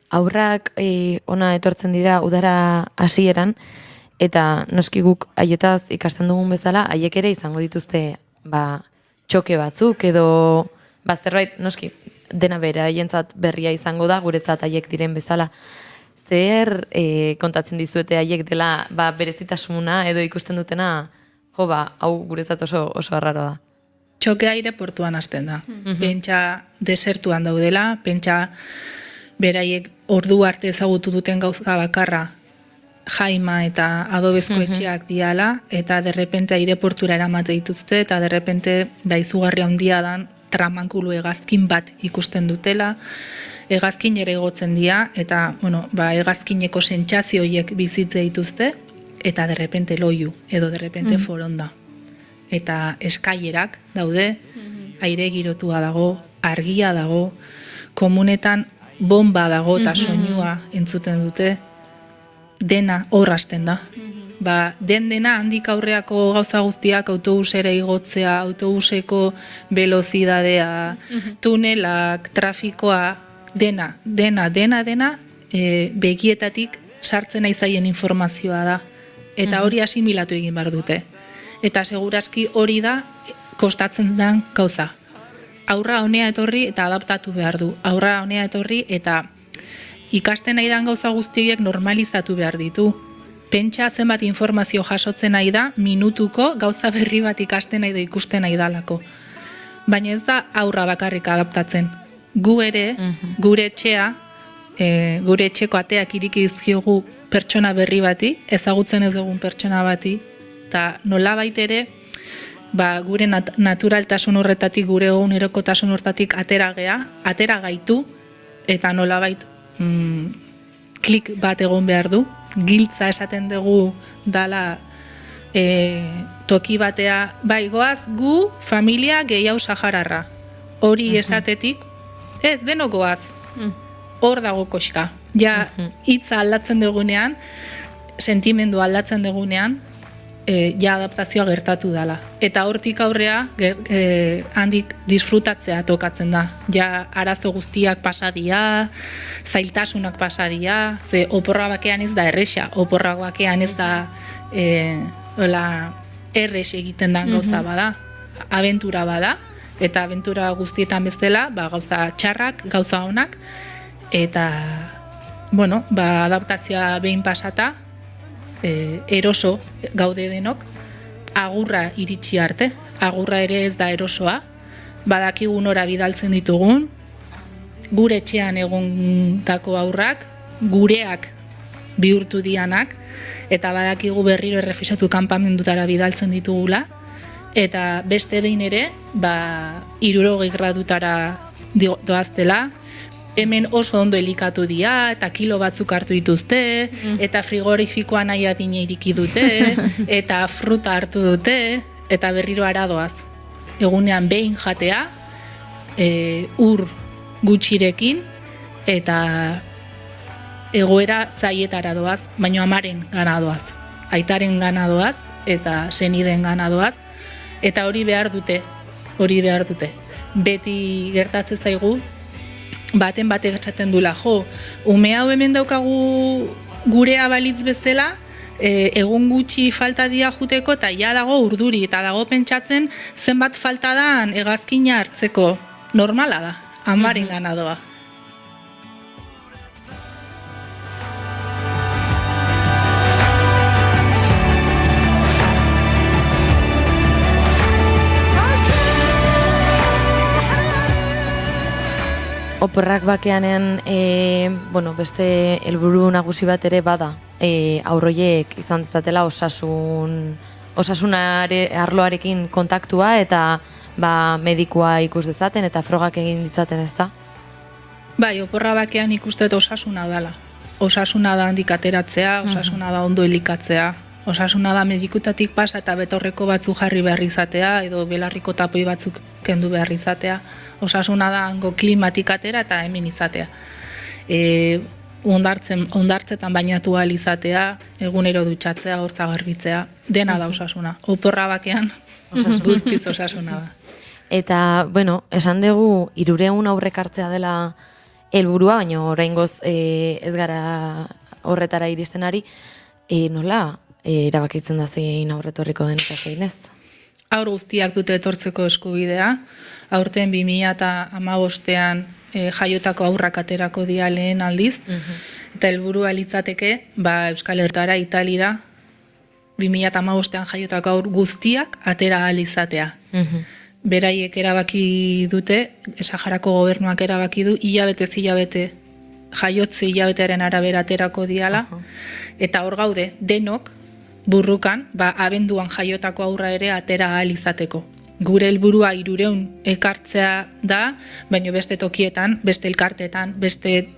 Aurrak ona etortzen dira udara hasieran, eta noski guk haietaz ikasten dugun bezala, haiek ere izango dituzte txoke batzuk, edo zerbait, noski, dena beraientzat berria izango da, guretzat haiek diren bezala. Zer kontatzen dizuete haiek dela berezitasuna edo ikusten dutena, hau guretzat oso arraroa da. Txokea aireportuan hasten da. Pentsa desertuan daudela, pentsa beraiek ordu arte ezagutu duten gauza bakarra jaima eta adobezko etxeak diala, eta derrepente aireportura eramate dituzte, eta derrepente izugarri handia dan tramankulu hegazkin bat ikusten dutela, hegazkin ere egotzen dira, eta hegazkineko sentsazio horiek bizitze dituzte, eta derrepente loiu, edo derrepente foronda. Eta eskailerak daude, aire girotua dago, argia dago, komunetan bomba dago eta soinua entzuten dute, dena horrasten da. Dena handik aurreako gauza guztiak, autobusera igotzea, autobuseko velozidadea, tunelak, trafikoa, dena, begietatik sartzen aizaien informazioa da. Eta hori asimilatu egin behar dute. Eta segurazki hori da kostatzen den gauza. Aurra honea etorri eta adaptatu behar du. Aurra honea etorri eta ikasten nahi den gauza guztiak normalizatu behar ditu. Pentsa zenbat informazio jasotzen nahi da, minutuko gauza berri bat ikasten nahi da ikusten nahi dalako. Baina ez da aurra bakarrik adaptatzen. Gu ere, gure etxea, gure etxeko ateak iriki dizkiogu pertsona berri bati, ezagutzen ez dugun pertsona bati, eta nolabait ere, gure naturaltasun horretatik, gure egunerokotasun horretatik atera gaitu, eta nolabait klik bat egon behar du, giltza esaten dugu dala toki batea, goaz gu familia gehiago sahararra. Hori esatetik, ez denok goaz, hor dago koxka. Ja, hitza aldatzen dugunean, sentimendu aldatzen dugunean, ja adaptazioa gertatu dela. Eta hortik aurrea, handik disfrutatzea tokatzen da. Ja, arazo guztiak pasadia, zailtasunak pasadia, ze oporra bakean ez da erresa, oporra bakean ez da erres egiten den gauza bada, abentura bada, eta abentura guztietan bezala, gauza txarrak, gauza onak, eta, adaptazioa behin pasata, eroso gaude denok, agurra iritsi arte, agurra ere ez da erosoa, badakigu nora bidaltzen ditugun, gure etxean egontako aurrak, gureak bihurtu dianak, eta badakigu berriro errefisatu kanpamendutara bidaltzen ditugula, eta beste behin ere, 60 gradutara doaztela, hemen oso ondo elikatu dira, eta kilo batzuk hartu dituzte, eta frigorifikoa nahi adine iriki dute, eta fruta hartu dute, eta berriro aradoaz. Egunean behin jatea, ur gutxirekin, eta egoera zaietara doaz, baina amaren gana doaz. Aitaren gana doaz, eta seniden gana doaz, eta hori behar dute. Beti gertatzen zaigu, baten batek esaten dula, ume hau hemen daukagu gurea balitz bezala, egun gutxi falta dia juteko, eta ja dago urduri, eta dago pentsatzen zenbat falta dan hegazkina hartzeko. Normala da, amaren gana doa. Oporrak bakeanen, beste helburu nagusi bat ere bada, aurroiek izan dezatela osasunare arloarekin kontaktua eta medikua ikus dezaten eta frogak egin ditzaten, ez da? Oporra bakean ikuste osasuna dela. Osasuna da handik ateratzea, osasuna da ondo elikatzea, osasuna da medikutatik pasa eta betorreko batzu jarri behar izatea, edo belarriko tapoi batzuk kendu behar izatea. Osasuna da hango klimatik atera eta hemen izatea. Ondartzetan bainatu ahal izatea, egunero dutxatzea, hortza garbitzea, dena da osasuna. Oporra bakean guztiz osasuna da. Eta, esan dugu 300 aurrek hartzea dela helburua, baina oraingoz ez gara horretara iristen ari, nola erabakitzen da zein aurretorriko den eta zein ez? Aur guztiak dute etortzeko eskubidea, aurten 2015ean jaiotako aurrak aterako dia lehen aldiz, eta helburua litzateke, Euskal Herrietara, Italira, 2015an jaiotako aur guztiak atera ahal izatea. Beraiek erabaki dute, Saharako gobernuak erabaki du, hilabete, jaiotze hilabetearen arabera aterako diala, eta hor gaude, denok, burrukan, abenduan jaiotako aurra ere atera ahal izateko. Gure helburua 300 ekartzea da, baina beste tokietan, beste elkarteetan, beste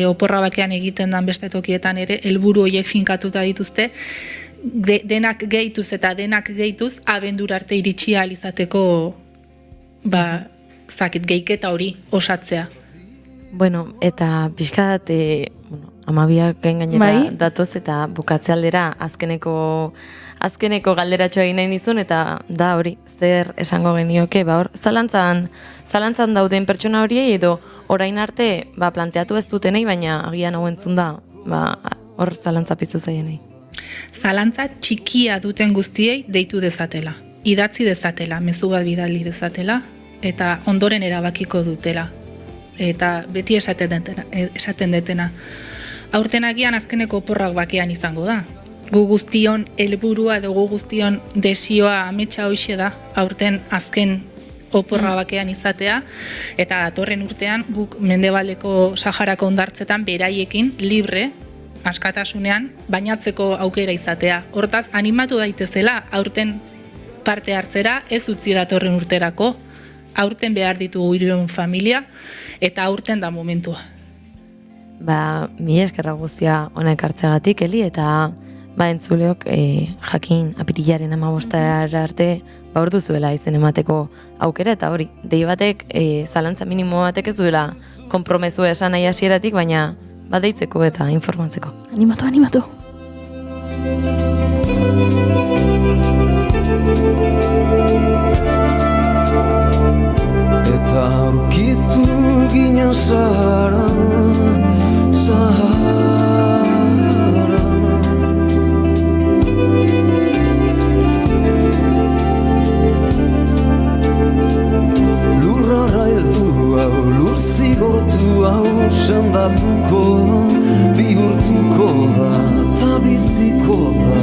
oporra bakean egiten dan beste tokietan ere, helburu horiek finkatuta dituzte, denak gehituz eta denak gehituz, abendura arte iritsi ahal izateko, gehiketa hori osatzea. Bueno, eta pixkat, 12ak gainera datoz eta bukatze aldera azkeneko galderatxoa egin nahi nizun, eta da hori, zer esango genioke, hor, zalantzan dauden pertsona horiei edo orain arte planteatu ez dutenei, baina agian hau entzun da, hor zalantza piztu zaienei. Zalantza txikia duten guztiei deitu dezatela, idatzi dezatela, mezu bat bidali dezatela, eta ondoren erabakiko dutela. Eta beti esaten detena. Aurten agian azkeneko oporrak bakean izango da. Gu guztion helburua edo gu guztion desioa ametsa hoxe da, aurten azken oporra bakean izatea, eta datorren urtean guk Mendebaldeko Saharako hondartzetan beraiekin libre, askatasunean, bainatzeko aukera izatea. Hortaz, animatu daitezela aurten parte hartzera, ez utzi datorren urterako, aurten behar ditugu 300 familia, eta aurten da momentua. Mila eskerra guztia honek hartzeagatik, Eli, eta entzuleok jakin apirilaren 15 arte ordu zuela izen emateko aukera, eta hori, dei batek, zalantza minimo batek ez duela konpromezu esan nahi hasieratik, baina deitzeko eta informatzeko. Animatu. Eta aurkitu ginen Sahara Lurrara heldu hau, lur zigortu hau, sendatuko da, bihurtuko da, eta biziko da.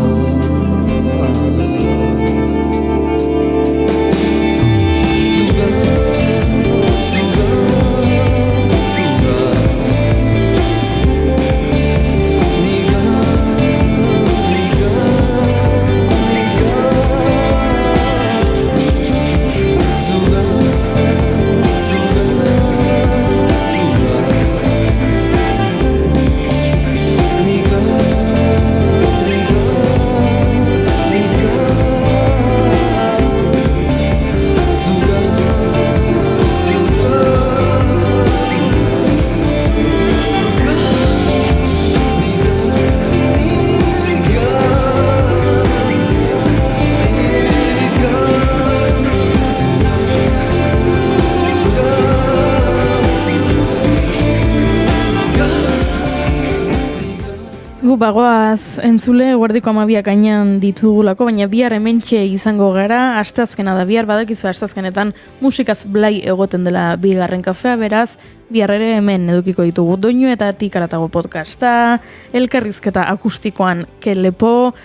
Bagoaz entzule, guardiko 12ak gainean ditugulako, baina bihar hementxe izango gara, asteazkena da, bihar badakizu asteazkenetan musikaz blai egoten dela bigarren kafea, beraz, bihar ere hemen edukiko ditugu doinu eta tikaratago podcasta, elkarrizketa akustikoan kelepo,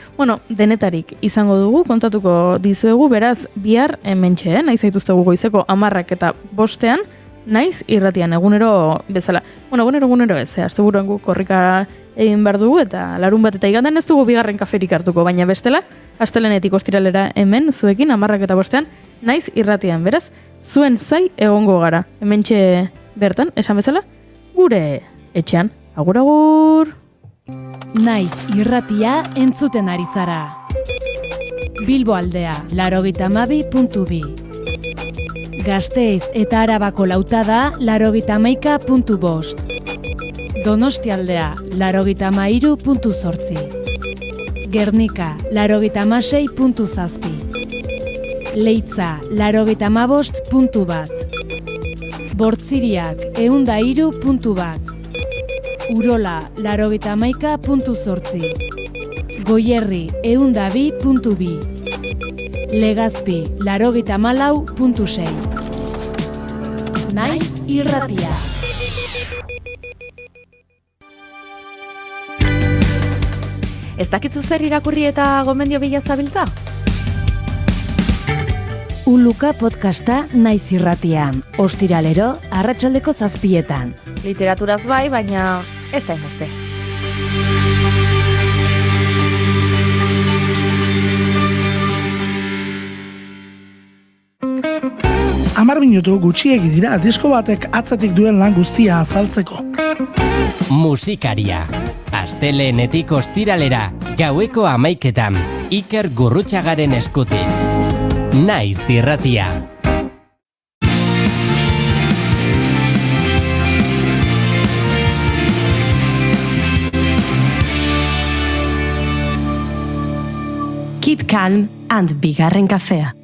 denetarik izango dugu, kontatuko dizuegu, beraz, bihar hementxe, nahi zaituztegu goizeko 10ak eta 5ean, naiz irratian egunero bezala. Egunero ez, asteburuan guk korrika egin behar dugu, eta larun bat eta igandan ez dugu bigarren kaferik hartuko, baina bestela, astelenetik ostiralera hemen, zuekin, 10ak eta 5ean, naiz irratian, beraz, zuen zai egongo gara. Hementxe bertan, esan bezala, gure etxean. Agur! Naiz irratia entzuten ari zara. Bilbo aldea, 82.2. Gasteiz eta Arabako lautada, 81.5. Donostialdea, 83.8. Gernika, 86.7. Leitza, 85.1. Bortziriak, 103.1. Urola, 81.8. Goierri, 102.2. Legazpi, 84.6. Naiz irratia. Ez dakitzu zer irakurri eta gomendio bila zabiltza? Uluka podcasta naiz irratian. Ostiralero, arratsaldeko 7:00. Literaturaz bai, baina ez da hainbeste. 10 minutu gutxiegi dira disko batek atzetik duen lan guztia azaltzeko. Musikaria. Astelehenetik ostiralera, gaueko 11:00, Iker Gurrutxagaren eskutik. Naiz irratia. Keep calm and bigarren kafea.